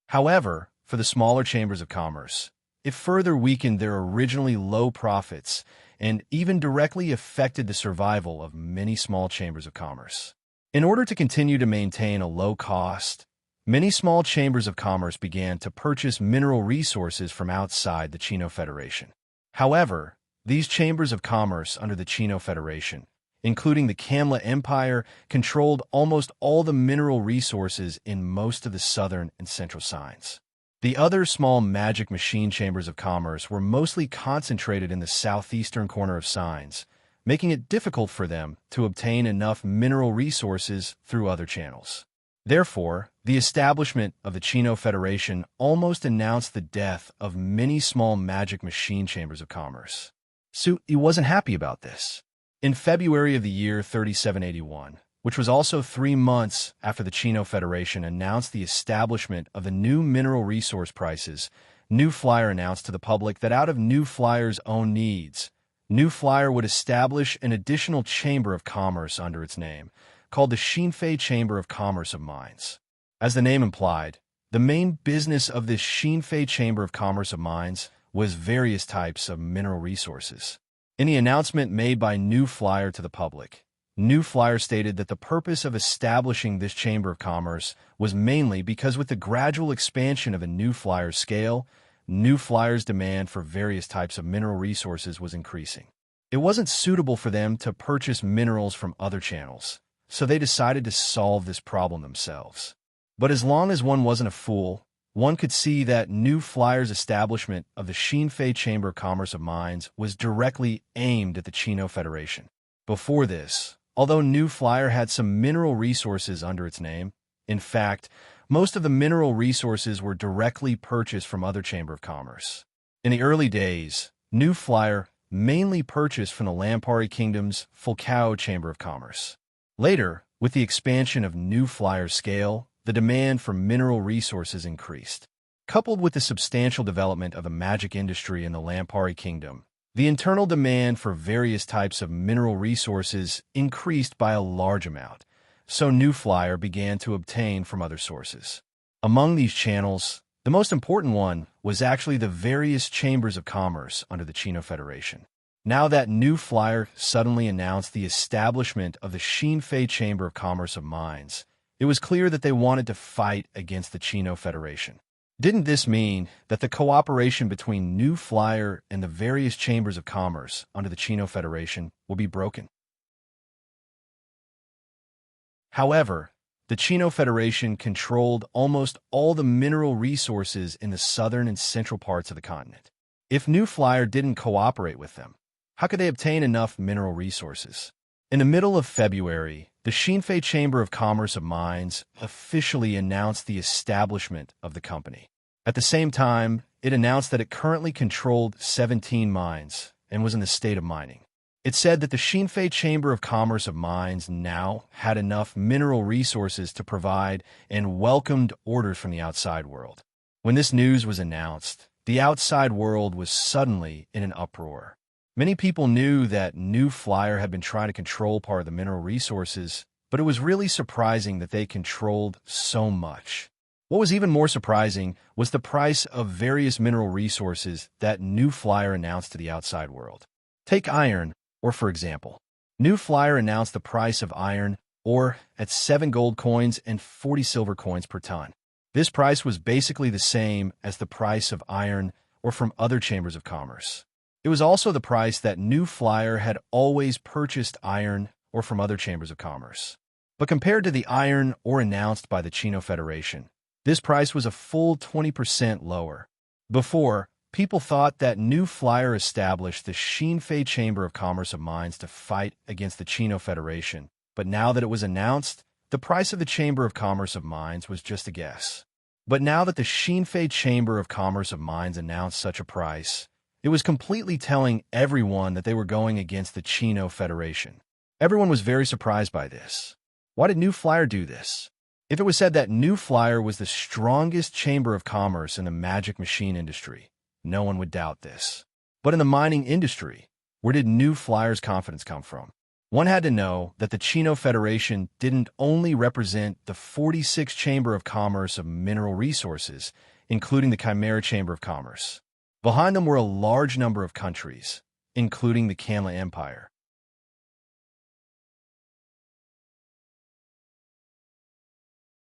However, for the smaller chambers of commerce, it further weakened their originally low profits and even directly affected the survival of many small chambers of commerce. In order to continue to maintain a low cost, many small chambers of commerce began to purchase mineral resources from outside the Chino Federation. However, these chambers of commerce under the Chino Federation, including the Kamla Empire, controlled almost all the mineral resources in most of the southern and central Signs. The other small magic machine chambers of commerce were mostly concentrated in the southeastern corner of Signs, making it difficult for them to obtain enough mineral resources through other channels. Therefore, the establishment of the Chino Federation almost announced the death of many small magic machine chambers of commerce. He wasn't happy about this. In February of the year 3781, which was also 3 months after the Chino Federation announced the establishment of the new mineral resource prices, New Flyer announced to the public that out of New Flyer's own needs, New Flyer would establish an additional chamber of commerce under its name, called the Xinfei Chamber of Commerce of Mines. As the name implied, the main business of this Xinfei Chamber of Commerce of Mines was various types of mineral resources. In the announcement made by New Flyer to the public, New Flyer stated that the purpose of establishing this Chamber of Commerce was mainly because with the gradual expansion of a New Flyer's scale, New Flyer's demand for various types of mineral resources was increasing. It wasn't suitable for them to purchase minerals from other channels, so they decided to solve this problem themselves. But as long as one wasn't a fool, one could see that New Flyer's establishment of the Xinfei Chamber of Commerce of Mines was directly aimed at the Chino Federation. Before this, although New Flyer had some mineral resources under its name, in fact, most of the mineral resources were directly purchased from other Chamber of Commerce. In the early days, New Flyer mainly purchased from the Lampari Kingdom's Fulcao Chamber of Commerce. Later, with the expansion of New Flyer's scale, the demand for mineral resources increased. Coupled with the substantial development of the magic industry in the Lampari Kingdom, the internal demand for various types of mineral resources increased by a large amount, so New Flyer began to obtain from other sources. Among these channels, the most important one was actually the various chambers of commerce under the Chino Federation. Now that new flyer suddenly announced the establishment of the Xinfei Chamber of Commerce of Mines, it was clear that they wanted to fight against the Chino Federation. Didn't this mean that the cooperation between New Flyer and the various chambers of commerce under the Chino Federation will be broken? However, the Chino Federation controlled almost all the mineral resources in the southern and central parts of the continent. If New Flyer didn't cooperate with them, how could they obtain enough mineral resources? In the middle of February, the Xinfei Chamber of Commerce of Mines officially announced the establishment of the company. At the same time, it announced that it currently controlled 17 mines and was in the state of mining. It said that the Xinfei Chamber of Commerce of Mines now had enough mineral resources to provide and welcomed orders from the outside world. When this news was announced, the outside world was suddenly in an uproar. Many people knew that New Flyer had been trying to control part of the mineral resources, but it was really surprising that they controlled so much. What was even more surprising was the price of various mineral resources that New Flyer announced to the outside world. Take iron ore, for example. New Flyer announced the price of iron ore at 7 gold coins and 40 silver coins per ton. This price was basically the same as the price of iron ore from other chambers of commerce. It was also the price that New Flyer had always purchased iron ore from other chambers of commerce. But compared to the iron ore announced by the Chino Federation, this price was a full 20% lower. Before, people thought that New Flyer established the Xinfei Chamber of Commerce of Mines to fight against the Chino Federation, but now that it was announced, the price of the Chamber of Commerce of Mines was just a guess. But now that the Xinfei Chamber of Commerce of Mines announced such a price, it was completely telling everyone that they were going against the Chino Federation. Everyone was very surprised by this. Why did New Flyer do this? If it was said that New Flyer was the strongest chamber of commerce in the magic machine industry, no one would doubt this. But in the mining industry, where did New Flyer's confidence come from? One had to know that the Chino Federation didn't only represent the 46th Chamber of Commerce of Mineral Resources, including the Chimera Chamber of Commerce. Behind them were a large number of countries, including the Kanla Empire.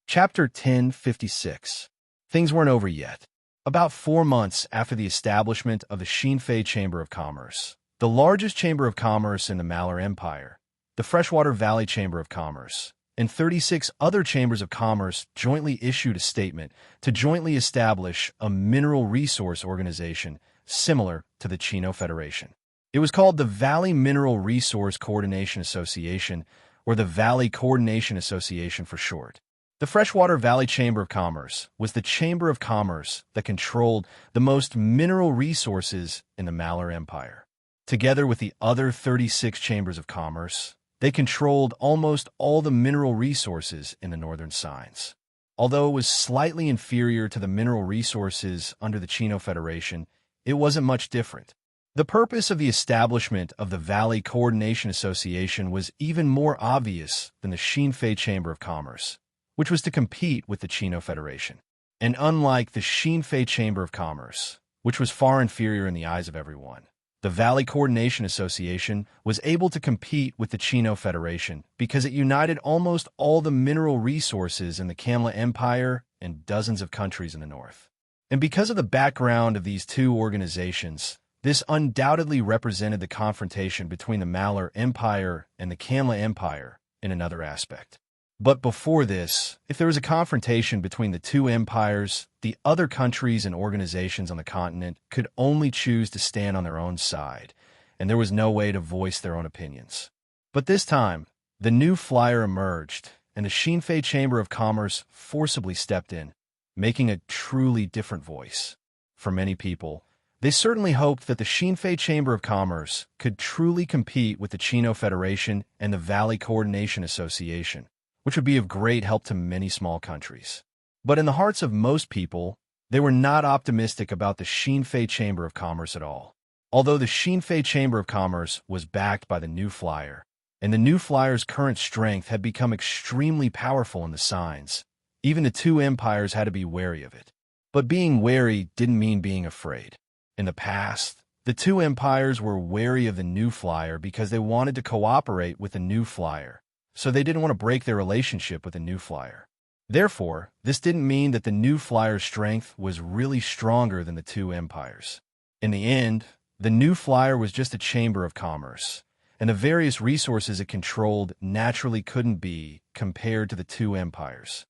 Chapter 1056. Things weren't over yet. About 4 months after the establishment of the Xinfei Chamber of Commerce, the largest chamber of commerce in the Malur Empire, the Freshwater Valley Chamber of Commerce, and 36 other chambers of commerce jointly issued a statement to jointly establish a mineral resource organization similar to the Chino Federation. It was called the Valley Mineral Resource Coordination Association, or the Valley Coordination Association for short. The Freshwater Valley Chamber of Commerce was the chamber of commerce that controlled the most mineral resources in the Malur Empire. Together with the other 36 chambers of commerce, they controlled almost all the mineral resources in the northern signs. Although it was slightly inferior to the mineral resources under the Chino Federation, it wasn't much different. The purpose of the establishment of the Valley Coordination Association was even more obvious than the Xinfei Chamber of Commerce, which was to compete with the Chino Federation. And unlike the Xinfei Chamber of Commerce, which was far inferior in the eyes of everyone, the Valley Coordination Association was able to compete with the Chino Federation because it united almost all the mineral resources in the Kanla Empire and dozens of countries in the north. And because of the background of these two organizations, this undoubtedly represented the confrontation between the Malur Empire and the Kanla Empire in another aspect. But before this, if there was a confrontation between the two empires, the other countries and organizations on the continent could only choose to stand on their own side, and there was no way to voice their own opinions. But this time, the New Flyer emerged, and the Xinfei Chamber of Commerce forcibly stepped in, making a truly different voice. For many people, they certainly hoped that the Xinfei Chamber of Commerce could truly compete with the Chino Federation and the Valley Coordination Association, which would be of great help to many small countries. But in the hearts of most people, they were not optimistic about the Xinfei Chamber of Commerce at all. Although the Xinfei Chamber of Commerce was backed by the New Flyer, and the New Flyer's current strength had become extremely powerful in the signs, even the two empires had to be wary of it. But being wary didn't mean being afraid. In the past, the two empires were wary of the new flyer because they wanted to cooperate with the new flyer, so they didn't want to break their relationship with the new flyer. Therefore, this didn't mean that the new flyer's strength was really stronger than the two empires. In the end, the new flyer was just a chamber of commerce, and the various resources it controlled naturally couldn't be compared to the two empires.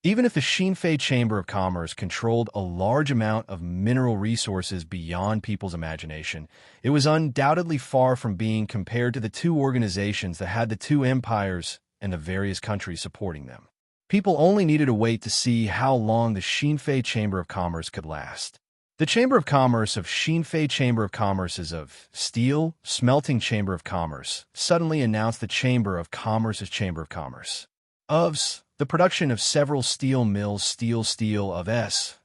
Even if the Xinfei Chamber of Commerce controlled a large amount of mineral resources beyond people's imagination, it was undoubtedly far from being compared to the two organizations that had the two empires and the various countries supporting them. People only needed to wait to see how long the Xinfei Chamber of Commerce could last. The Chamber of Commerce of Xinfei Chamber of Commerce is of Steel Smelting Chamber of Commerce suddenly announced the Chamber of Commerce's Chamber of Commerce. The production of several steel mills steel of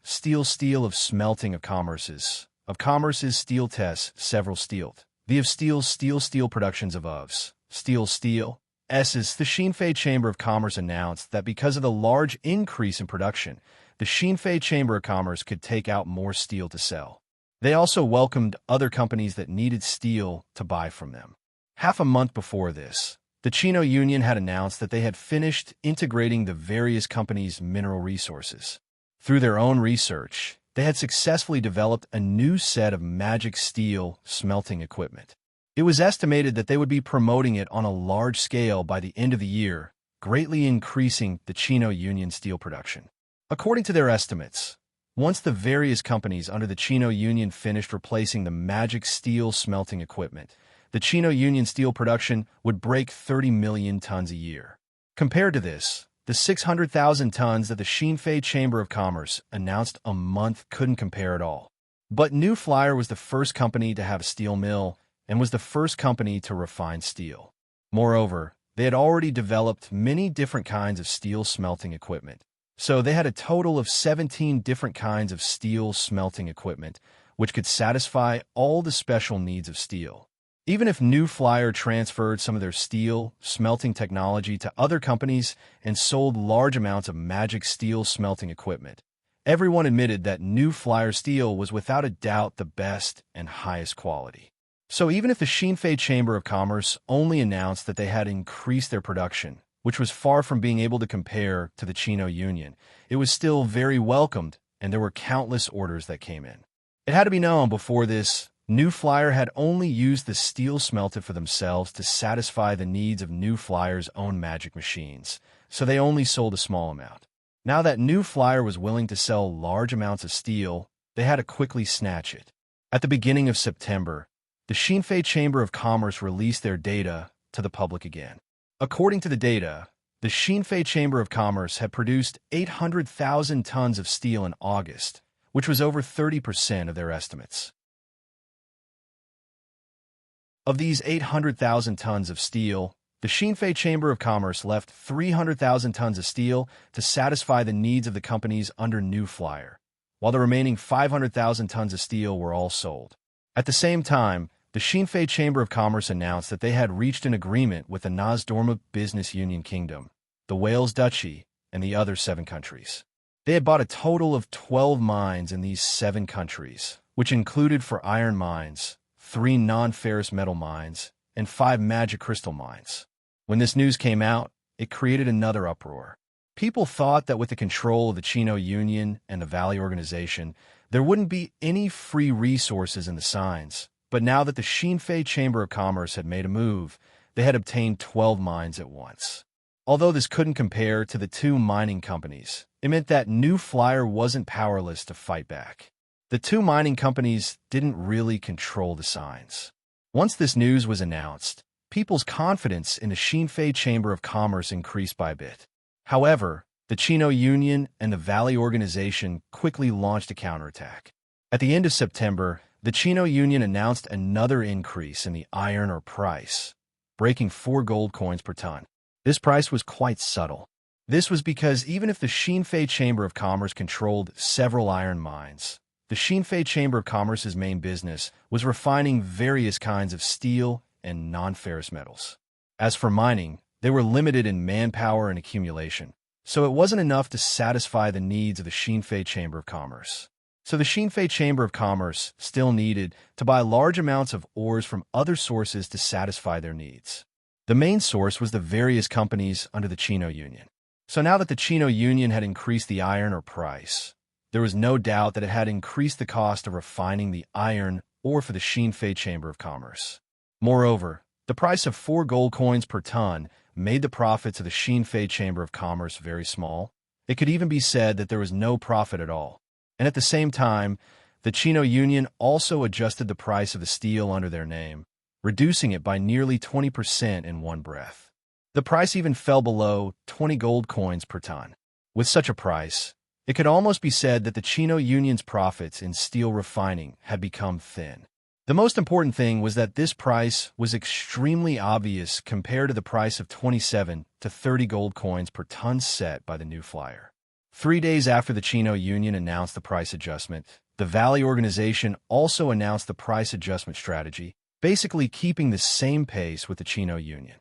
steel of smelting of commerce's steel tests several steeled. The of steel productions of steel S's. The Xinfei Chamber of Commerce announced that because of the large increase in production, the Xinfei Chamber of Commerce could take out more steel to sell. They also welcomed other companies that needed steel to buy from them. Half a month before this, the Chino Union had announced that they had finished integrating the various companies' mineral resources. Through their own research, they had successfully developed a new set of magic steel smelting equipment. It was estimated that they would be promoting it on a large scale by the end of the year, greatly increasing the Chino Union steel production. According to their estimates, once the various companies under the Chino Union finished replacing the magic steel smelting equipment, the Chino Union steel production would break 30 million tons a year. Compared to this, the 600,000 tons that the Xinfei Chamber of Commerce announced a month couldn't compare at all. But New Flyer was the first company to have a steel mill and was the first company to refine steel. Moreover, they had already developed many different kinds of steel smelting equipment. So they had a total of 17 different kinds of steel smelting equipment, which could satisfy all the special needs of steel. Even if New Flyer transferred some of their steel smelting technology to other companies and sold large amounts of magic steel smelting equipment, everyone admitted that New Flyer steel was without a doubt the best and highest quality. So even if the Xinfei Chamber of Commerce only announced that they had increased their production, which was far from being able to compare to the Chino Union, it was still very welcomed, and there were countless orders that came in. It had to be known before this, New Flyer had only used the steel smelted for themselves to satisfy the needs of New Flyer's own magic machines, so they only sold a small amount. Now that New Flyer was willing to sell large amounts of steel, they had to quickly snatch it. At the beginning of September, the Xinfei Chamber of Commerce released their data to the public again. According to the data, the Xinfei Chamber of Commerce had produced 800,000 tons of steel in August, which was over 30% of their estimates. Of these 800,000 tons of steel, the Xinfei Chamber of Commerce left 300,000 tons of steel to satisfy the needs of the companies under New Flyer, while the remaining 500,000 tons of steel were all sold. At the same time, the Xinfei Chamber of Commerce announced that they had reached an agreement with the Nasdorma Business Union Kingdom, the Wales Duchy, and the other 7 countries. They had bought a total of 12 mines in these 7 countries, which included for iron mines, 3 non-ferrous metal mines, and 5 magic crystal mines. When this news came out, it created another uproar. People thought that with the control of the Chino Union and the Valley Organization, there wouldn't be any free resources in the signs. But now that the Xinfei Chamber of Commerce had made a move, they had obtained 12 mines at once. Although this couldn't compare to the 2 mining companies, it meant that New Flyer wasn't powerless to fight back. The 2 mining companies didn't really control the signs. Once this news was announced, people's confidence in the Xinfei Chamber of Commerce increased by a bit. However, the Chino Union and the Valley Organization quickly launched a counterattack. At the end of September, the Chino Union announced another increase in the iron ore price, breaking 4 gold coins per ton. This price was quite subtle. This was because even if the Xinfei Chamber of Commerce controlled several iron mines, the Xinfei Chamber of Commerce's main business was refining various kinds of steel and non-ferrous metals. As for mining, they were limited in manpower and accumulation. So it wasn't enough to satisfy the needs of the Xinfei Chamber of Commerce. So the Xinfei Chamber of Commerce still needed to buy large amounts of ores from other sources to satisfy their needs. The main source was the various companies under the Chino Union. So now that the Chino Union had increased the iron ore price, there was no doubt that it had increased the cost of refining the iron ore for the Xinfei Chamber of Commerce. Moreover, the price of 4 gold coins per ton made the profits of the Xinfei Chamber of Commerce very small. It could even be said that there was no profit at all. And at the same time, the Chino Union also adjusted the price of the steel under their name, reducing it by nearly 20% in one breath. The price even fell below 20 gold coins per ton. With such a price, it could almost be said that the Chino Union's profits in steel refining had become thin. The most important thing was that this price was extremely obvious compared to the price of 27 to 30 gold coins per ton set by the new flyer. 3 days after the Chino Union announced the price adjustment, the Valley Organization also announced the price adjustment strategy, basically keeping the same pace with the Chino Union.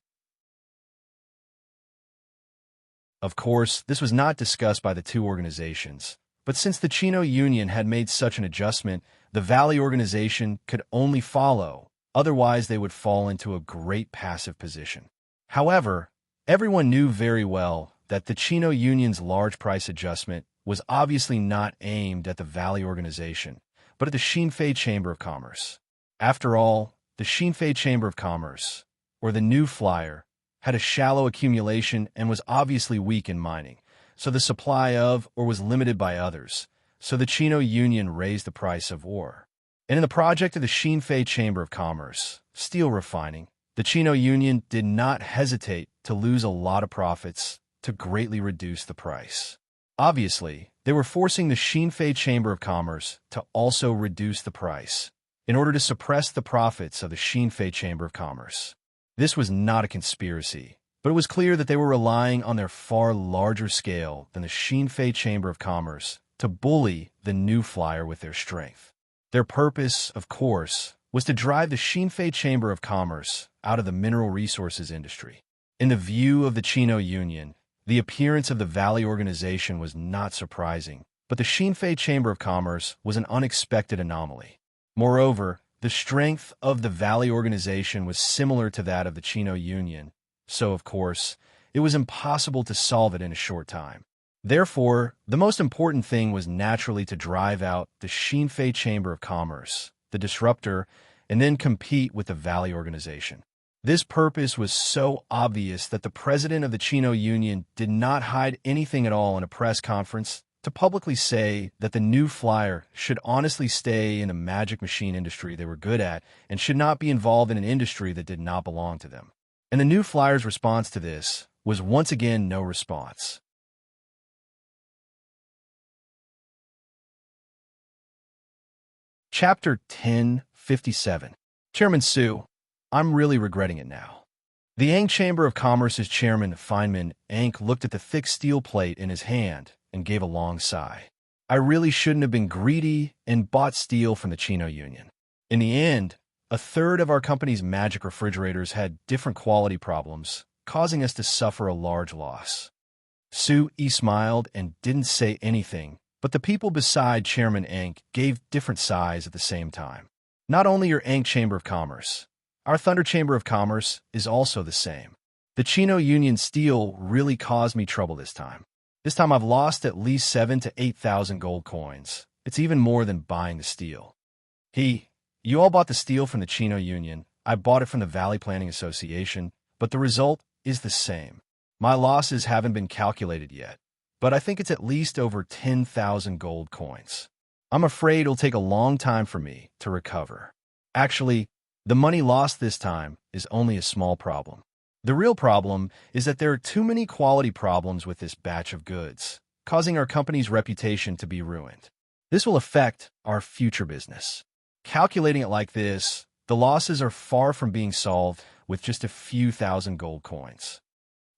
Of course, this was not discussed by the two organizations, but since the Chino Union had made such an adjustment, the Valley Organization could only follow, otherwise they would fall into a great passive position. However, everyone knew very well that the Chino Union's large price adjustment was obviously not aimed at the Valley Organization, but at the Xinfei Chamber of Commerce. After all, the Xinfei Chamber of Commerce, or the new flyer, had a shallow accumulation and was obviously weak in mining, so the supply of ore was limited by others, so the Chino Union raised the price of ore. And in the project of the Xinfei Chamber of Commerce, steel refining, the Chino Union did not hesitate to lose a lot of profits to greatly reduce the price. Obviously, they were forcing the Xinfei Chamber of Commerce to also reduce the price in order to suppress the profits of the Xinfei Chamber of Commerce. This was not a conspiracy, but it was clear that they were relying on their far larger scale than the Xinfei Chamber of Commerce to bully the new flyer with their strength. Their purpose, of course, was to drive the Xinfei Chamber of Commerce out of the mineral resources industry. In the view of the Chino Union, the appearance of the Valley Organization was not surprising, but the Xinfei Chamber of Commerce was an unexpected anomaly. Moreover, the strength of the Valley Organization was similar to that of the Chino Union, so, of course, it was impossible to solve it in a short time. Therefore, the most important thing was naturally to drive out the Xinfei Chamber of Commerce, the disruptor, and then compete with the Valley Organization. This purpose was so obvious that the president of the Chino Union did not hide anything at all in a press conference to publicly say that the new flyer should honestly stay in the magic machine industry they were good at and should not be involved in an industry that did not belong to them. And the new flyer's response to this was once again no response. Chapter 1057. Chairman Su, I'm really regretting it now. The Ang Chamber of Commerce's chairman, Feynman Ank, looked at the thick steel plate in his hand and gave a long sigh. I really shouldn't have been greedy and bought steel from the Chino Union. In the end, a third of our company's magic refrigerators had different quality problems, causing us to suffer a large loss. Su smiled and didn't say anything, but the people beside Chairman Ank gave different sighs at the same time. Not only your Ank Chamber of Commerce, our Thunder Chamber of Commerce is also the same. The Chino Union steel really caused me trouble this time. This time I've lost at least 7,000 to 8,000 gold coins. It's even more than buying the steel. You all bought the steel from the Chino Union. I bought it from the Valley Planning Association, but the result is the same. My losses haven't been calculated yet, but I think it's at least over 10,000 gold coins. I'm afraid it'll take a long time for me to recover. Actually, the money lost this time is only a small problem. The real problem is that there are too many quality problems with this batch of goods, causing our company's reputation to be ruined. This will affect our future business. Calculating it like this, the losses are far from being solved with just a few thousand gold coins.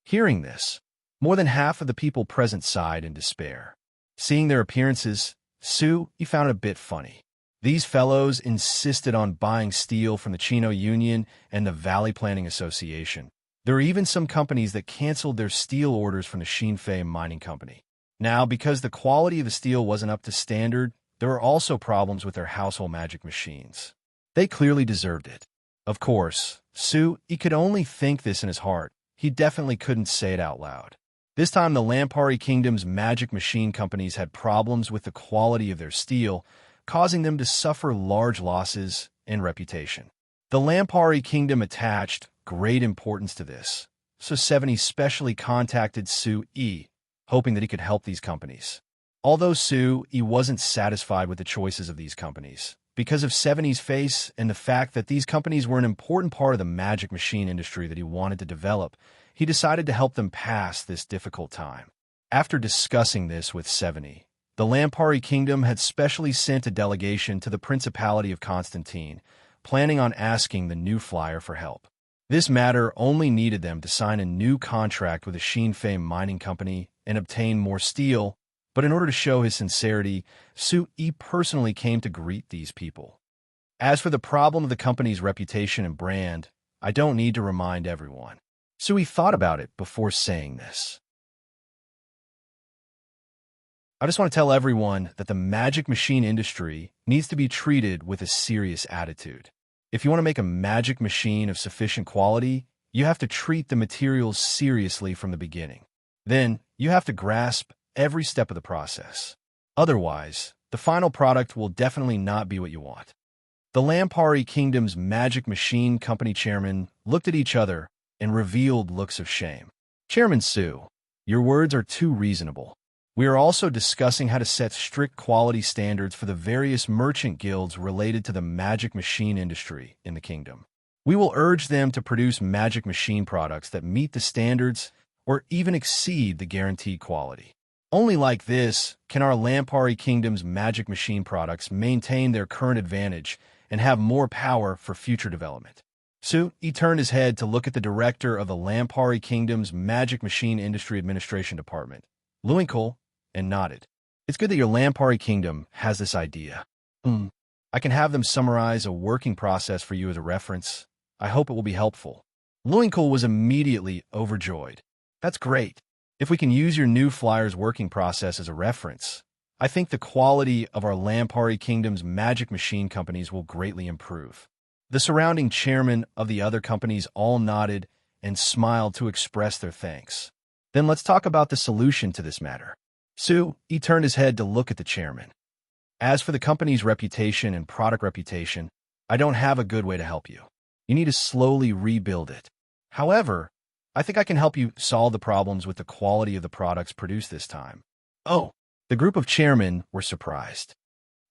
Hearing this, more than half of the people present sighed in despair. Seeing their appearances, Su found it a bit funny. These fellows insisted on buying steel from the Chino Union and the Valley Planning Association, There are even some companies that canceled their steel orders from the Shinfei Mining Company. Now, because the quality of the steel wasn't up to standard, there were also problems with their household magic machines. They clearly deserved it. Of course, he could only think this in his heart. He definitely couldn't say it out loud. This time, the Lampari Kingdom's magic machine companies had problems with the quality of their steel, causing them to suffer large losses in reputation. The Lampari Kingdom attached great importance to this, so Seveni specially contacted Su-E, hoping that he could help these companies. Although Su-E wasn't satisfied with the choices of these companies, because of Seveni's face and the fact that these companies were an important part of the magic machine industry that he wanted to develop, he decided to help them pass this difficult time. After discussing this with Seveni, the Lampari Kingdom had specially sent a delegation to the Principality of Constantine, planning on asking the new flyer for help. This matter only needed them to sign a new contract with the Shinfei Mining Company and obtain more steel, but in order to show his sincerity, Su-E personally came to greet these people. As for the problem of the company's reputation and brand, I don't need to remind everyone. Su-E thought about it before saying this. I just want to tell everyone that the magic machine industry needs to be treated with a serious attitude. If you want to make a magic machine of sufficient quality, you have to treat the materials seriously from the beginning. Then, you have to grasp every step of the process. Otherwise, the final product will definitely not be what you want. The Lampari Kingdom's magic machine company chairman looked at each other and revealed looks of shame. Chairman Su, your words are too reasonable. We are also discussing how to set strict quality standards for the various merchant guilds related to the magic machine industry in the kingdom. We will urge them to produce magic machine products that meet the standards or even exceed the guaranteed quality. Only like this can our Lampari Kingdom's magic machine products maintain their current advantage and have more power for future development. He turned his head to look at the director of the Lampari Kingdom's Magic Machine Industry Administration Department, Luinkle, and nodded. It's good that your Lampari Kingdom has this idea. I can have them summarize a working process for you as a reference. I hope it will be helpful. Luinkle was immediately overjoyed. That's great. If we can use your new flyer's working process as a reference, I think the quality of our Lampari Kingdom's magic machine companies will greatly improve. The surrounding chairmen of the other companies all nodded and smiled to express their thanks. Then let's talk about the solution to this matter. He turned his head to look at the chairman. As for the company's reputation and product reputation, I don't have a good way to help you. You need to slowly rebuild it. However, I think I can help you solve the problems with the quality of the products produced this time. Oh, the group of chairmen were surprised.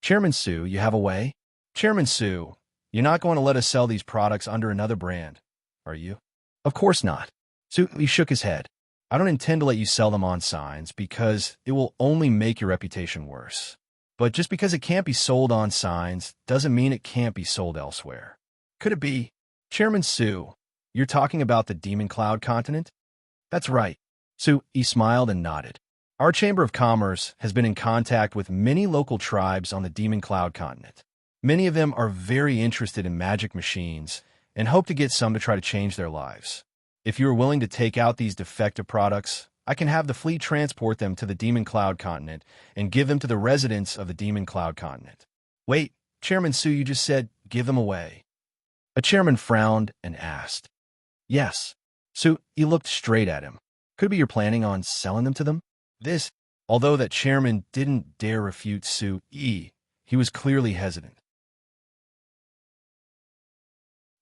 Chairman Su, you have a way? Chairman Su, you're not going to let us sell these products under another brand, are you? Of course not. He shook his head. I don't intend to let you sell them on signs because it will only make your reputation worse. But just because it can't be sold on signs doesn't mean it can't be sold elsewhere. Could it be? Chairman Su, you're talking about the Demon Cloud continent? That's right. He smiled and nodded. Our Chamber of Commerce has been in contact with many local tribes on the Demon Cloud continent. Many of them are very interested in magic machines and hope to get some to try to change their lives. If you are willing to take out these defective products, I can have the fleet transport them to the Demon Cloud continent and give them to the residents of the Demon Cloud continent. Wait, Chairman Su, you just said, give them away. A chairman frowned and asked. Yes. He looked straight at him. Could be you're planning on selling them to them? Although that chairman didn't dare refute Su-E, he was clearly hesitant.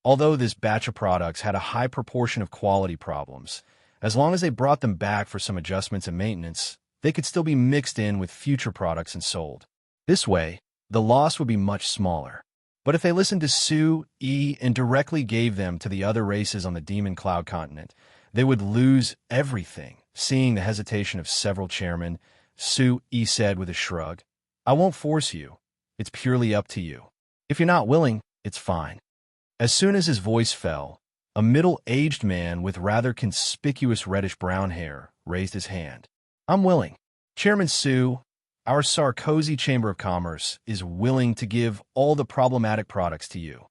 Although this batch of products had a high proportion of quality problems, as long as they brought them back for some adjustments and maintenance, they could still be mixed in with future products and sold. This way, the loss would be much smaller. But if they listened to Su-E and directly gave them to the other races on the Demon Cloud continent, they would lose everything. Seeing the hesitation of several chairmen, Su-E said with a shrug, I won't force you. It's purely up to you. If you're not willing, it's fine. As soon as his voice fell, a middle-aged man with rather conspicuous reddish-brown hair raised his hand. I'm willing. Chairman Su, our Sarkozy Chamber of Commerce is willing to give all the problematic products to you.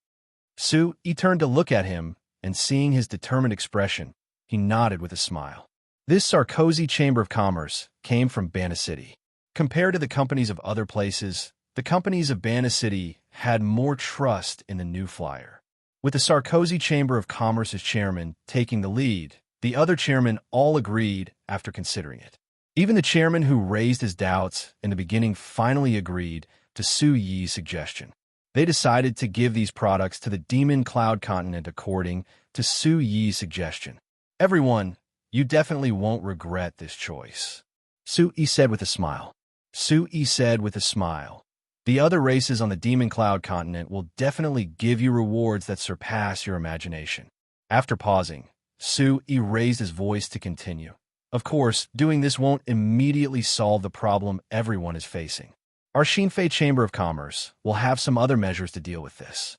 Su-E turned to look at him, and seeing his determined expression, He nodded with a smile. This Sarkozy Chamber of Commerce came from Bana City. Compared to the companies of other places, the companies of Bana City had more trust in the new flyer. With the Sarkozy Chamber of Commerce as chairman taking the lead, the other chairmen all agreed after considering it. Even the chairman who raised his doubts in the beginning finally agreed to Su Yi's suggestion. They decided to give these products to the Demon Cloud Continent according to Su Yi's suggestion. Everyone, you definitely won't regret this choice, Su Yi said with a smile. Su Yi said with a smile. The other races on the Demon Cloud Continent will definitely give you rewards that surpass your imagination. After pausing, Su Yi raised his voice to continue. Of course, doing this won't immediately solve the problem everyone is facing. Our Xinfei Chamber of Commerce will have some other measures to deal with this.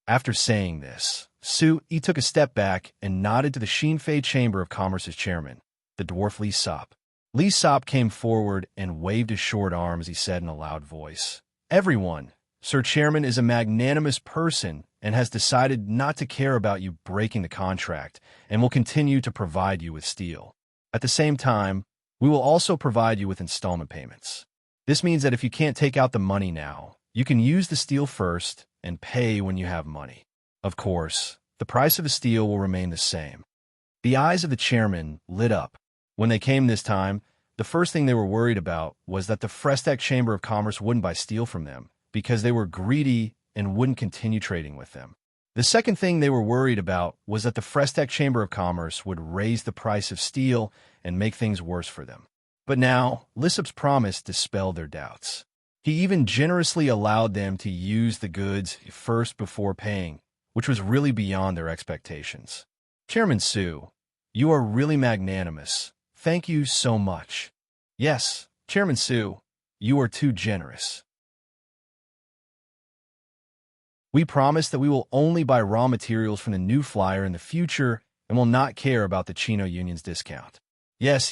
After saying this, Su Yi took a step back and nodded to the Xinfei Chamber of Commerce's chairman, the dwarf Li Sop. Li Sop came forward and waved his short arm as he said in a loud voice, "Everyone, Sir Chairman is a magnanimous person and has decided not to care about you breaking the contract and will continue to provide you with steel. At the same time, we will also provide you with installment payments. This means that if you can't take out the money now, you can use the steel first and pay when you have money. Of course, the price of the steel will remain the same." The eyes of the chairman lit up. When they came this time, the first thing they were worried about was that the Frestac Chamber of Commerce wouldn't buy steel from them because they were greedy and wouldn't continue trading with them. The second thing they were worried about was that the Frestac Chamber of Commerce would raise the price of steel and make things worse for them. But now, Lissop's promise dispelled their doubts. He even generously allowed them to use the goods first before paying, which was really beyond their expectations. "Chairman Su, you are really magnanimous. Thank you so much." "Yes, Chairman Su, you are too generous. We promise that we will only buy raw materials from the new flyer in the future and will not care about the Chino Union's discount." Yes.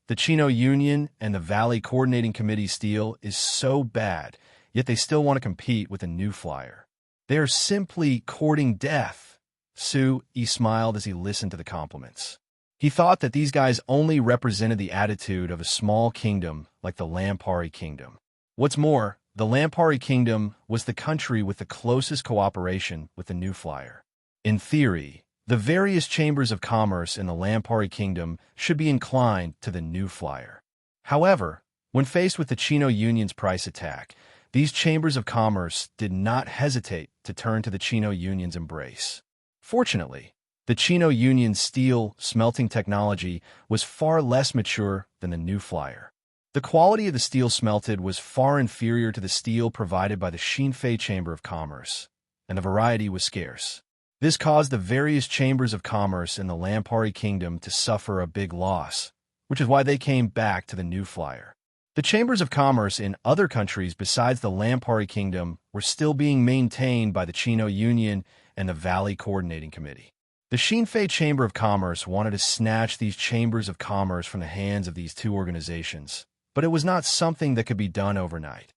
The Chino Union and the Valley Coordinating Committee steel is so bad, yet they still want to compete with a new flyer. They are simply courting death. Su Yi smiled as he listened to the compliments. He thought that these guys only represented the attitude of a small kingdom like the Lampari Kingdom. What's more, the Lampari Kingdom was the country with the closest cooperation with the new flyer. In theory, the various chambers of commerce in the Lampari Kingdom should be inclined to the new flyer. However, when faced with the Chino Union's price attack, these chambers of commerce did not hesitate to turn to the Chino Union's embrace. Fortunately, the Chino Union's steel smelting technology was far less mature than the new flyer. The quality of the steel smelted was far inferior to the steel provided by the Xinfei Chamber of Commerce, and the variety was scarce. This caused the various chambers of commerce in the Lampari Kingdom to suffer a big loss, which is why they came back to the new flyer. The chambers of commerce in other countries besides the Lampari Kingdom were still being maintained by the Chino Union and the Valley Coordinating Committee. The Xinfei Chamber of Commerce wanted to snatch these chambers of commerce from the hands of these two organizations, but it was not something that could be done overnight.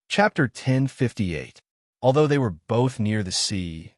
Chapter 1058. Although they were both near the sea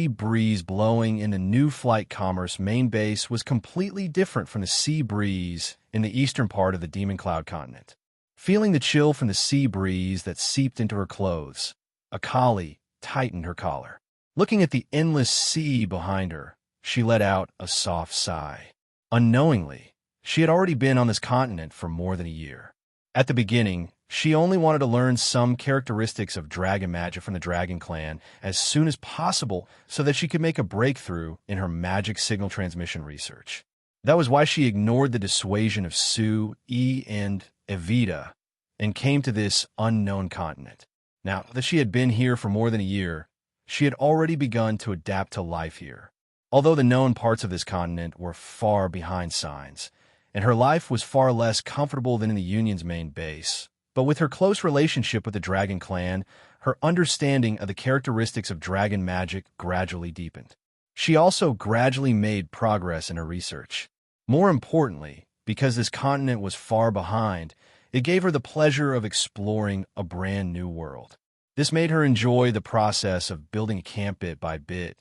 breeze blowing in the new flight commerce main base was completely different from the sea breeze in the eastern part of the Demon Cloud continent. Feeling the chill from the sea breeze that seeped into her clothes, Akali tightened her collar. Looking at the endless sea behind her, she let out a soft sigh. Unknowingly, she had already been on this continent for more than a year. At the beginning, she only wanted to learn some characteristics of dragon magic from the Dragon Clan as soon as possible so that she could make a breakthrough in her magic signal transmission research. That was why she ignored the dissuasion of Su Yi and Evita and came to this unknown continent. Now that she had been here for more than a year, she had already begun to adapt to life here. Although the known parts of this continent were far behind signs, and her life was far less comfortable than in the Union's main base, but with her close relationship with the Dragon Clan, her understanding of the characteristics of dragon magic gradually deepened. She also gradually made progress in her research. More importantly, because this continent was far behind, it gave her the pleasure of exploring a brand new world. This made her enjoy the process of building a camp bit by bit,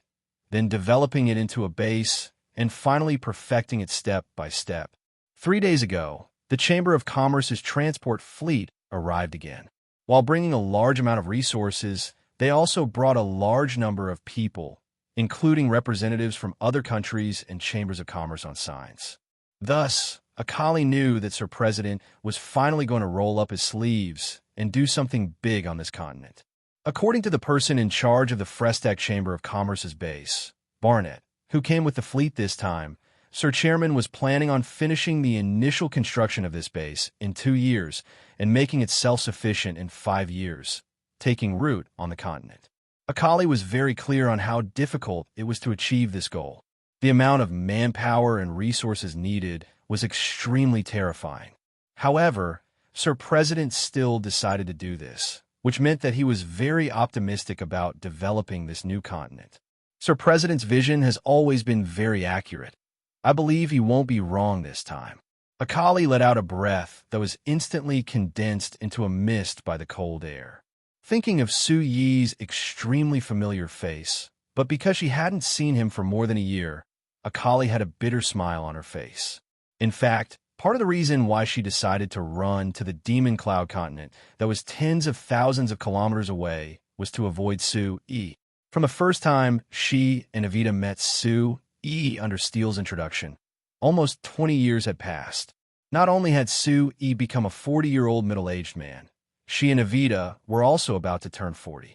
then developing it into a base, and finally perfecting it step by step. 3 days ago, the Chamber of Commerce's transport fleet arrived again. While bringing a large amount of resources, they also brought a large number of people, including representatives from other countries and chambers of commerce on signs. Thus, Akali knew that Sir President was finally going to roll up his sleeves and do something big on this continent. According to the person in charge of the Frestac Chamber of Commerce's base, Barnett, who came with the fleet this time, Sir Chairman was planning on finishing the initial construction of this base in 2 years and making it self-sufficient in 5 years, taking root on the continent. Akali was very clear on how difficult it was to achieve this goal. The amount of manpower and resources needed was extremely terrifying. However, Sir President still decided to do this, which meant that he was very optimistic about developing this new continent. Sir President's vision has always been very accurate. I believe he won't be wrong this time. Akali let out a breath that was instantly condensed into a mist by the cold air. Thinking of Su Yi's extremely familiar face, but because she hadn't seen him for more than a year, Akali had a bitter smile on her face. In fact, part of the reason why she decided to run to the Demon Cloud continent that was tens of thousands of kilometers away was to avoid Su Yi. From the first time she and Evita met Su Yi under Steele's introduction, almost 20 years had passed. Not only had Su Yi become a 40-year-old middle-aged man, she and Evita were also about to turn 40.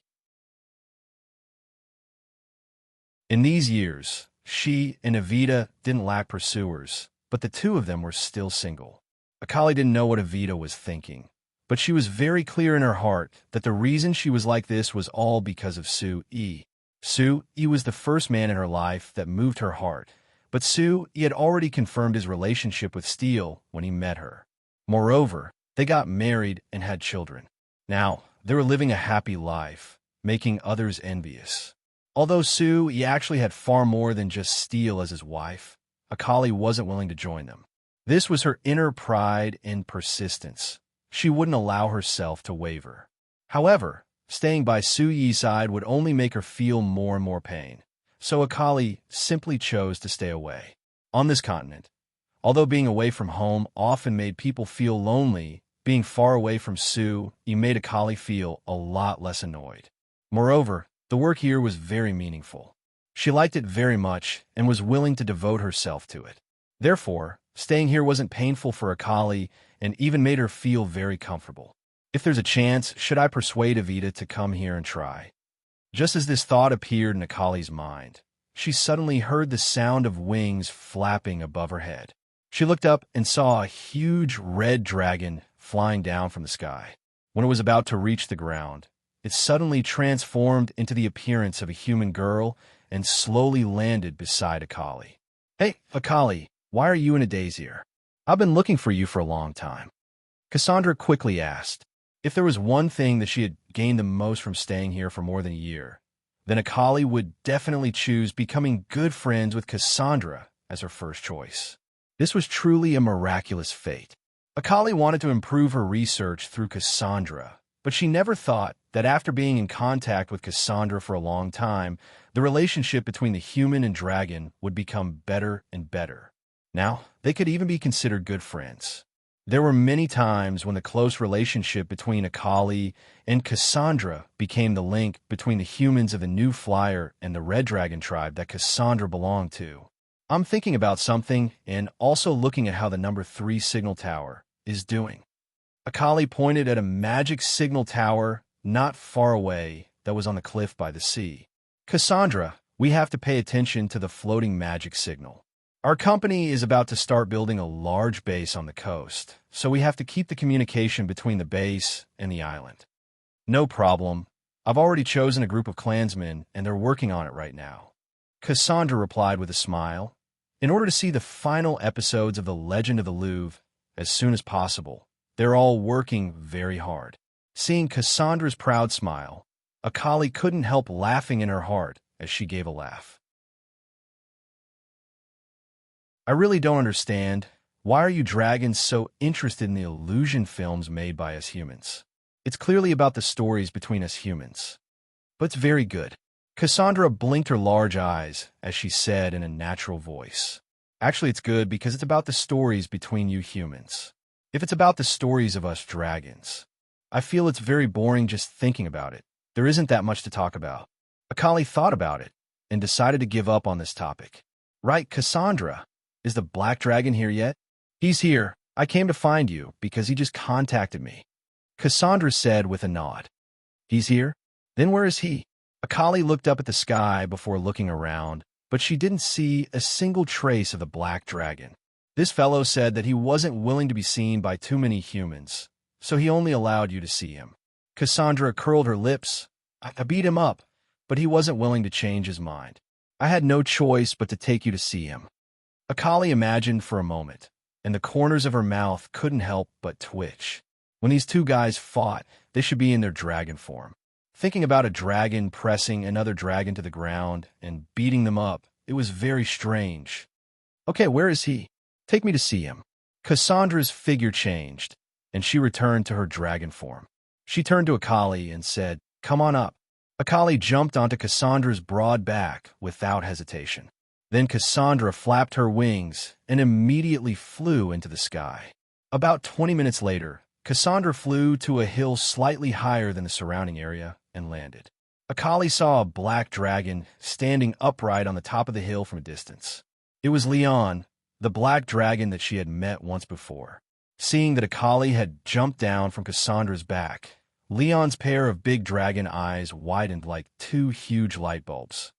In these years, she and Evita didn't lack pursuers, but the two of them were still single. Akali didn't know what Evita was thinking, but she was very clear in her heart that the reason she was like this was all because of Su Yi. Su Yi was the first man in her life that moved her heart, but Su Yi had already confirmed his relationship with Steele when he met her. Moreover, they got married and had children. Now, they were living a happy life, making others envious. Although Su Yi actually had far more than just Steele as his wife, Akali wasn't willing to join them. This was her inner pride and persistence. She wouldn't allow herself to waver. However, staying by Su Yi's side would only make her feel more and more pain, so Akali simply chose to stay away. On this continent, although being away from home often made people feel lonely, being far away from Su Yi made Akali feel a lot less annoyed. Moreover, the work here was very meaningful. She liked it very much and was willing to devote herself to it. Therefore, staying here wasn't painful for Akali and even made her feel very comfortable. If there's a chance, should I persuade Evita to come here and try? Just as this thought appeared in Akali's mind, she suddenly heard the sound of wings flapping above her head. She looked up and saw a huge red dragon flying down from the sky. When it was about to reach the ground, it suddenly transformed into the appearance of a human girl and slowly landed beside Akali. "Hey, Akali, why are you in a daze here? I've been looking for you for a long time." Cassandra quickly asked. If there was one thing that she had gained the most from staying here for more than a year, then Akali would definitely choose becoming good friends with Cassandra as her first choice. This was truly a miraculous fate. Akali wanted to improve her research through Cassandra, but she never thought that after being in contact with Cassandra for a long time, the relationship between the human and dragon would become better and better. Now, they could even be considered good friends. There were many times when the close relationship between Akali and Cassandra became the link between the humans of the New Flyer and the Red Dragon tribe that Cassandra belonged to. I'm thinking about something and also looking at how the number 3 signal tower is doing. Akali pointed at a magic signal tower not far away that was on the cliff by the sea. "Cassandra, we have to pay attention to the floating magic signal. Our company is about to start building a large base on the coast, so we have to keep the communication between the base and the island." "No problem. I've already chosen a group of clansmen, and they're working on it right now," Cassandra replied with a smile. In order to see the final episodes of The Legend of the Louvre as soon as possible, they're all working very hard. Seeing Cassandra's proud smile, Akali couldn't help laughing in her heart as she gave a laugh. "I really don't understand. Why are you dragons so interested in the illusion films made by us humans? It's clearly about the stories between us humans. But it's very good. Cassandra blinked her large eyes as she said in a natural voice. Actually, it's good because it's about the stories between you humans. If it's about the stories of us dragons, I feel it's very boring just thinking about it. There isn't that much to talk about. Akali thought about it and decided to give up on this topic. Right, Cassandra? Is the black dragon here yet? He's here. I came to find you because he just contacted me. Cassandra said with a nod. He's here? Then where is he? Akali looked up at the sky before looking around, but she didn't see a single trace of the black dragon. This fellow said that he wasn't willing to be seen by too many humans, so he only allowed you to see him. Cassandra curled her lips. I beat him up, but he wasn't willing to change his mind. I had no choice but to take you to see him. Akali imagined for a moment, and the corners of her mouth couldn't help but twitch. When these two guys fought, they should be in their dragon form. Thinking about a dragon pressing another dragon to the ground and beating them up, it was very strange. Okay, where is he? Take me to see him. Cassandra's figure changed, and she returned to her dragon form. She turned to Akali and said, "Come on up." Akali jumped onto Cassandra's broad back without hesitation. Then Cassandra flapped her wings and immediately flew into the sky. About 20 minutes later, Cassandra flew to a hill slightly higher than the surrounding area and landed. Akali saw a black dragon standing upright on the top of the hill from a distance. It was Leon, the black dragon that she had met once before. Seeing that Akali had jumped down from Cassandra's back, Leon's pair of big dragon eyes widened like two huge light bulbs.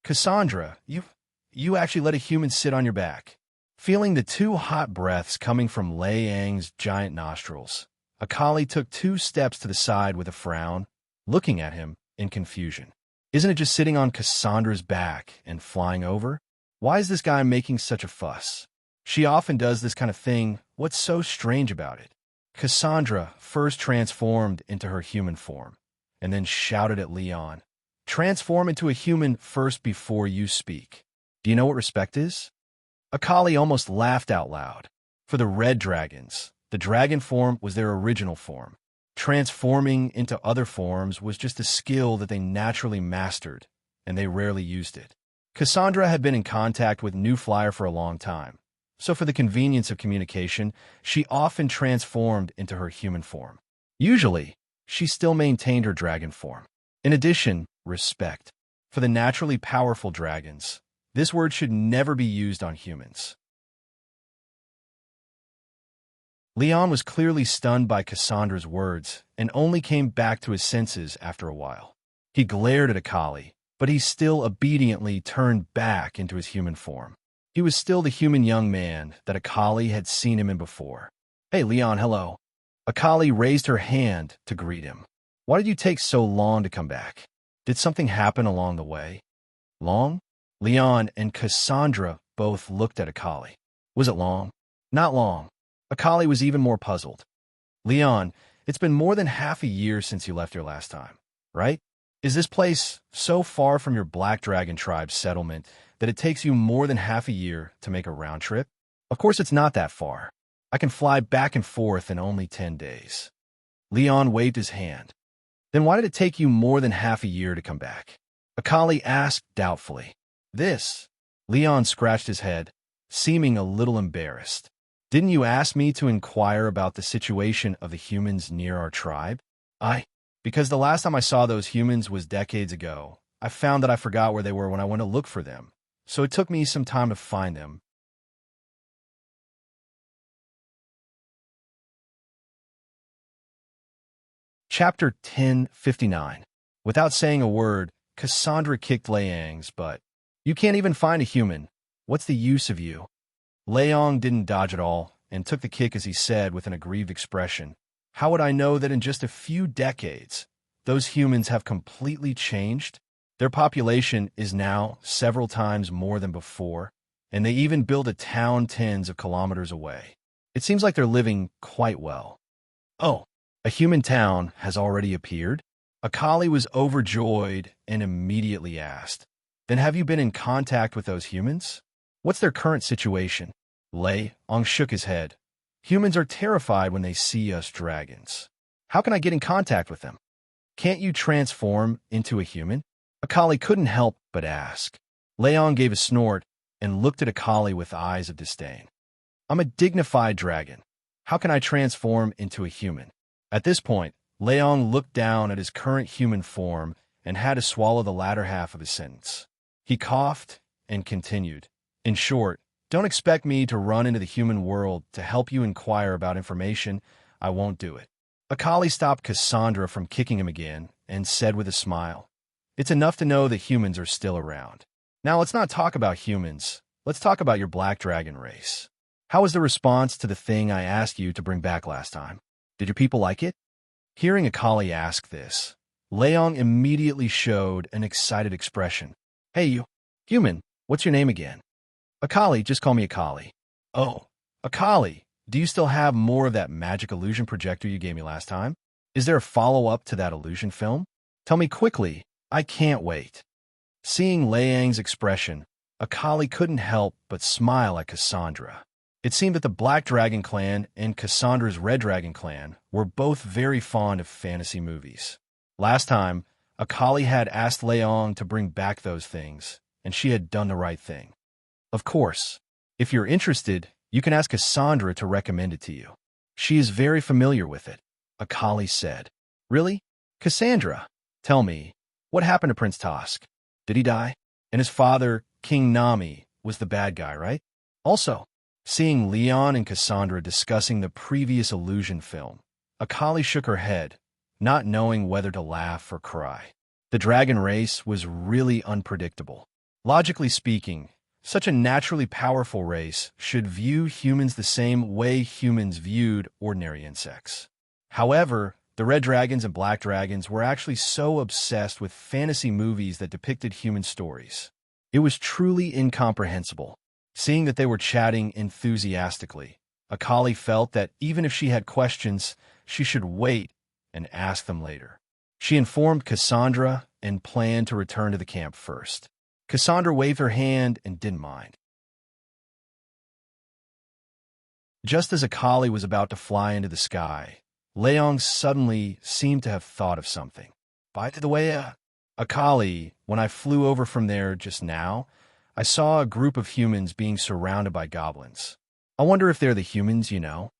Cassandra, you actually let a human sit on your back. Feeling the two hot breaths coming from Lei Yang's giant nostrils, Akali took 2 steps to the side with a frown, looking at him in confusion. Isn't it just sitting on Cassandra's back and flying over? Why is this guy making such a fuss? She often does this kind of thing. What's so strange about it? Cassandra first transformed into her human form, and then shouted at Leon, "Transform into a human first before you speak. Do you know what respect is?" Akali almost laughed out loud. For the red dragons, the dragon form was their original form. Transforming into other forms was just a skill that they naturally mastered, and they rarely used it. Cassandra had been in contact with New Flyer for a long time, so for the convenience of communication, she often transformed into her human form. Usually, she still maintained her dragon form. In addition, respect. For the naturally powerful dragons, this word should never be used on humans. Leon was clearly stunned by Cassandra's words and only came back to his senses after a while. He glared at Akali, but he still obediently turned back into his human form. He was still the human young man that Akali had seen him in before. "Hey, Leon, hello." Akali raised her hand to greet him. "Why did you take so long to come back? Did something happen along the way?" "Long?" Leon and Cassandra both looked at Akali. "Was it long?" "Not long." Akali was even more puzzled. "Leon, it's been more than half a year since you left here last time, right? Is this place so far from your Black Dragon tribe's settlement that it takes you more than half a year to make a round trip?" "Of course it's not that far. I can fly back and forth in only 10 days. Leon waved his hand. "Then why did it take you more than half a year to come back?" Akali asked doubtfully. Leon scratched his head, seeming a little embarrassed. "Didn't you ask me to inquire about the situation of the humans near our tribe?" Because the last time I saw those humans was decades ago. I found that I forgot where they were when I went to look for them, so it took me some time to find them." Chapter 1059. Without saying a word, Cassandra kicked Liang's butt. "You can't even find a human. What's the use of you?" Liang didn't dodge at all and took the kick as he said with an aggrieved expression, "How would I know that in just a few decades, those humans have completely changed? Their population is now several times more than before, and they even build a town tens of kilometers away. It seems like they're living quite well." "Oh, a human town has already appeared?" Akali was overjoyed and immediately asked, "Then have you been in contact with those humans? What's their current situation?" Liang shook his head. "Humans are terrified when they see us dragons. How can I get in contact with them? Can't you transform into a human? Akali couldn't help but ask. Leon gave a snort and looked at Akali with eyes of disdain. I'm a dignified dragon. How can I transform into a human? At this point, Leon looked down at his current human form and had to swallow the latter half of his sentence. He coughed and continued. In short, don't expect me to run into the human world to help you inquire about information. I won't do it. Akali stopped Cassandra from kicking him again and said with a smile, It's enough to know that humans are still around. Now let's not talk about humans. Let's talk about your black dragon race. How was the response to the thing I asked you to bring back last time? Did your people like it? Hearing Akali ask this, Leon immediately showed an excited expression. Hey, you, human, what's your name again? Akali, just call me Akali. Oh, Akali, do you still have more of that magic illusion projector you gave me last time? Is there a follow-up to that illusion film? Tell me quickly, I can't wait. Seeing Liang's expression, Akali couldn't help but smile at Cassandra. It seemed that the Black Dragon Clan and Cassandra's Red Dragon Clan were both very fond of fantasy movies. Last time, Akali had asked Leon to bring back those things, and she had done the right thing. Of course, if you're interested, you can ask Cassandra to recommend it to you. She is very familiar with it, Akali said. Really? Cassandra, tell me, what happened to Prince Tosk? Did he die? And his father, King Nami, was the bad guy, right? Also, seeing Leon and Cassandra discussing the previous illusion film, Akali shook her head, not knowing whether to laugh or cry. The dragon race was really unpredictable. Logically speaking, such a naturally powerful race should view humans the same way humans viewed ordinary insects. However, the red dragons and black dragons were actually so obsessed with fantasy movies that depicted human stories. It was truly incomprehensible. Seeing that they were chatting enthusiastically, Akali felt that even if she had questions, she should wait and ask them later. She informed Cassandra and planned to return to the camp first. Cassandra waved her hand and didn't mind. Just as Akali was about to fly into the sky, Leong suddenly seemed to have thought of something. By the way, Akali, when I flew over from there just now, I saw a group of humans being surrounded by goblins. I wonder if they're the humans you know?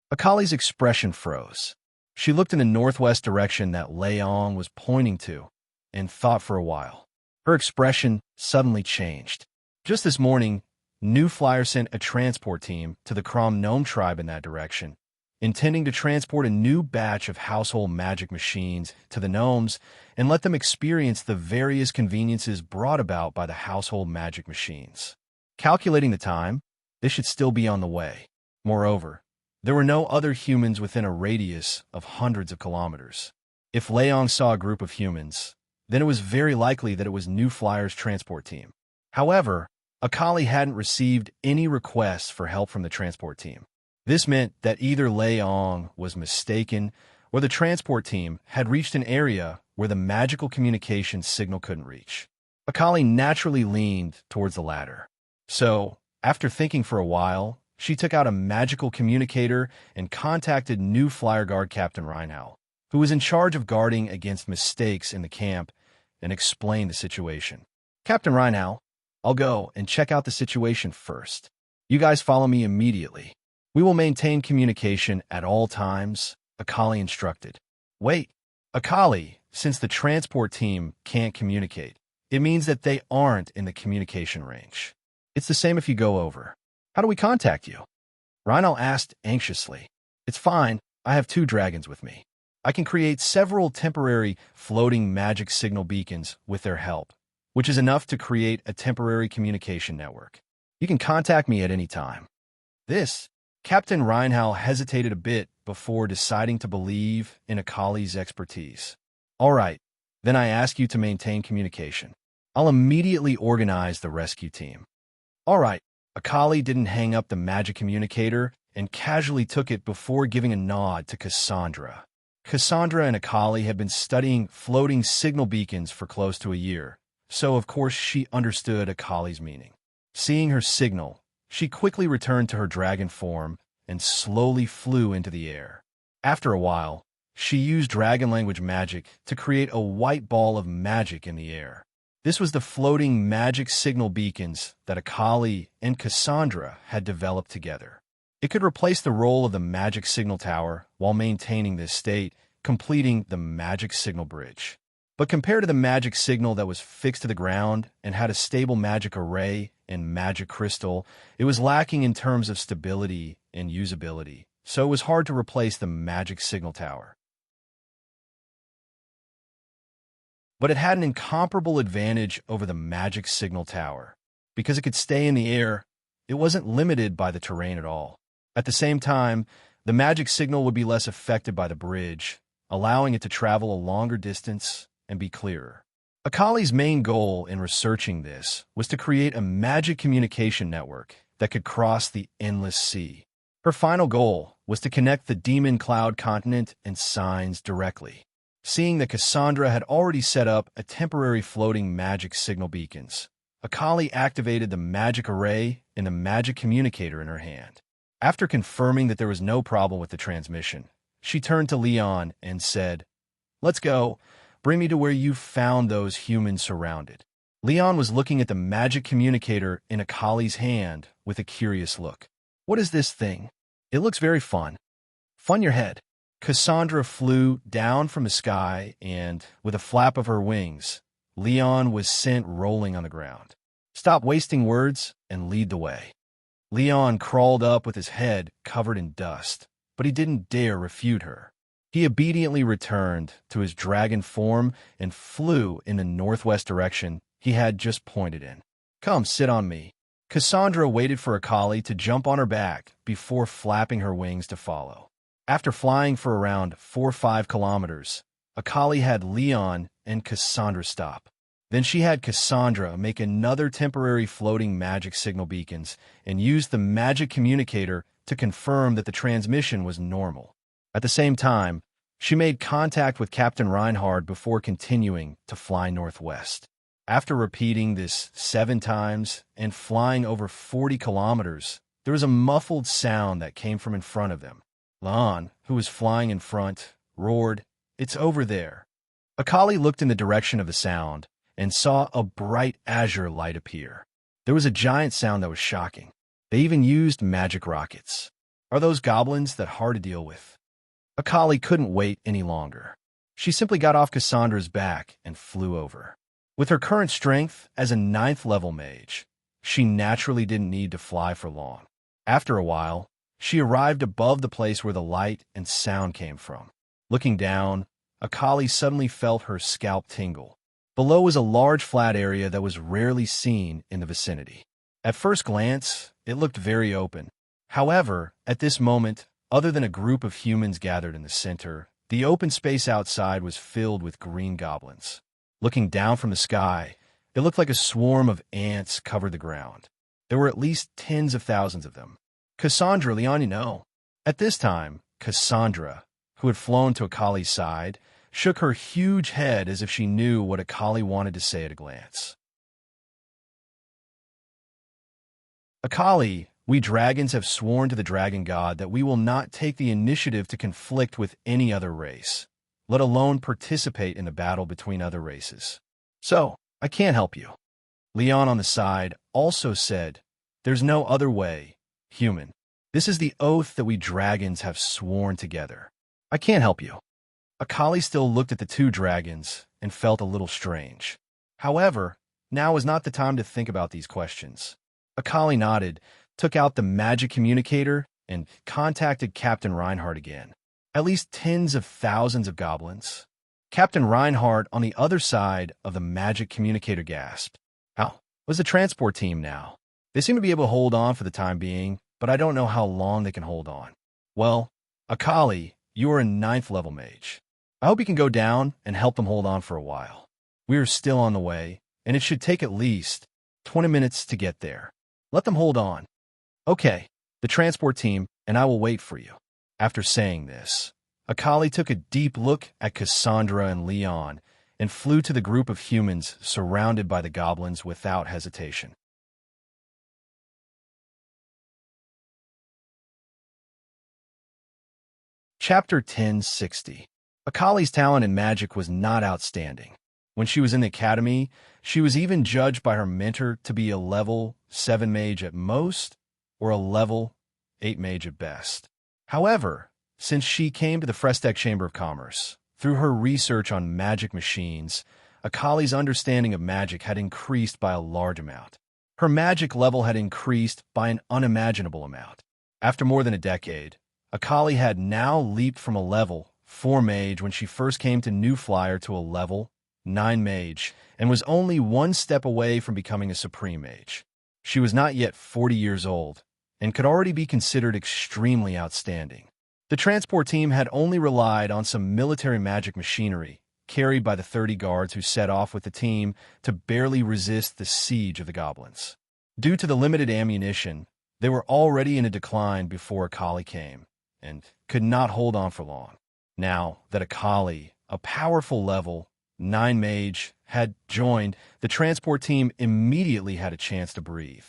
Akali's expression froze. She looked in the northwest direction that Leong was pointing to and thought for a while. Her expression suddenly changed. Just this morning, New Flyer sent a transport team to the Crom Gnome tribe in that direction, intending to transport a new batch of household magic machines to the gnomes and let them experience the various conveniences brought about by the household magic machines. Calculating the time, they should still be on the way. Moreover, there were no other humans within a radius of hundreds of kilometers. If Leong saw a group of humans, then it was very likely that it was New Flyer's transport team. However, Akali hadn't received any requests for help from the transport team. This meant that either Leong was mistaken or the transport team had reached an area where the magical communication signal couldn't reach. Akali naturally leaned towards the latter. So, after thinking for a while, she took out a magical communicator and contacted New Flyer Guard Captain Reinhal, who was in charge of guarding against mistakes in the camp, and explained the situation. Captain Reinhal, I'll go and check out the situation first. You guys follow me immediately. We will maintain communication at all times, Akali instructed. Wait, Akali, since the transport team can't communicate, it means that they aren't in the communication range. It's the same if you go over. How do we contact you? Reinhal asked anxiously. It's fine, I have 2 dragons with me. I can create several temporary floating magic signal beacons with their help, which is enough to create a temporary communication network. You can contact me at any time. This, Captain Reinhal hesitated a bit before deciding to believe in Akali's expertise. All right, then I ask you to maintain communication. I'll immediately organize the rescue team. All right, Akali didn't hang up the magic communicator and casually took it before giving a nod to Cassandra. Cassandra and Akali had been studying floating signal beacons for close to a year, so of course she understood Akali's meaning. Seeing her signal, she quickly returned to her dragon form and slowly flew into the air. After a while, She used dragon language magic to create a white ball of magic in the air. This was the floating magic signal beacons that Akali and Cassandra had developed together. It could replace the role of the magic signal tower while maintaining this state, completing the magic signal bridge. But compared to the magic signal that was fixed to the ground and had a stable magic array and magic crystal, it was lacking in terms of stability and usability, so it was hard to replace the magic signal tower. But it had an incomparable advantage over the magic signal tower. Because it could stay in the air, it wasn't limited by the terrain at all. At the same time, the magic signal would be less affected by the bridge, allowing it to travel a longer distance and be clearer. Akali's main goal in researching this was to create a magic communication network that could cross the endless sea. Her final goal was to connect the Demon Cloud continent and signs directly. Seeing that Cassandra had already set up a temporary floating magic signal beacons, Akali activated the magic array and the magic communicator in her hand. After confirming that there was no problem with the transmission, she turned to Leon and said, "Let's go. Bring me to where you found those humans surrounded." Leon was looking at the magic communicator in Akali's hand with a curious look. "What is this thing? It looks very fun." "Fun your head." Cassandra flew down from the sky and, with a flap of her wings, Leon was sent rolling on the ground. "Stop wasting words and lead the way." Leon crawled up with his head covered in dust, but he didn't dare refute her. He obediently returned to his dragon form and flew in the northwest direction he had just pointed in. "Come, sit on me." Cassandra waited for Akali to jump on her back before flapping her wings to follow. After flying for around 4 or 5 kilometers, Akali had Leon and Cassandra stop. Then she had Cassandra make another temporary floating magic signal beacons and use the magic communicator to confirm that the transmission was normal. At the same time, she made contact with Captain Reinhard before continuing to fly northwest. After repeating this 7 times and flying over 40 kilometers, there was a muffled sound that came from in front of them. Leon, who was flying in front, roared, "It's over there." Akali looked in the direction of the sound and saw a bright azure light appear. There was a giant sound that was shocking. They even used magic rockets. Are those goblins that hard to deal with? Akali couldn't wait any longer. She simply got off Cassandra's back and flew over. With her current strength as a 9th level mage, she naturally didn't need to fly for long. After a while, she arrived above the place where the light and sound came from. Looking down, Akali suddenly felt her scalp tingle. Below was a large flat area that was rarely seen in the vicinity. At first glance, it looked very open. However, at this moment, other than a group of humans gathered in the center, the open space outside was filled with green goblins. Looking down from the sky, it looked like a swarm of ants covered the ground. There were at least tens of thousands of them. "Cassandra, Leon, you know." At this time, Cassandra, who had flown to Akali's side, shook her huge head as if she knew what Akali wanted to say at a glance. "Akali, we dragons have sworn to the dragon god that we will not take the initiative to conflict with any other race, let alone participate in a battle between other races. So, I can't help you." Leon on the side also said, "There's no other way, human. This is the oath that we dragons have sworn together. I can't help you." Akali still looked at the 2 dragons and felt a little strange. However, now was not the time to think about these questions. Akali nodded, took out the magic communicator, and contacted Captain Reinhard again. At least tens of thousands of goblins. Captain Reinhard on the other side of the magic communicator gasped. "How was the transport team now? They seem to be able to hold on for the time being, but I don't know how long they can hold on." "Well, Akali, you are a 9th level mage. I hope you can go down and help them hold on for a while. We are still on the way, and it should take at least 20 minutes to get there. Let them hold on." "Okay, the transport team, and I will wait for you." After saying this, Akali took a deep look at Cassandra and Leon and flew to the group of humans surrounded by the goblins without hesitation. Chapter 1060. Akali's talent in magic was not outstanding. When she was in the academy, she was even judged by her mentor to be a level 7 mage at most or a level 8 mage at best. However, since she came to the Frestec Chamber of Commerce, through her research on magic machines, Akali's understanding of magic had increased by a large amount. Her magic level had increased by an unimaginable amount. After more than a decade, Akali had now leaped from a level 4 mage when she first came to New Flyer to a level 9 mage, and was only one step away from becoming a supreme mage. She was not yet 40 years old, and could already be considered extremely outstanding. The transport team had only relied on some military magic machinery, carried by the 30 guards who set off with the team to barely resist the siege of the goblins. Due to the limited ammunition, they were already in a decline before Akali came, and could not hold on for long. Now that Akali, a powerful level 9 mage, had joined, the transport team immediately had a chance to breathe.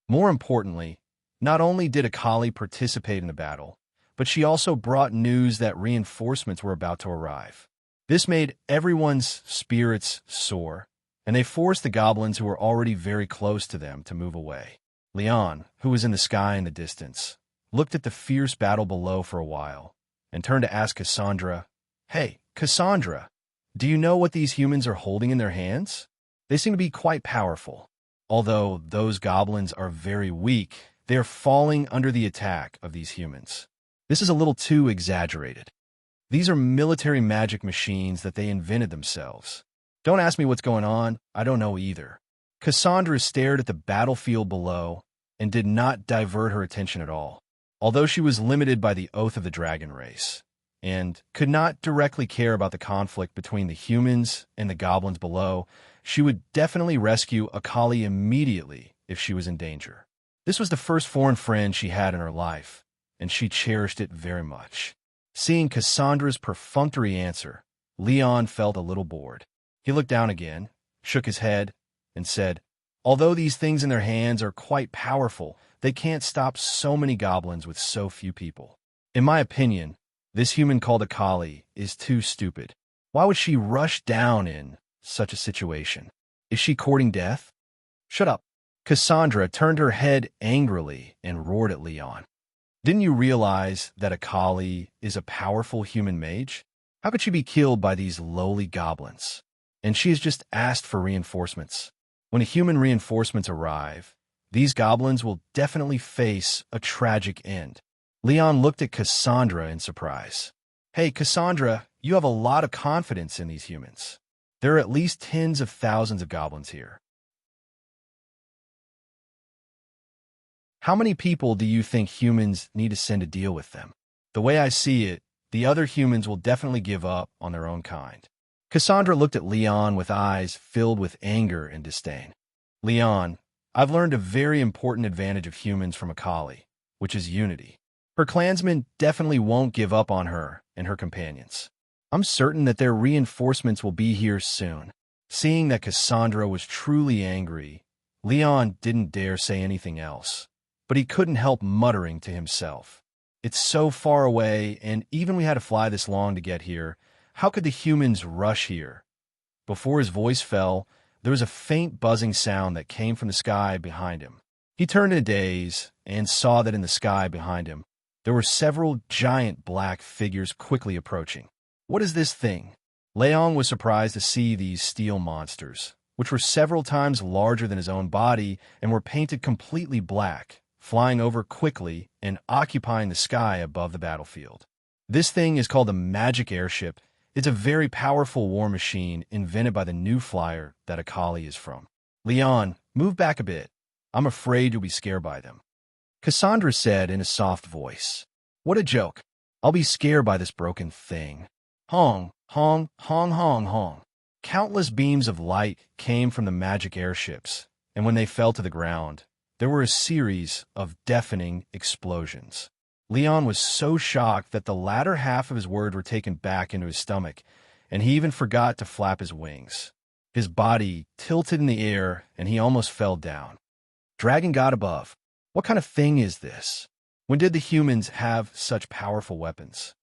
More importantly, not only did Akali participate in the battle, but she also brought news that reinforcements were about to arrive. This made everyone's spirits soar, and they forced the goblins who were already very close to them to move away. Leon, who was in the sky in the distance, looked at the fierce battle below for a while, and turned to ask Cassandra, "Hey, Cassandra, do you know what these humans are holding in their hands? They seem to be quite powerful. Although those goblins are very weak, they are falling under the attack of these humans. This is a little too exaggerated. These are military magic machines that they invented themselves. Don't ask me what's going on, I don't know either." Cassandra stared at the battlefield below and did not divert her attention at all. Although she was limited by the Oath of the Dragon race, and could not directly care about the conflict between the humans and the goblins below, she would definitely rescue Akali immediately if she was in danger. This was the first foreign friend she had in her life, and she cherished it very much. Seeing Cassandra's perfunctory answer, Leon felt a little bored. He looked down again, shook his head, and said, "Although these things in their hands are quite powerful, they can't stop so many goblins with so few people. In my opinion, this human called Akali is too stupid. Why would she rush down in such a situation? Is she courting death?" "Shut up." Cassandra turned her head angrily and roared at Leon. "Didn't you realize that Akali is a powerful human mage? How could she be killed by these lowly goblins? And she has just asked for reinforcements. When human reinforcements arrive, these goblins will definitely face a tragic end." Leon looked at Cassandra in surprise. "Hey, Cassandra, you have a lot of confidence in these humans. There are at least tens of thousands of goblins here. How many people do you think humans need to send to deal with them? The way I see it, the other humans will definitely give up on their own kind." Cassandra looked at Leon with eyes filled with anger and disdain. "Leon, I've learned a very important advantage of humans from Akali, which is unity. Her clansmen definitely won't give up on her and her companions. I'm certain that their reinforcements will be here soon." Seeing that Cassandra was truly angry, Leon didn't dare say anything else, but he couldn't help muttering to himself, "It's so far away, and even we had to fly this long to get here. How could the humans rush here?" Before his voice fell, there was a faint buzzing sound that came from the sky behind him. He turned in a daze and saw that in the sky behind him, there were several giant black figures quickly approaching. "What is this thing?" Leon was surprised to see these steel monsters, which were several times larger than his own body and were painted completely black, flying over quickly and occupying the sky above the battlefield. This thing is called a magic airship. It's a very powerful war machine invented by the New Flyer that Akali is from. "Leon, move back a bit. I'm afraid you'll be scared by them," Cassandra said in a soft voice. "What a joke. I'll be scared by this broken thing." Hong, hong, hong, hong, hong. Countless beams of light came from the magic airships, and when they fell to the ground, there were a series of deafening explosions. Leon was so shocked that the latter half of his words were taken back into his stomach, and he even forgot to flap his wings. His body tilted in the air, and he almost fell down. Dragon God above, what kind of thing is this? When did the humans have such powerful weapons?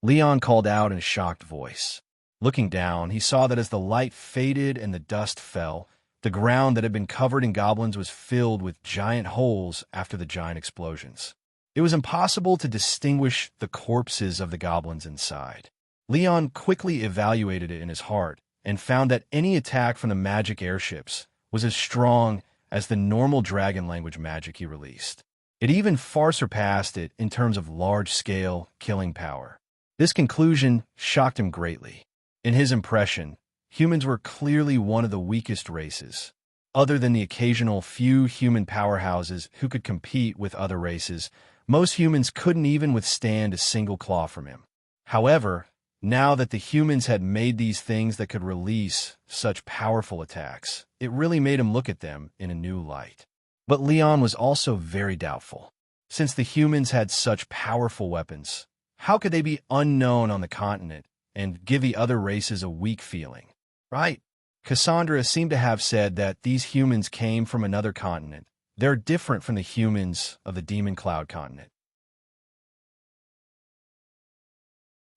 Leon called out in a shocked voice. Looking down, he saw that as the light faded and the dust fell, the ground that had been covered in goblins was filled with giant holes after the giant explosions. It was impossible to distinguish the corpses of the goblins inside. Leon quickly evaluated it in his heart and found that any attack from the magic airships was as strong as the normal dragon language magic he released. It even far surpassed it in terms of large-scale killing power. This conclusion shocked him greatly. In his impression, humans were clearly one of the weakest races. Other than the occasional few human powerhouses who could compete with other races, most humans couldn't even withstand a single claw from him. However, now that the humans had made these things that could release such powerful attacks, it really made him look at them in a new light. But Leon was also very doubtful. Since the humans had such powerful weapons, how could they be unknown on the continent and give the other races a weak feeling? Right? Cassandra seemed to have said that these humans came from another continent. They're different from the humans of the Demon Cloud continent.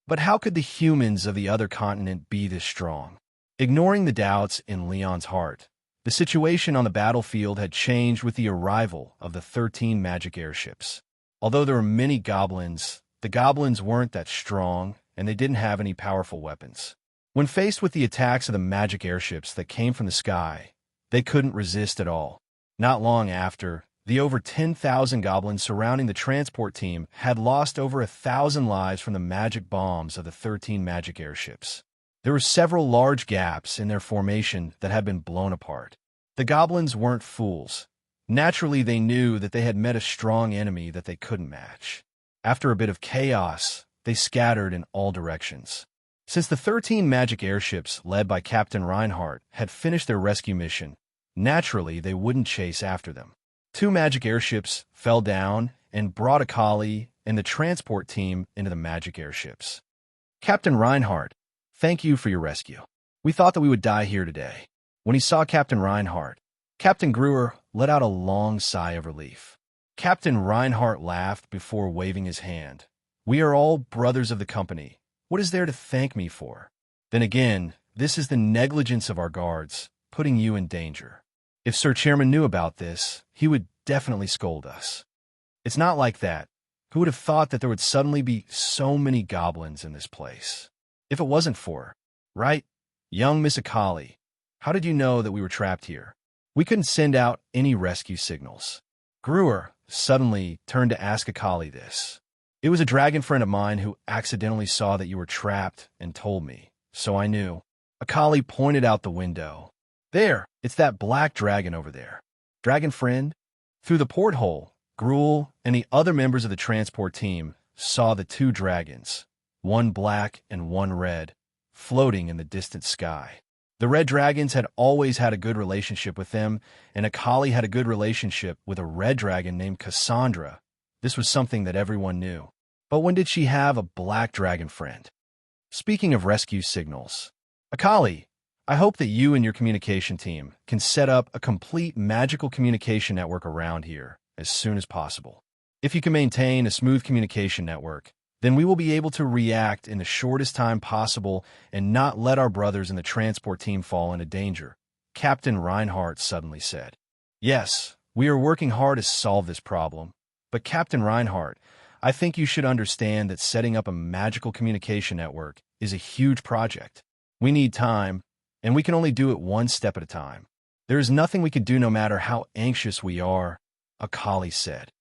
But how could the humans of the other continent be this strong? Ignoring the doubts in Leon's heart, the situation on the battlefield had changed with the arrival of the 13 magic airships. Although there were many goblins, the goblins weren't that strong, and they didn't have any powerful weapons. When faced with the attacks of the magic airships that came from the sky, they couldn't resist at all. Not long after, the over 10,000 goblins surrounding the transport team had lost over 1,000 lives from the magic bombs of the 13 magic airships. There were several large gaps in their formation that had been blown apart. The goblins weren't fools. Naturally, they knew that they had met a strong enemy that they couldn't match. After a bit of chaos, they scattered in all directions. Since the 13 magic airships led by Captain Reinhardt had finished their rescue mission, naturally they wouldn't chase after them. 2 magic airships fell down and brought Akali and the transport team into the magic airships. Captain Reinhardt, thank you for your rescue. We thought that we would die here today. When he saw Captain Reinhardt, Captain Gruer let out a long sigh of relief. Captain Reinhardt laughed before waving his hand. We are all brothers of the company. What is there to thank me for? Then again, this is the negligence of our guards, putting you in danger. If Sir Chairman knew about this, he would definitely scold us. It's not like that. Who would have thought that there would suddenly be so many goblins in this place? If it wasn't for, right? Young Miss Akali, how did you know that we were trapped here? We couldn't send out any rescue signals. Gruer suddenly turned to ask Akali this. It was a dragon friend of mine who accidentally saw that you were trapped and told me, so I knew. Akali pointed out the window. There, it's that black dragon over there. Dragon friend? Through the porthole, Gruel and the other members of the transport team saw the 2 dragons, one black and one red, floating in the distant sky. The red dragons had always had a good relationship with them, and Akali had a good relationship with a red dragon named Cassandra. This was something that everyone knew. But when did she have a black dragon friend? Speaking of rescue signals, Akali, I hope that you and your communication team can set up a complete magical communication network around here as soon as possible. If you can maintain a smooth communication network, then we will be able to react in the shortest time possible and not let our brothers in the transport team fall into danger, Captain Reinhardt suddenly said. Yes, we are working hard to solve this problem, but Captain Reinhardt, I think you should understand that setting up a magical communication network is a huge project. We need time, and we can only do it one step at a time. There is nothing we can do no matter how anxious we are, Akali said.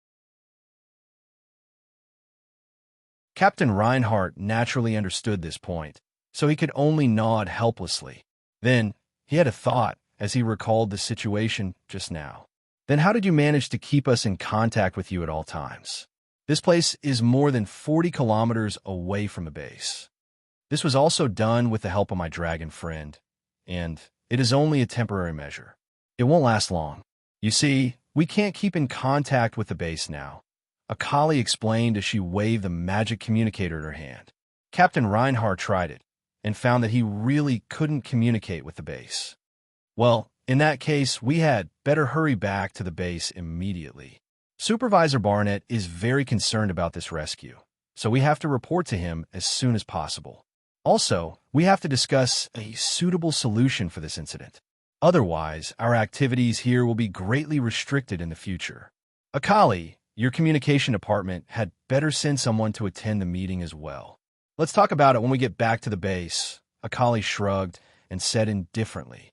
Captain Reinhardt naturally understood this point, so he could only nod helplessly. Then, he had a thought as he recalled the situation just now. Then how did you manage to keep us in contact with you at all times? This place is more than 40 kilometers away from the base. This was also done with the help of my dragon friend, and it is only a temporary measure. It won't last long. You see, we can't keep in contact with the base now, Akali explained as she waved the magic communicator in her hand. Captain Reinhardt tried it, and found that he really couldn't communicate with the base. Well, in that case, we had better hurry back to the base immediately. Supervisor Barnett is very concerned about this rescue, so we have to report to him as soon as possible. Also, we have to discuss a suitable solution for this incident. Otherwise, our activities here will be greatly restricted in the future. Akali, your communication department had better send someone to attend the meeting as well. Let's talk about it when we get back to the base. Akali shrugged and said indifferently.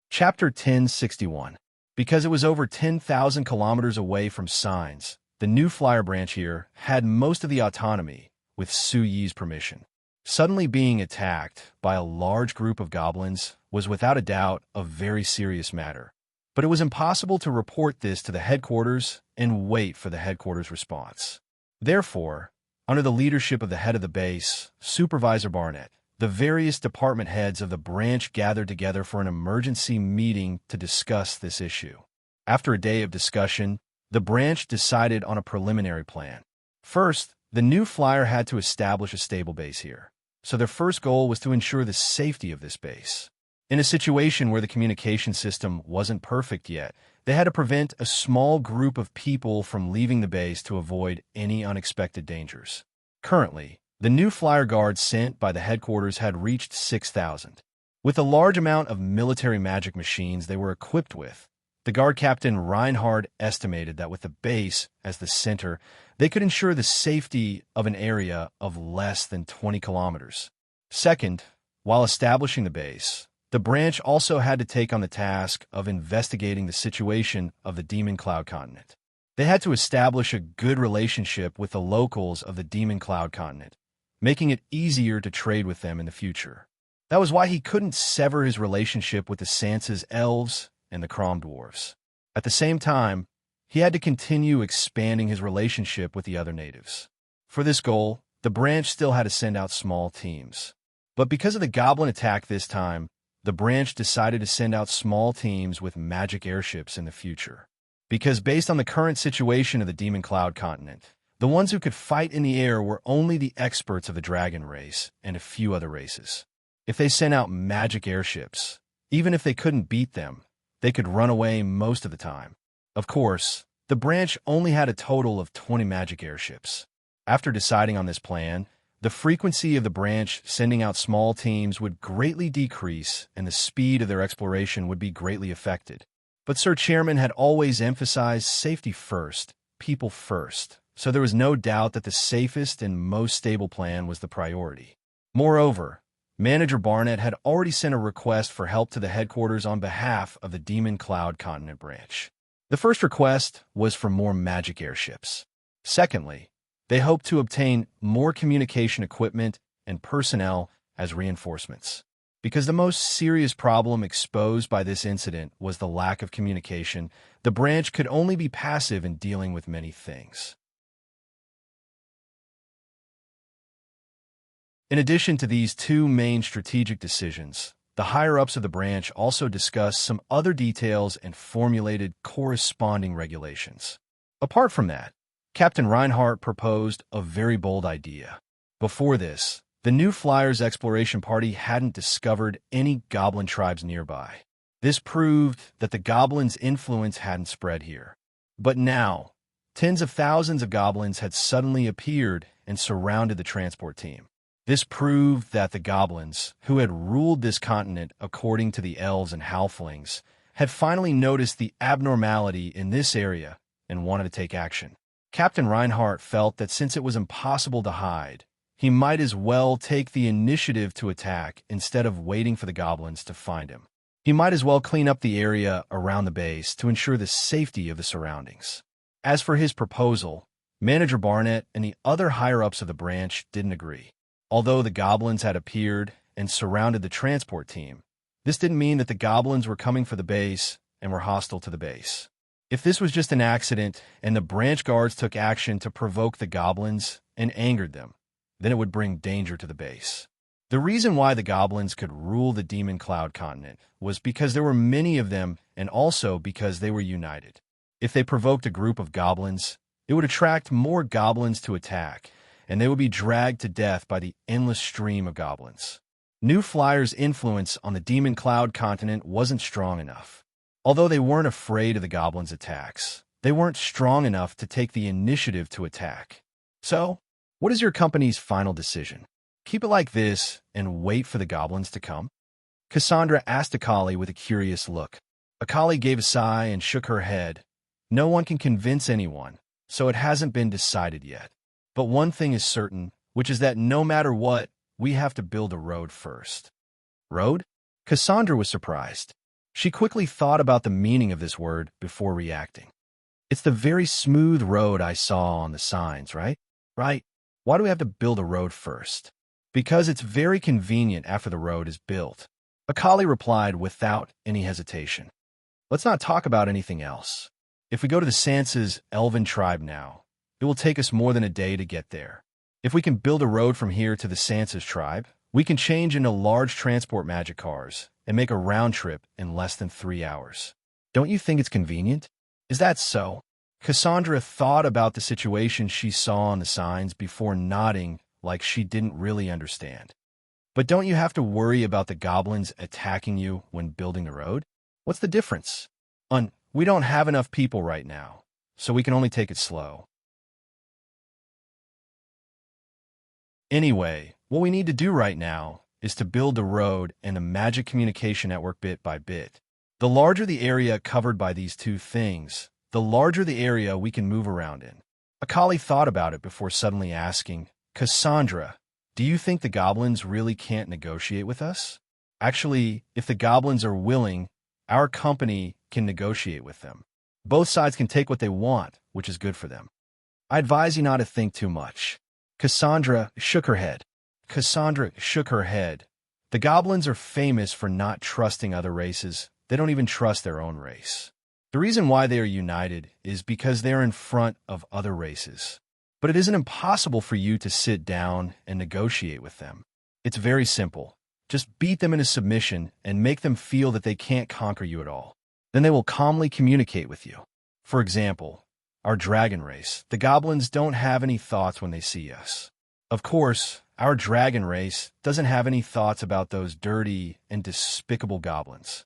Chapter 1061. Because it was over 10,000 kilometers away from Signs, the new flyer branch here had most of the autonomy, with Su Yi's permission. Suddenly being attacked by a large group of goblins was without a doubt a very serious matter. But it was impossible to report this to the headquarters and wait for the headquarters' response. Therefore, under the leadership of the head of the base, Supervisor Barnett, the various department heads of the branch gathered together for an emergency meeting to discuss this issue. After a day of discussion, the branch decided on a preliminary plan. First, the new flyer had to establish a stable base here, so their first goal was to ensure the safety of this base. In a situation where the communication system wasn't perfect yet, they had to prevent a small group of people from leaving the base to avoid any unexpected dangers. Currently, the new flyer guards sent by the headquarters had reached 6,000. With a large amount of military magic machines they were equipped with, the guard captain Reinhard estimated that with the base as the center, they could ensure the safety of an area of less than 20 kilometers. Second, while establishing the base, the branch also had to take on the task of investigating the situation of the Demon Cloud continent. They had to establish a good relationship with the locals of the Demon Cloud continent, making it easier to trade with them in the future. That was why he couldn't sever his relationship with the Sansa's elves and the Crom dwarves. At the same time, he had to continue expanding his relationship with the other natives. For this goal, the branch still had to send out small teams. But because of the goblin attack this time, the branch decided to send out small teams with magic airships in the future. Because based on the current situation of the Demon Cloud continent, the ones who could fight in the air were only the experts of the dragon race and a few other races. If they sent out magic airships, even if they couldn't beat them, they could run away most of the time. Of course, the branch only had a total of 20 magic airships. After deciding on this plan, the frequency of the branch sending out small teams would greatly decrease and the speed of their exploration would be greatly affected. But Sir Chairman had always emphasized safety first, people first, so there was no doubt that the safest and most stable plan was the priority. Moreover, Manager Barnett had already sent a request for help to the headquarters on behalf of the Demon Cloud Continent branch. The first request was for more magic airships. Secondly, they hoped to obtain more communication equipment and personnel as reinforcements. Because the most serious problem exposed by this incident was the lack of communication, the branch could only be passive in dealing with many things. In addition to these two main strategic decisions, the higher-ups of the branch also discussed some other details and formulated corresponding regulations. Apart from that, Captain Reinhardt proposed a very bold idea. Before this, the new Flyers exploration party hadn't discovered any goblin tribes nearby. This proved that the goblins' influence hadn't spread here. But now, tens of thousands of goblins had suddenly appeared and surrounded the transport team. This proved that the goblins, who had ruled this continent according to the elves and halflings, had finally noticed the abnormality in this area and wanted to take action. Captain Reinhardt felt that since it was impossible to hide, he might as well take the initiative to attack instead of waiting for the goblins to find him. He might as well clean up the area around the base to ensure the safety of the surroundings. As for his proposal, Manager Barnett and the other higher-ups of the branch didn't agree. Although the goblins had appeared and surrounded the transport team, this didn't mean that the goblins were coming for the base and were hostile to the base. If this was just an accident and the branch guards took action to provoke the goblins and angered them, then it would bring danger to the base. The reason why the goblins could rule the Demon Cloud continent was because there were many of them and also because they were united. If they provoked a group of goblins, it would attract more goblins to attack, and they would be dragged to death by the endless stream of goblins. New Flyers' influence on the Demon Cloud continent wasn't strong enough. Although they weren't afraid of the goblins' attacks, they weren't strong enough to take the initiative to attack. So, what is your company's final decision? Keep it like this and wait for the goblins to come? Cassandra asked Akali with a curious look. Akali gave a sigh and shook her head. No one can convince anyone, so it hasn't been decided yet. But one thing is certain, which is that no matter what, we have to build a road first. Road? Cassandra was surprised. She quickly thought about the meaning of this word before reacting. It's the very smooth road I saw on the signs, right? Right. Why do we have to build a road first? Because it's very convenient after the road is built. Akali replied without any hesitation. Let's not talk about anything else. If we go to the Sansa's elven tribe now, it will take us more than a day to get there. If we can build a road from here to the Sansa's tribe, we can change into large transport magic cars and make a round trip in less than 3 hours. Don't you think it's convenient? Is that so? Cassandra thought about the situation she saw on the signs before nodding like she didn't really understand. But don't you have to worry about the goblins attacking you when building the road? What's the difference? We don't have enough people right now, so we can only take it slow. Anyway, what we need to do right now is to build the road and the magic communication network bit by bit. The larger the area covered by these two things, the larger the area we can move around in. Akali thought about it before suddenly asking, Cassandra, do you think the goblins really can't negotiate with us? Actually, if the goblins are willing, our company can negotiate with them. Both sides can take what they want, which is good for them. I advise you not to think too much. Cassandra shook her head. The goblins are famous for not trusting other races. They don't even trust their own race. The reason why they are united is because they are in front of other races. But it isn't impossible for you to sit down and negotiate with them. It's very simple. Just beat them into submission and make them feel that they can't conquer you at all. Then they will calmly communicate with you. For example, our dragon race. The goblins don't have any thoughts when they see us. Of course, our dragon race doesn't have any thoughts about those dirty and despicable goblins.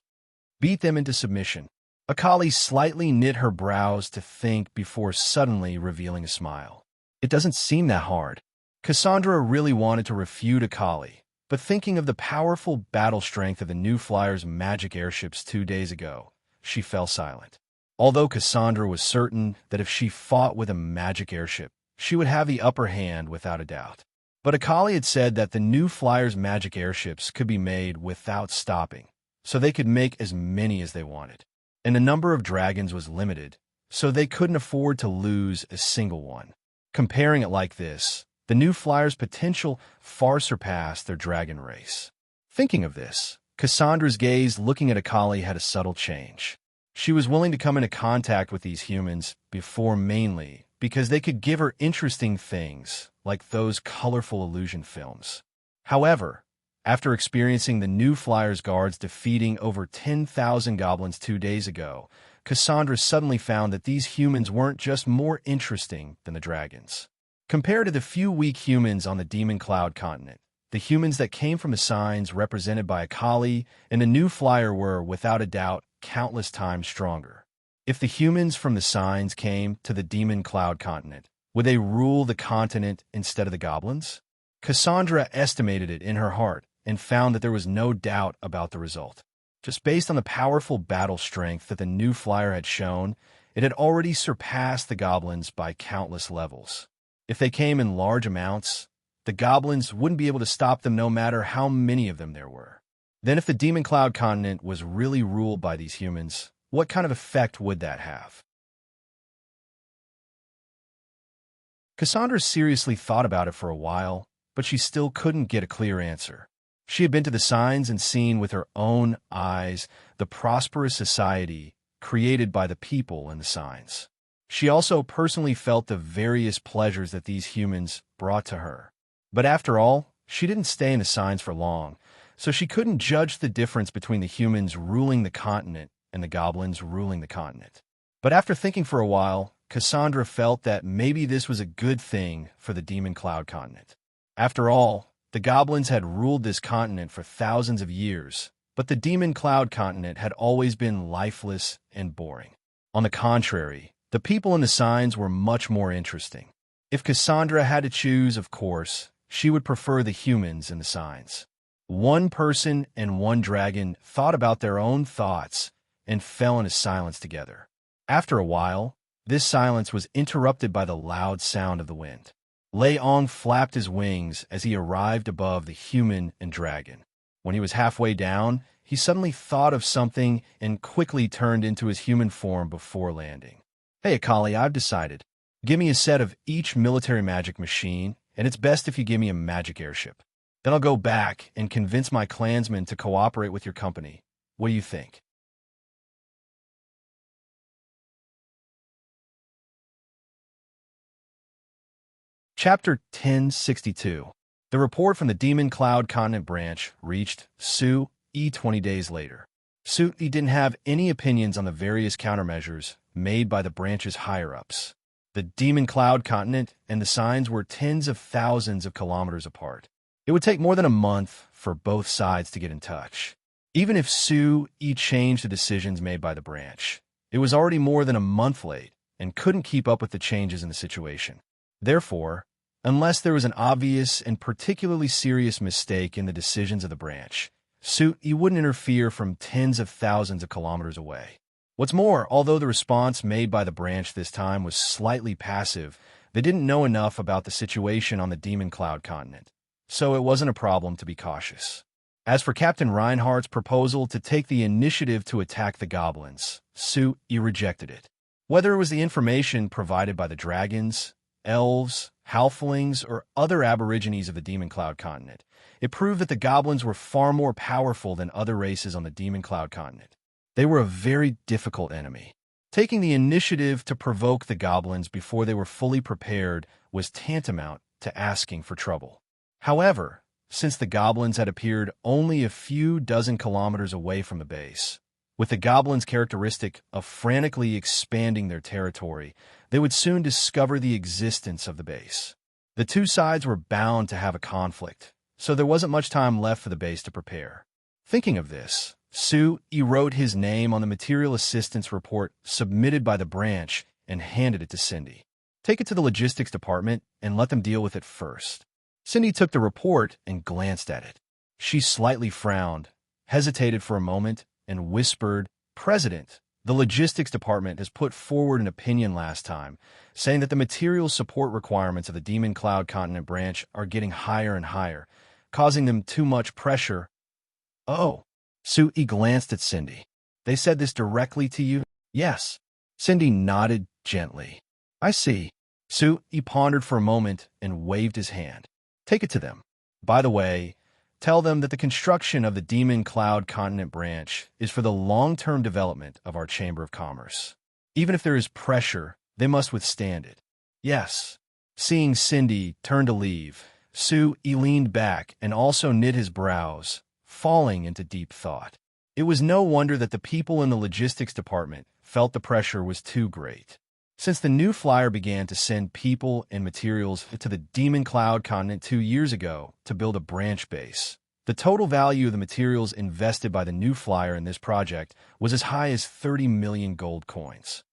Beat them into submission. Akali slightly knit her brows to think before suddenly revealing a smile. It doesn't seem that hard. Cassandra really wanted to refute Akali, but thinking of the powerful battle strength of the New Flyers' magic airships 2 days ago, she fell silent. Although Cassandra was certain that if she fought with a magic airship, she would have the upper hand without a doubt. But Akali had said that the New Flyers' magic airships could be made without stopping, so they could make as many as they wanted. And the number of dragons was limited, so they couldn't afford to lose a single one. Comparing it like this, the New Flyers' potential far surpassed their dragon race. Thinking of this, Cassandra's gaze looking at Akali had a subtle change. She was willing to come into contact with these humans before mainly because they could give her interesting things like those colorful illusion films. However, after experiencing the New Flyers guards defeating over 10,000 goblins 2 days ago, Cassandra suddenly found that these humans weren't just more interesting than the dragons. Compared to the few weak humans on the Demon Cloud continent, the humans that came from the signs represented by Akali and the New Flyer were, without a doubt, countless times stronger. If the humans from the signs came to the Demon Cloud continent, would they rule the continent instead of the goblins? Cassandra estimated it in her heart and found that there was no doubt about the result. Just based on the powerful battle strength that the New Flyer had shown, it had already surpassed the goblins by countless levels. If they came in large amounts, the goblins wouldn't be able to stop them no matter how many of them there were. Then if the Demon Cloud continent was really ruled by these humans, what kind of effect would that have? Cassandra seriously thought about it for a while, but she still couldn't get a clear answer. She had been to the signs and seen with her own eyes the prosperous society created by the people in the signs. She also personally felt the various pleasures that these humans brought to her. But after all, she didn't stay in the signs for long, so she couldn't judge the difference between the humans ruling the continent and the goblins ruling the continent. But after thinking for a while, Cassandra felt that maybe this was a good thing for the Demon Cloud continent. After all, the goblins had ruled this continent for thousands of years, But the Demon Cloud continent had always been lifeless and boring. On the contrary, the people in the signs were much more interesting. If Cassandra had to choose, of course, she would prefer the humans in the signs. One person and one dragon thought about their own thoughts and fell into silence together. After a while, this silence was interrupted by the loud sound of the wind. Leong flapped his wings as he arrived above the human and dragon. When he was halfway down, he suddenly thought of something and quickly turned into his human form before landing. "Hey, Akali, I've decided. Give me a set of each military magic machine, and it's best if you give me a magic airship. Then I'll go back and convince my clansmen to cooperate with your company. What do you think?" Chapter 1062. The report from the Demon Cloud Continent branch reached Su 20 days later. Su didn't have any opinions on the various countermeasures made by the branch's higher-ups. The Demon Cloud Continent and the signs were tens of thousands of kilometers apart. It would take more than a month for both sides to get in touch. Even if Su changed the decisions made by the branch, it was already more than a month late and couldn't keep up with the changes in the situation. Therefore, unless there was an obvious and particularly serious mistake in the decisions of the branch, Su wouldn't interfere from tens of thousands of kilometers away. What's more, although the response made by the branch this time was slightly passive, they didn't know enough about the situation on the Demon Cloud continent, so it wasn't a problem to be cautious. As for Captain Reinhardt's proposal to take the initiative to attack the goblins, Su rejected it. Whether it was the information provided by the dragons, elves, halflings, or other aborigines of the Demon Cloud continent, it proved that the goblins were far more powerful than other races on the Demon Cloud continent. They were a very difficult enemy. Taking the initiative to provoke the goblins before they were fully prepared was tantamount to asking for trouble. However, since the goblins had appeared only a few dozen kilometers away from the base, with the goblins' characteristic of frantically expanding their territory, they would soon discover the existence of the base. The two sides were bound to have a conflict, so there wasn't much time left for the base to prepare. Thinking of this, Su wrote his name on the material assistance report submitted by the branch and handed it to Cindy. "Take it to the logistics department and let them deal with it first." Cindy took the report and glanced at it. She slightly frowned, hesitated for a moment, and whispered, "President, the logistics department has put forward an opinion last time, saying that the material support requirements of the Demon Cloud Continent branch are getting higher and higher, causing them too much pressure." "Oh." Su glanced at Cindy. "They said this directly to you?" "Yes." Cindy nodded gently. "I see." Su pondered for a moment and waved his hand. "Take it to them. By the way, tell them that the construction of the Demon Cloud Continent branch is for the long-term development of our Chamber of Commerce. Even if there is pressure, they must withstand it." "Yes." Seeing Cindy turn to leave, Su leaned back and also knit his brows, falling into deep thought. It was no wonder that the people in the logistics department felt the pressure was too great. Since the new flyer began to send people and materials to the Demon Cloud continent 2 years ago to build a branch base, the total value of the materials invested by the new flyer in this project was as high as 30 million gold coins.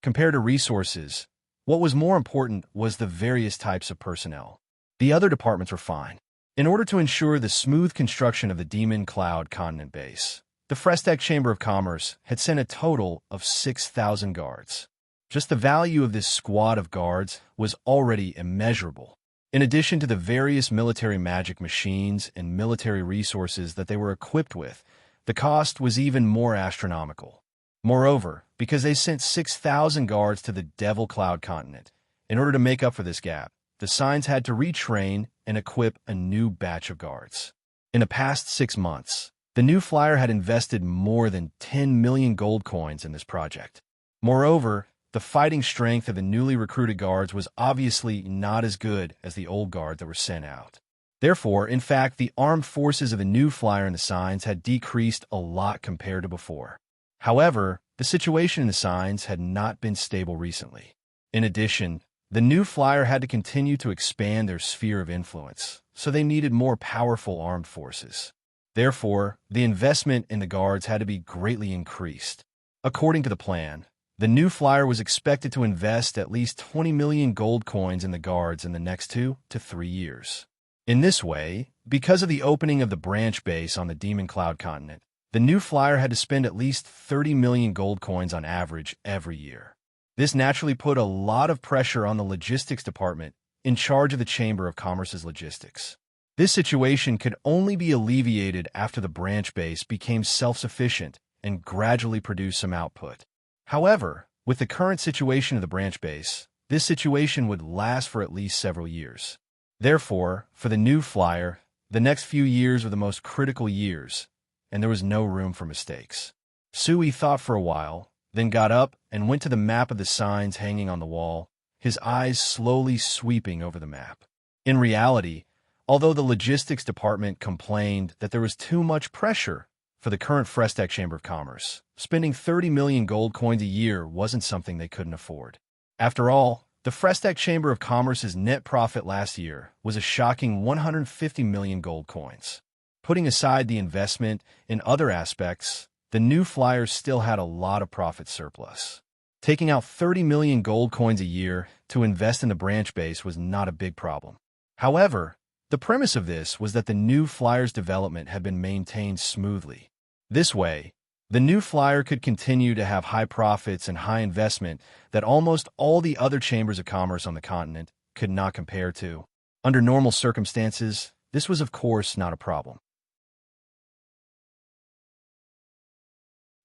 Compared to resources, what was more important was the various types of personnel. The other departments were fine. In order to ensure the smooth construction of the Demon Cloud continent base, the Frestec Chamber of Commerce had sent a total of 6,000 guards. Just the value of this squad of guards was already immeasurable. In addition to the various military magic machines and military resources that they were equipped with, the cost was even more astronomical. Moreover, because they sent 6,000 guards to the Devil Cloud continent, in order to make up for this gap, the signs had to retrain and equip a new batch of guards. In the past 6 months, the new flyer had invested more than 10 million gold coins in this project. Moreover, the fighting strength of the newly recruited guards was obviously not as good as the old guards that were sent out. Therefore, in fact, the armed forces of the new flyer in the signs had decreased a lot compared to before. However, the situation in the signs had not been stable recently. In addition, the new flyer had to continue to expand their sphere of influence, so they needed more powerful armed forces. Therefore, the investment in the guards had to be greatly increased. According to the plan, the new flyer was expected to invest at least 20 million gold coins in the guards in the next 2 to 3 years. In this way, because of the opening of the branch base on the Demon Cloud continent, the new flyer had to spend at least 30 million gold coins on average every year. This naturally put a lot of pressure on the logistics department in charge of the Chamber of Commerce's logistics. This situation could only be alleviated after the branch base became self-sufficient and gradually produced some output. However, with the current situation of the branch base, this situation would last for at least several years. Therefore, for the new flyer, the next few years were the most critical years, and there was no room for mistakes. Sui thought for a while, then got up and went to the map of the signs hanging on the wall, his eyes slowly sweeping over the map. In reality, although the logistics department complained that there was too much pressure for the current Frestac Chamber of Commerce, spending 30 million gold coins a year wasn't something they couldn't afford. After all, the Frestac Chamber of Commerce's net profit last year was a shocking 150 million gold coins. Putting aside the investment in other aspects, the new flyers still had a lot of profit surplus. Taking out 30 million gold coins a year to invest in the branch base was not a big problem. However, the premise of this was that the new flyer's development had been maintained smoothly. This way, the new flyer could continue to have high profits and high investment that almost all the other chambers of commerce on the continent could not compare to. Under normal circumstances, this was of course not a problem.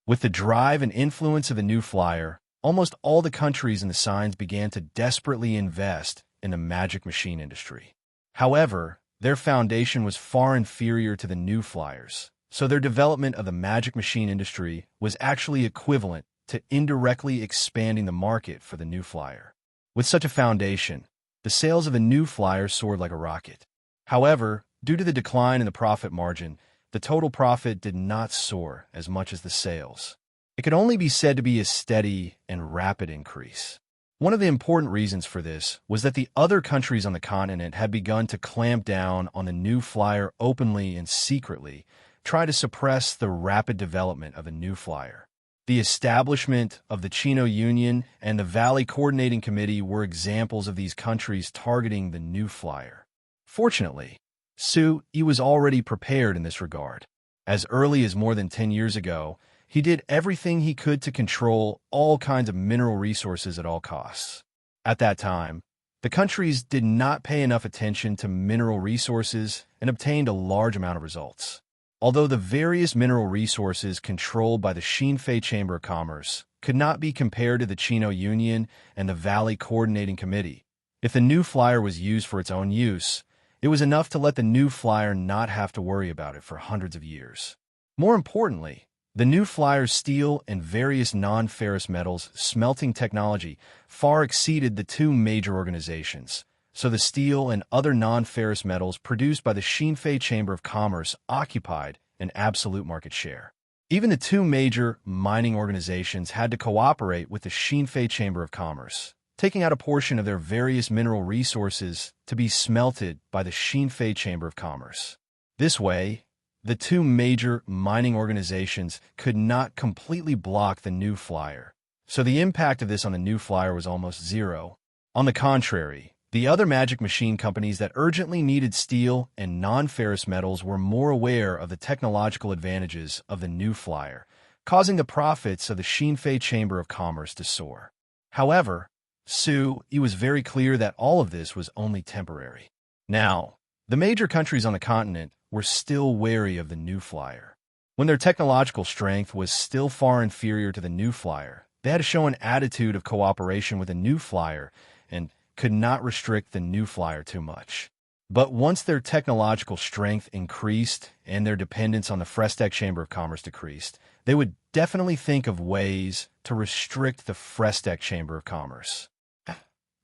With the drive and influence of the new flyer, almost all the countries in the signs began to desperately invest in the magic machine industry. However, their foundation was far inferior to the new flyers, so their development of the magic machine industry was actually equivalent to indirectly expanding the market for the new flyer. With such a foundation, the sales of the new flyer soared like a rocket. However, due to the decline in the profit margin, the total profit did not soar as much as the sales. It could only be said to be a steady and rapid increase. One of the important reasons for this was that the other countries on the continent had begun to clamp down on the new flyer openly and secretly, try to suppress the rapid development of a new flyer. The establishment of the Chino Union and the Valley Coordinating Committee were examples of these countries targeting the new flyer. Fortunately, Sui was already prepared in this regard. As early as more than 10 years ago, he did everything he could to control all kinds of mineral resources at all costs. At that time, the countries did not pay enough attention to mineral resources and obtained a large amount of results. Although the various mineral resources controlled by the Xinfei Chamber of Commerce could not be compared to the Chino Union and the Valley Coordinating Committee, if the new flyer was used for its own use, it was enough to let the new flyer not have to worry about it for hundreds of years. More importantly, the new flyer's steel and various non-ferrous metals smelting technology far exceeded the two major organizations, so the steel and other non-ferrous metals produced by the Xinfei Chamber of Commerce occupied an absolute market share. Even the two major mining organizations had to cooperate with the Xinfei Chamber of Commerce, taking out a portion of their various mineral resources to be smelted by the Xinfei Chamber of Commerce. This way, the two major mining organizations could not completely block the new flyer, so the impact of this on the new flyer was almost zero. On the contrary, the other magic machine companies that urgently needed steel and non-ferrous metals were more aware of the technological advantages of the new flyer, causing the profits of the Xinfei Chamber of Commerce to soar. However, Sui was very clear that all of this was only temporary. Now, the major countries on the continent were still wary of the new flyer. When their technological strength was still far inferior to the new flyer, they had to show an attitude of cooperation with the new flyer and could not restrict the new flyer too much. But once their technological strength increased and their dependence on the Frestac Chamber of Commerce decreased, they would definitely think of ways to restrict the Frestac Chamber of Commerce.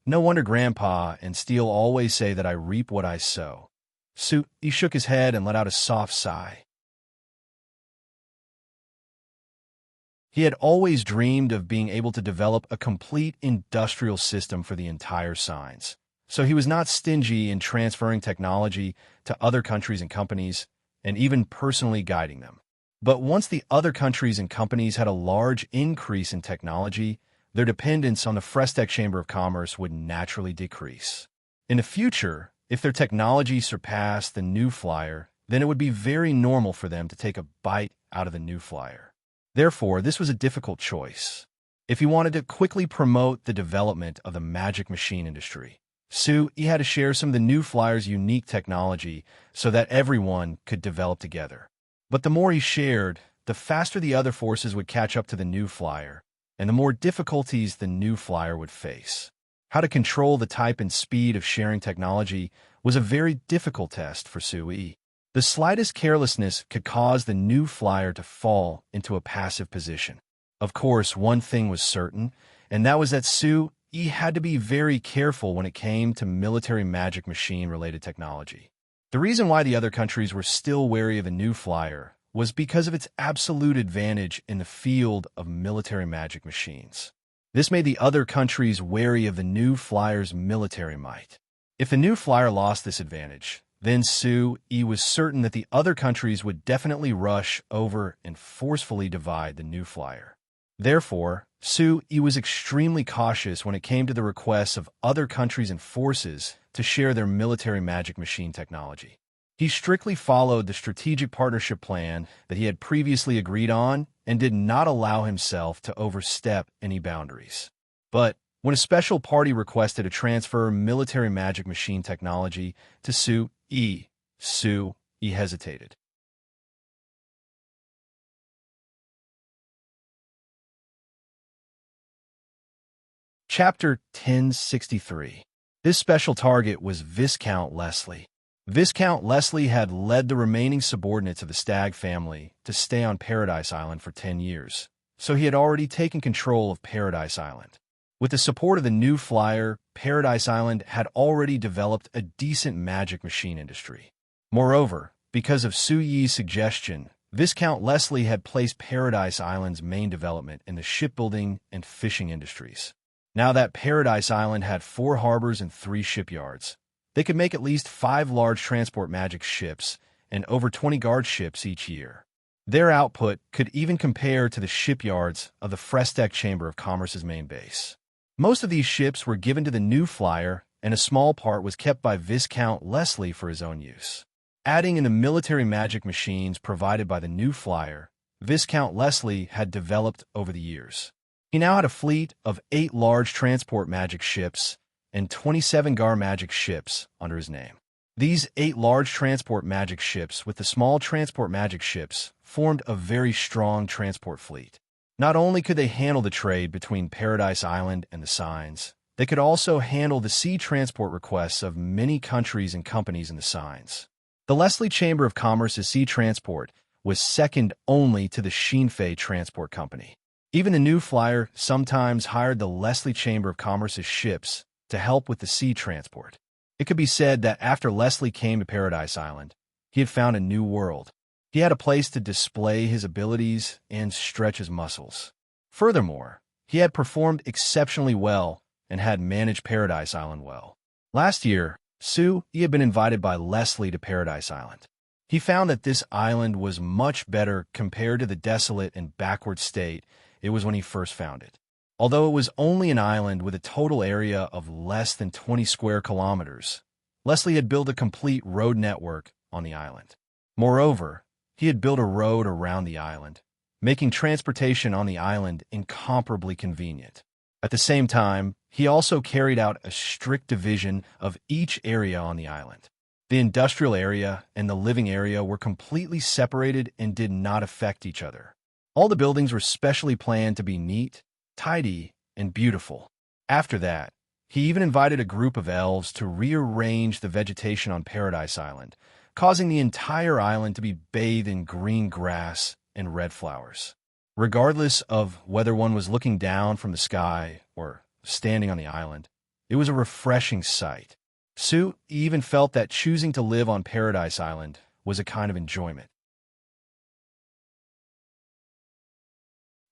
No wonder Grandpa and Steele always say that I reap what I sow. Sui shook his head and let out a soft sigh. He had always dreamed of being able to develop a complete industrial system for the entire signs. So he was not stingy in transferring technology to other countries and companies, and even personally guiding them. But once the other countries and companies had a large increase in technology, their dependence on the Frestech Chamber of Commerce would naturally decrease. In the future, if their technology surpassed the New Flyer, then it would be very normal for them to take a bite out of the New Flyer. Therefore, this was a difficult choice. If he wanted to quickly promote the development of the magic machine industry, he had to share some of the New Flyer's unique technology so that everyone could develop together. But the more he shared, the faster the other forces would catch up to the New Flyer, and the more difficulties the New Flyer would face. How to control the type and speed of sharing technology was a very difficult test for Sui. The slightest carelessness could cause the New Flyer to fall into a passive position. Of course, one thing was certain, and that was that Sui had to be very careful when it came to military magic machine-related technology. The reason why the other countries were still wary of the New Flyer was because of its absolute advantage in the field of military magic machines. This made the other countries wary of the New Flyer's military might. If the New Flyer lost this advantage, then Sui was certain that the other countries would definitely rush over and forcefully divide the New Flyer. Therefore, Sui was extremely cautious when it came to the requests of other countries and forces to share their military magic machine technology. He strictly followed the strategic partnership plan that he had previously agreed on and did not allow himself to overstep any boundaries. But when a special party requested to transfer military magic machine technology to Sui hesitated. Chapter 1063. This special target was Viscount Leslie. Viscount Leslie had led the remaining subordinates of the Stag family to stay on Paradise Island for 10 years, so he had already taken control of Paradise Island. With the support of the New Flyer, Paradise Island had already developed a decent magic machine industry. Moreover, because of Sui's suggestion, Viscount Leslie had placed Paradise Island's main development in the shipbuilding and fishing industries. Now that Paradise Island had 4 harbors and 3 shipyards, they could make at least 5 large transport magic ships and over 20 guard ships each year. Their output could even compare to the shipyards of the Frestech Chamber of Commerce's main base. Most of these ships were given to the New Flyer, and a small part was kept by Viscount Leslie for his own use. Adding in the military magic machines provided by the New Flyer, Viscount Leslie had developed over the years. He now had a fleet of 8 large transport magic ships and 27 guard magic ships under his name. These 8 large transport magic ships with the small transport magic ships formed a very strong transport fleet. Not only could they handle the trade between Paradise Island and the Signs, they could also handle the sea transport requests of many countries and companies in the Signs. The Leslie Chamber of Commerce's sea transport was second only to the Shinfei Transport Company. Even the New Flyer sometimes hired the Leslie Chamber of Commerce's ships to help with the sea transport. It could be said that after Leslie came to Paradise Island, he had found a new world. He had a place to display his abilities and stretch his muscles. Furthermore, he had performed exceptionally well and had managed Paradise Island well. Last year, Sui had been invited by Leslie to Paradise Island. He found that this island was much better compared to the desolate and backward state it was when he first found it. Although it was only an island with a total area of less than 20 square kilometers, Leslie had built a complete road network on the island. Moreover, he had built a road around the island, making transportation on the island incomparably convenient. At the same time, he also carried out a strict division of each area on the island. The industrial area and the living area were completely separated and did not affect each other. All the buildings were specially planned to be neat, tidy, and beautiful. After that, he even invited a group of elves to rearrange the vegetation on Paradise Island, causing the entire island to be bathed in green grass and red flowers. Regardless of whether one was looking down from the sky or standing on the island, it was a refreshing sight. Sui even felt that choosing to live on Paradise Island was a kind of enjoyment.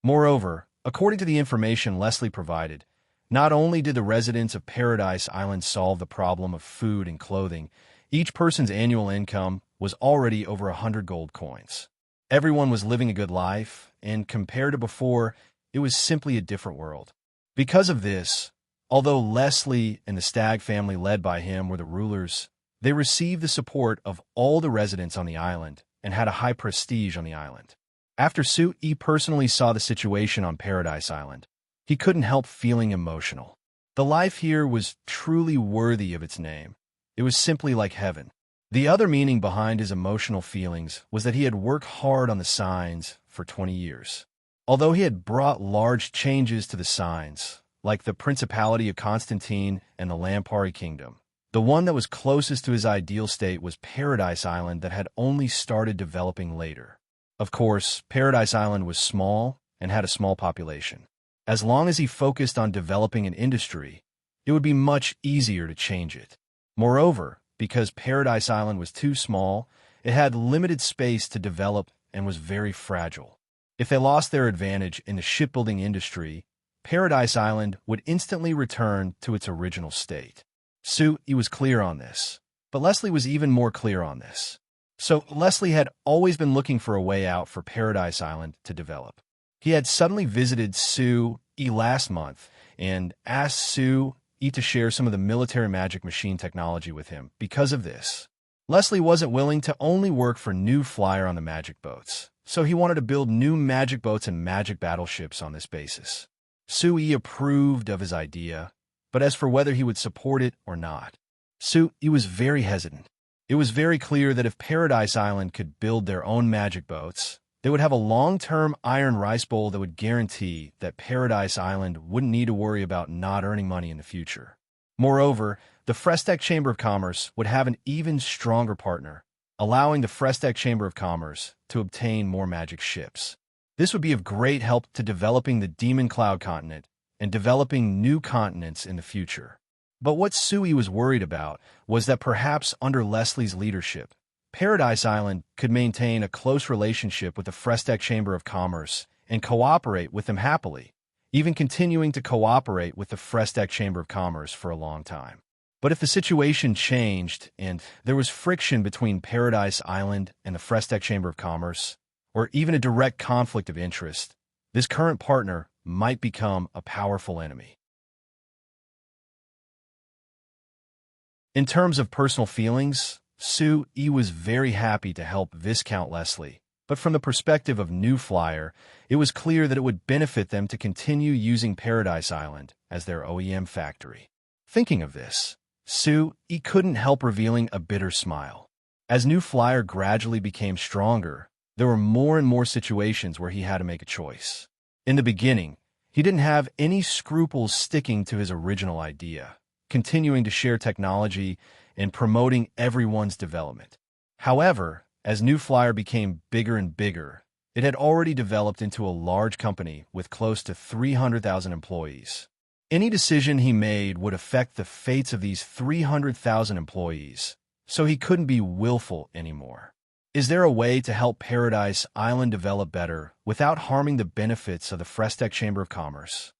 Moreover, according to the information Leslie provided, not only did the residents of Paradise Island solve the problem of food and clothing, each person's annual income was already over 100 gold coins. Everyone was living a good life, and compared to before, it was simply a different world. Because of this, although Leslie and the Stag family led by him were the rulers, they received the support of all the residents on the island and had a high prestige on the island. After Sui personally saw the situation on Paradise Island, he couldn't help feeling emotional. The life here was truly worthy of its name. It was simply like heaven. The other meaning behind his emotional feelings was that he had worked hard on the signs for 20 years. Although he had brought large changes to the signs, like the Principality of Constantine and the Lampari Kingdom, the one that was closest to his ideal state was Paradise Island that had only started developing later. Of course, Paradise Island was small and had a small population. As long as he focused on developing an industry, it would be much easier to change it. Moreover, because Paradise Island was too small, it had limited space to develop and was very fragile. If they lost their advantage in the shipbuilding industry, Paradise Island would instantly return to its original state. Sui was clear on this, but Leslie was even more clear on this. So Leslie had always been looking for a way out for Paradise Island to develop. He had suddenly visited Sui last month and asked Sui to share some of the military magic machine technology with him. Because of this, Leslie wasn't willing to only work for New Flyer on the magic boats, so he wanted to build new magic boats and magic battleships on this basis. Sui approved of his idea, but as for whether he would support it or not, Sui was very hesitant. It was very clear that if Paradise Island could build their own magic boats, they would have a long-term iron rice bowl that would guarantee that Paradise Island wouldn't need to worry about not earning money in the future. Moreover, the Frestec Chamber of Commerce would have an even stronger partner, allowing the Frestec Chamber of Commerce to obtain more magic ships. This would be of great help to developing the Demon Cloud continent and developing new continents in the future. But what Sui was worried about was that perhaps under Leslie's leadership, Paradise Island could maintain a close relationship with the Frestec Chamber of Commerce and cooperate with them happily, even continuing to cooperate with the Frestec Chamber of Commerce for a long time. But if the situation changed and there was friction between Paradise Island and the Frestec Chamber of Commerce, or even a direct conflict of interest, this current partner might become a powerful enemy. In terms of personal feelings, Sui was very happy to help Viscount Leslie, but from the perspective of New Flyer, it was clear that it would benefit them to continue using Paradise Island as their OEM factory. Thinking of this, Sui couldn't help revealing a bitter smile. As New Flyer gradually became stronger, there were more and more situations where he had to make a choice. In the beginning, he didn't have any scruples sticking to his original idea, continuing to share technology and promoting everyone's development. However, as New Flyer became bigger and bigger, it had already developed into a large company with close to 300,000 employees. Any decision he made would affect the fates of these 300,000 employees, so he couldn't be willful anymore. Is there a way to help Paradise Island develop better without harming the benefits of the Frestec Chamber of Commerce?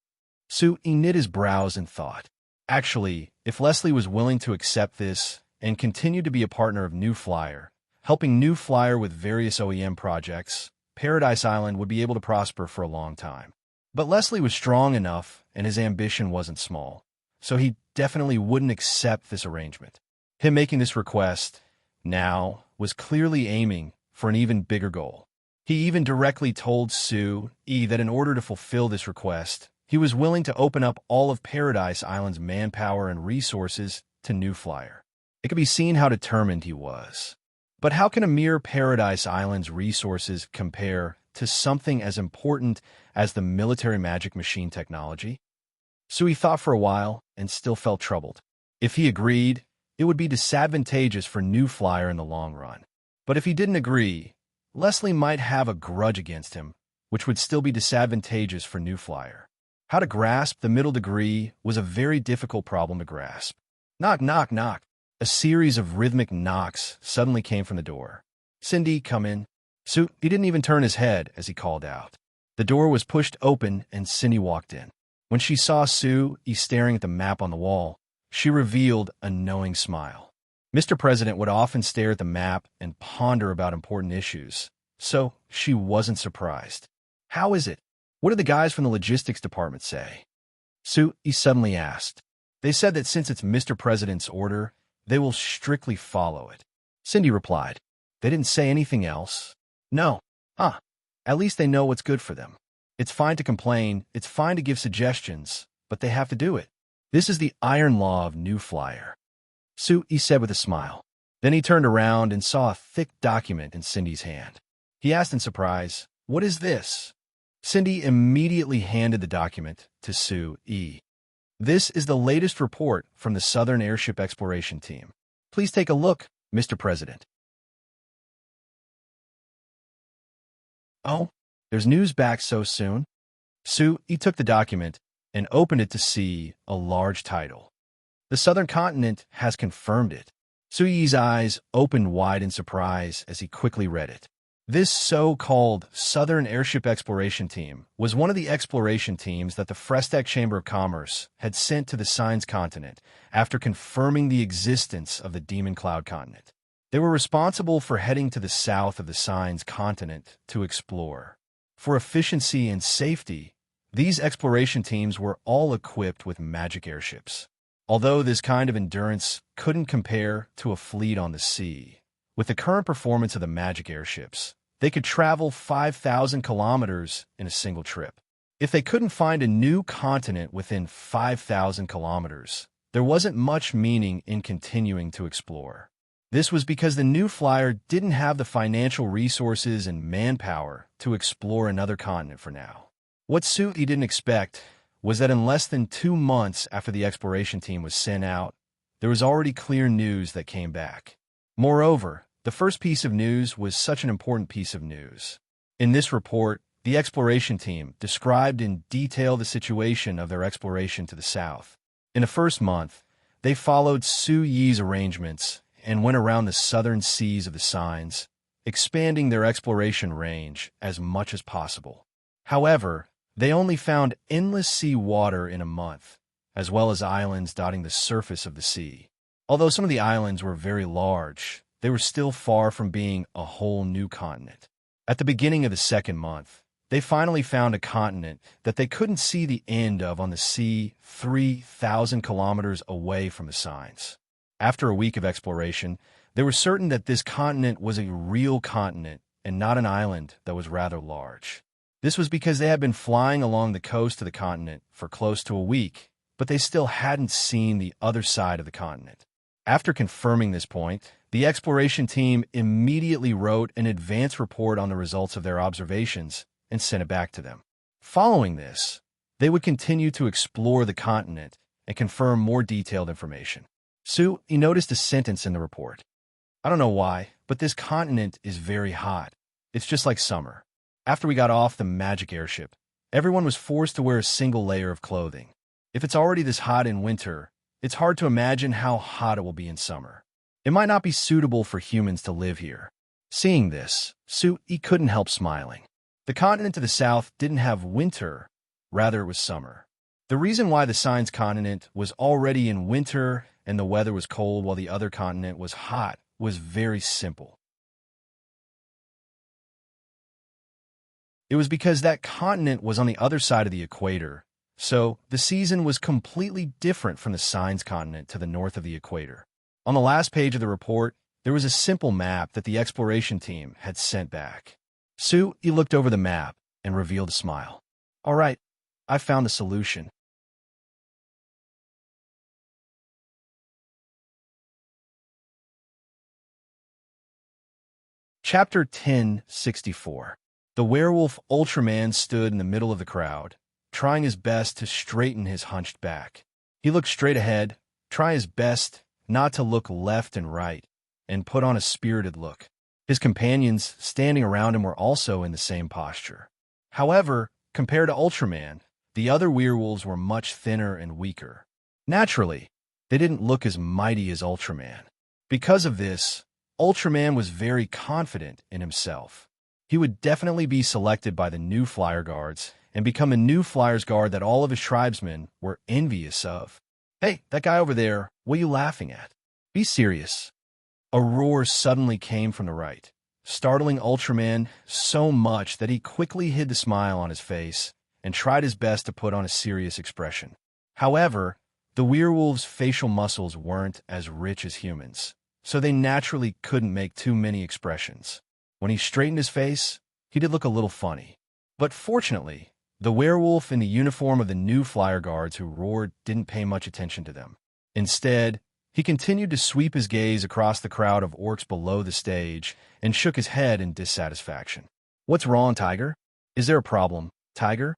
Sui knit his brows in thought. Actually, if Leslie was willing to accept this and continue to be a partner of New Flyer, helping New Flyer with various OEM projects, Paradise Island would be able to prosper for a long time. But Leslie was strong enough, and his ambition wasn't small, so he definitely wouldn't accept this arrangement. Him making this request now was clearly aiming for an even bigger goal. He even directly told Sui that in order to fulfill this request, he was willing to open up all of Paradise Island's manpower and resources to New Flyer. It could be seen how determined he was. But how can a mere Paradise Island's resources compare to something as important as the military magic machine technology? Sui thought for a while and still felt troubled. If he agreed, it would be disadvantageous for New Flyer in the long run. But if he didn't agree, Leslie might have a grudge against him, which would still be disadvantageous for New Flyer. How to grasp the middle degree was a very difficult problem to grasp. Knock, knock, knock. A series of rhythmic knocks suddenly came from the door. Cindy, come in. Sui didn't even turn his head as he called out. The door was pushed open and Cindy walked in. When she saw Sue staring at the map on the wall, she revealed a knowing smile. Mr. President would often stare at the map and ponder about important issues, so she wasn't surprised. "How is it? What did the guys from the logistics department say?" Sue suddenly asked. "They said that since it's Mr. President's order, they will strictly follow it." Cindy replied. "They didn't say anything else?" "No." "Huh. At least they know what's good for them. It's fine to complain, it's fine to give suggestions, but they have to do it. This is the iron law of New Flyer." Sue said with a smile. Then he turned around and saw a thick document in Cindy's hand. He asked in surprise, "What is this?" Cindy immediately handed the document to Sue. "This is the latest report from the Southern Airship Exploration Team. Please take a look, Mr. President." "Oh, there's news back so soon?" Sue took the document and opened it to see a large title. "The Southern Continent has confirmed it." Sue's eyes opened wide in surprise as he quickly read it. This so-called Southern Airship Exploration Team was one of the exploration teams that the Frestac Chamber of Commerce had sent to the Signs Continent after confirming the existence of the Demon Cloud Continent. They were responsible for heading to the south of the Signs Continent to explore. For efficiency and safety, these exploration teams were all equipped with magic airships. Although this kind of endurance couldn't compare to a fleet on the sea, with the current performance of the magic airships, they could travel 5,000 kilometers in a single trip. If they couldn't find a new continent within 5,000 kilometers, there wasn't much meaning in continuing to explore. This was because the New Flyer didn't have the financial resources and manpower to explore another continent for now. What Sue didn't expect was that in less than 2 months after the exploration team was sent out, there was already clear news that came back. Moreover, the first piece of news was such an important piece of news. In this report, the exploration team described in detail the situation of their exploration to the south. In the first month, they followed Sue's arrangements and went around the southern seas of the Signs, expanding their exploration range as much as possible. However, they only found endless sea water in a month, as well as islands dotting the surface of the sea. Although some of the islands were very large, they were still far from being a whole new continent. At the beginning of the second month, they finally found a continent that they couldn't see the end of on the sea 3,000 kilometers away from the Signs. After a week of exploration, they were certain that this continent was a real continent and not an island that was rather large. This was because they had been flying along the coast of the continent for close to a week, but they still hadn't seen the other side of the continent. After confirming this point, the exploration team immediately wrote an advance report on the results of their observations and sent it back to them. Following this, they would continue to explore the continent and confirm more detailed information. Sue noticed a sentence in the report. "I don't know why, but this continent is very hot. It's just like summer. After we got off the magic airship, everyone was forced to wear a single layer of clothing. If it's already this hot in winter, it's hard to imagine how hot it will be in summer. It might not be suitable for humans to live here." Seeing this, Sue couldn't help smiling. The continent to the south didn't have winter, rather it was summer. The reason why the Signs continent was already in winter and the weather was cold while the other continent was hot was very simple. It was because that continent was on the other side of the equator, so the season was completely different from the Signs continent to the north of the equator. On the last page of the report, there was a simple map that the exploration team had sent back. Sue looked over the map and revealed a smile. "All right, I found the solution." Chapter 1064. The werewolf Ultraman stood in the middle of the crowd, trying his best to straighten his hunched back. He looked straight ahead, trying his best not to look left and right, and put on a spirited look. His companions standing around him were also in the same posture. However, compared to Ultraman, the other werewolves were much thinner and weaker. Naturally, they didn't look as mighty as Ultraman. Because of this, Ultraman was very confident in himself. he would definitely be selected by the new Flyer Guards and become a new Flyers Guard that all of his tribesmen were envious of. Hey, that guy over there, what are you laughing at? Be serious. A roar suddenly came from the right, startling Ultraman so much that he quickly hid the smile on his face and tried his best to put on a serious expression. However, the werewolves' facial muscles weren't as rich as humans, so they naturally couldn't make too many expressions. When he straightened his face, he did look a little funny. But fortunately, the werewolf in the uniform of the new Flyer Guards who roared didn't pay much attention to them. Instead, he continued to sweep his gaze across the crowd of orcs below the stage and shook his head in dissatisfaction. What's wrong, Tiger? Is there a problem, Tiger?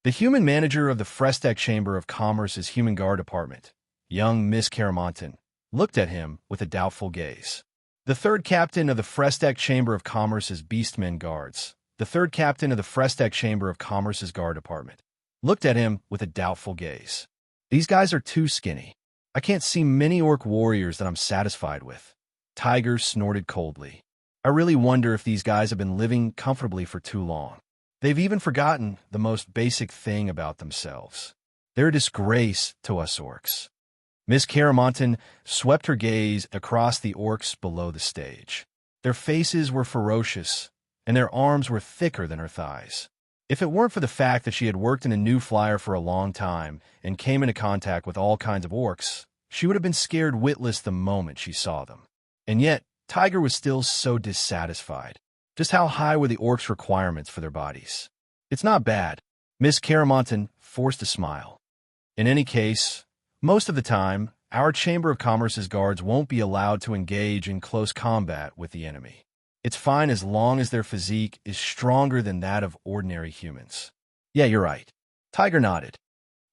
The human manager of the Frestek Chamber of Commerce's Human Guard Department, young Miss Caramonton, looked at him with a doubtful gaze. The third captain of the Frestek Chamber of Commerce's Beastmen Guards, the third captain of the Frestek Chamber of Commerce's Guard Department, looked at him with a doubtful gaze. These guys are too skinny. I can't see many orc warriors that I'm satisfied with. Tiger snorted coldly. I really wonder if these guys have been living comfortably for too long. They've even forgotten the most basic thing about themselves. They're a disgrace to us orcs. Miss Caramonton swept her gaze across the orcs below the stage. Their faces were ferocious, and their arms were thicker than her thighs. If it weren't for the fact that she had worked in a new flyer for a long time and came into contact with all kinds of orcs, she would have been scared witless the moment she saw them. And yet, Tiger was still so dissatisfied. Just how high were the orcs' requirements for their bodies? It's not bad. Miss Caramonton forced a smile. In any case, most of the time, our Chamber of Commerce's guards won't be allowed to engage in close combat with the enemy. It's fine as long as their physique is stronger than that of ordinary humans. Yeah, you're right. Tiger nodded.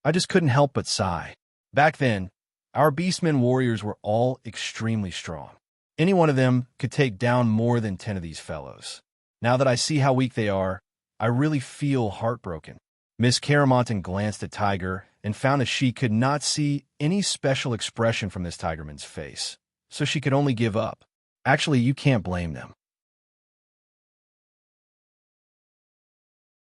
I just couldn't help but sigh. Back then, our Beastmen warriors were all extremely strong. Any one of them could take down more than 10 of these fellows. Now that I see how weak they are, I really feel heartbroken. Miss Caramonton glanced at Tiger and found that she could not see any special expression from this Tigerman's face, so she could only give up. Actually, you can't blame them.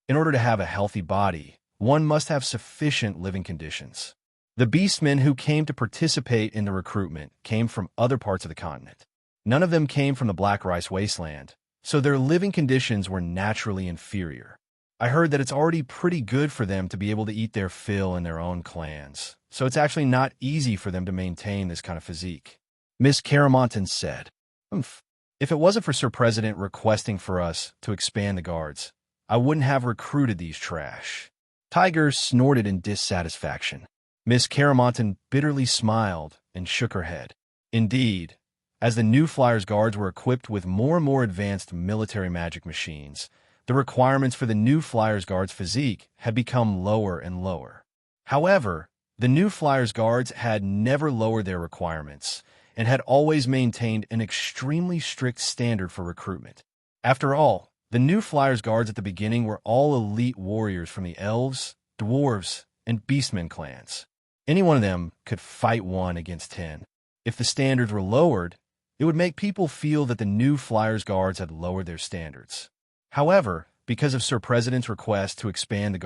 In order to have a healthy body, one must have sufficient living conditions. The Beastmen who came to participate in the recruitment came from other parts of the continent. None of them came from the Black Rice Wasteland, so their living conditions were naturally inferior. I heard that it's already pretty good for them to be able to eat their fill in their own clans, so it's actually not easy for them to maintain this kind of physique. Miss Caramonton said, If it wasn't for Sir President requesting for us to expand the guards, I wouldn't have recruited these trash. Tiger snorted in dissatisfaction. Miss Caramonton bitterly smiled and shook her head. Indeed, as the new Flyers Guards were equipped with more and more advanced military magic machines, the requirements for the new Flyers Guards' physique had become lower and lower. However, the new Flyers Guards had never lowered their requirements and had always maintained an extremely strict standard for recruitment. After all, the new Flyers Guards at the beginning were all elite warriors from the Elves, Dwarves, and Beastmen clans. Any one of them could fight 1 against 10. If the standards were lowered, it would make people feel that the new Flyers Guards had lowered their standards. However, because of Sir President's request to expand the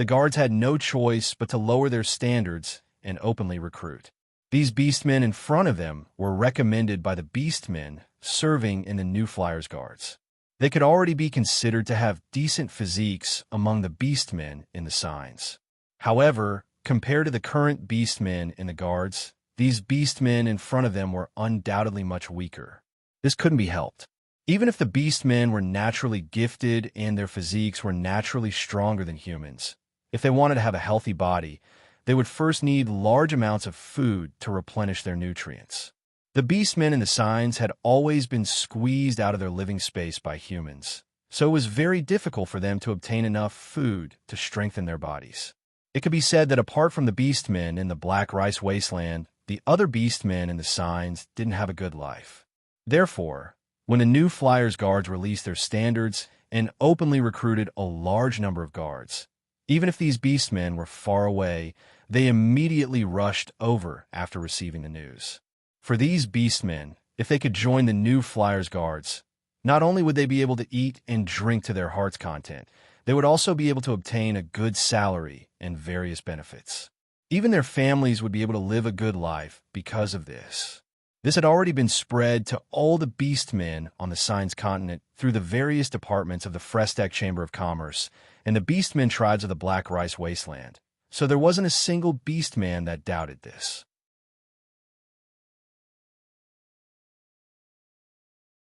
guards had no choice but to lower their standards and openly recruit. These Beastmen in front of them were recommended by the Beastmen serving in the new Flyers Guards. They could already be considered to have decent physiques among the Beastmen in the signs. However, compared to the current Beastmen in the guards, these Beastmen in front of them were undoubtedly much weaker. This couldn't be helped. Even if the Beastmen were naturally gifted and their physiques were naturally stronger than humans, if they wanted to have a healthy body, they would first need large amounts of food to replenish their nutrients. The Beastmen in the signs had always been squeezed out of their living space by humans, so it was very difficult for them to obtain enough food to strengthen their bodies. It could be said that apart from the Beastmen in the Black Rice Wasteland, the other Beastmen in the signs didn't have a good life. Therefore, when the new Flyers Guards released their standards and openly recruited a large number of guards, even if these Beastmen were far away, they immediately rushed over after receiving the news. For these Beastmen, if they could join the new Flyers Guards, Not only would they be able to eat and drink to their heart's content, they would also be able to obtain a good salary and various benefits. Even their families would be able to live a good life because of this. This had already been spread to all the beastmen on the Signs continent through the various departments of the Frestac Chamber of Commerce and the beastmen tribes of the Black Rice Wasteland. So there wasn't a single beastman that doubted this.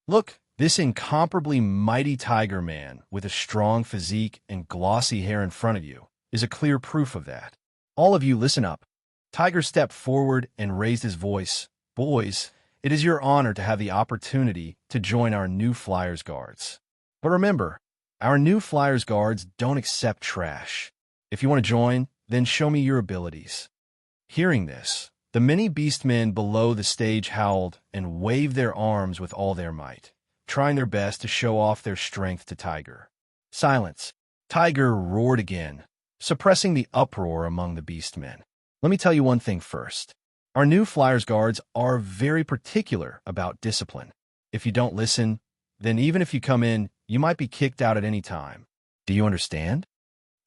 Look, this incomparably mighty tiger man with a strong physique and glossy hair in front of you is a clear proof of that. All of you listen up. Tiger stepped forward and raised his voice. Boys, it is your honor to have the opportunity to join our new Flyers Guards. But remember, our new Flyers Guards don't accept trash. If you want to join, then show me your abilities. Hearing this, the many beastmen below the stage howled and waved their arms with all their might, trying their best to show off their strength to Tiger. Silence. Tiger roared again, suppressing the uproar among the beastmen. Let me tell you one thing first. Our new Flyers Guards are very particular about discipline. If you don't listen, then even if you come in, you might be kicked out at any time. Do you understand?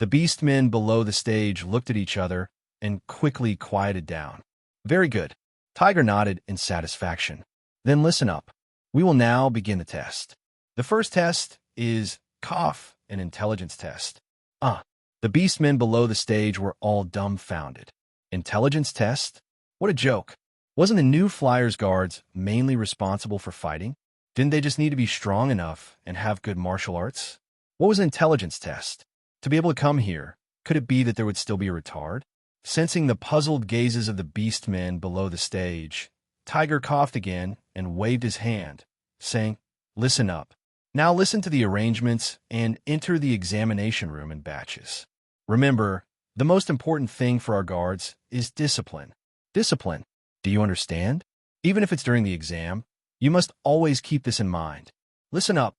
The beastmen below the stage looked at each other and quickly quieted down. Very good. Tiger nodded in satisfaction. Then listen up. We will now begin the test. The first test is cough, an intelligence test. The beastmen below the stage were all dumbfounded. Intelligence test? What a joke. Wasn't the new Flyers Guards mainly responsible for fighting? Didn't they just need to be strong enough and have good martial arts? What was an intelligence test? To be able to come here, could it be that there would still be a retard? Sensing the puzzled gazes of the beastmen below the stage, Tiger coughed again and waved his hand, saying, "Listen up. Now listen to the arrangements and enter the examination room in batches. Remember, the most important thing for our guards is discipline. Discipline. Do you understand? Even if it's during the exam, you must always keep this in mind. Listen up."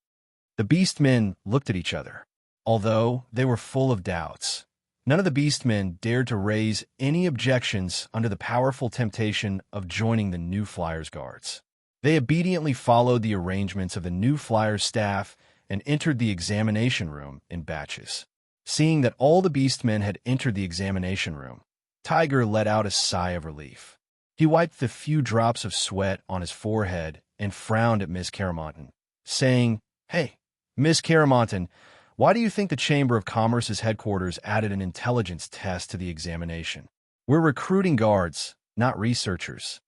The beastmen looked at each other. Although they were full of doubts, none of the beastmen dared to raise any objections under the powerful temptation of joining the new Flyers Guards. They obediently followed the arrangements of the new Flyers staff and entered the examination room in batches. Seeing that all the beastmen had entered the examination room, Tiger let out a sigh of relief. He wiped the few drops of sweat on his forehead and frowned at Miss Caramonton, saying, "Hey, Miss Caramonton, why do you think the Chamber of Commerce's headquarters added an intelligence test to the examination? We're recruiting guards, not researchers.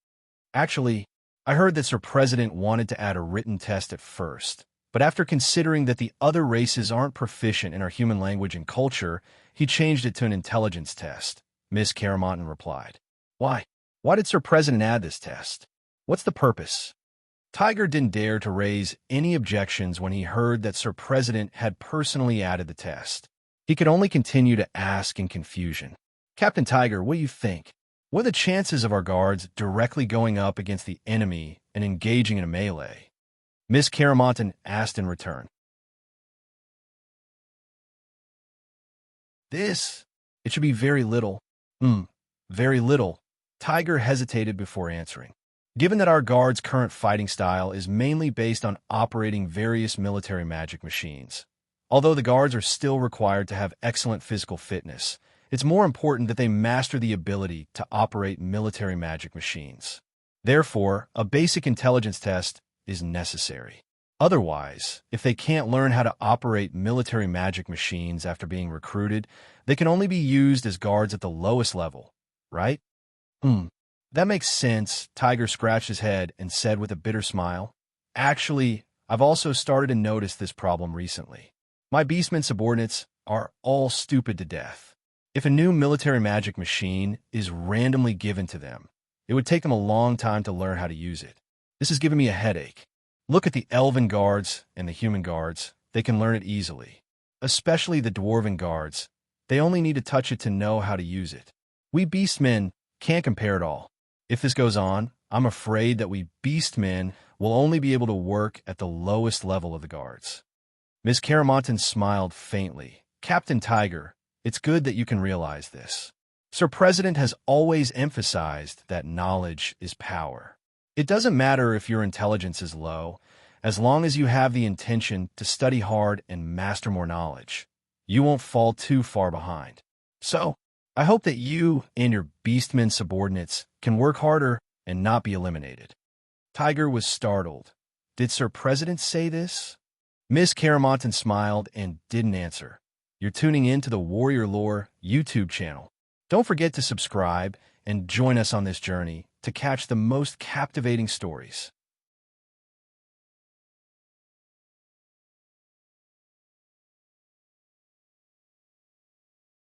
Actually, I heard that Sir President wanted to add a written test at first, but after considering that the other races aren't proficient in our human language and culture, he changed it to an intelligence test," Miss Caramonton replied. Why? Why did Sir President add this test? What's the purpose? Tiger didn't dare to raise any objections when he heard that Sir President had personally added the test. He could only continue to ask in confusion. "Captain Tiger, what do you think? What are the chances of our guards directly going up against the enemy and engaging in a melee?" Miss Caramonton asked in return. It should be very little. Very little. Tiger hesitated before answering. Given that our guard's current fighting style is mainly based on operating various military magic machines, although the guards are still required to have excellent physical fitness, it's more important that they master the ability to operate military magic machines. Therefore, a basic intelligence test is necessary. Otherwise, if they can't learn how to operate military magic machines after being recruited, they can only be used as guards at the lowest level, right? That makes sense, Tiger scratched his head and said with a bitter smile. Actually, I've also started to notice this problem recently. My beastmen subordinates are all stupid to death. If a new military magic machine is randomly given to them, it would take them a long time to learn how to use it. This is giving me a headache. Look at the elven guards and the human guards. They can learn it easily. Especially the dwarven guards. They only need to touch it to know how to use it. We beastmen can't compare at all. If this goes on, I'm afraid that we beastmen will only be able to work at the lowest level of the guards. Miss Caramonton smiled faintly. Captain Tiger, it's good that you can realize this. Sir President has always emphasized that knowledge is power. It doesn't matter if your intelligence is low, As long as you have the intention to study hard and master more knowledge, you won't fall too far behind. So, I hope that you and your beastmen subordinates can work harder and not be eliminated. Tiger was startled. Did Sir President say this? Miss Caramonton smiled and didn't answer. You're tuning in to the Warrior Lore YouTube channel. Don't forget to subscribe and join us on this journey to catch the most captivating stories.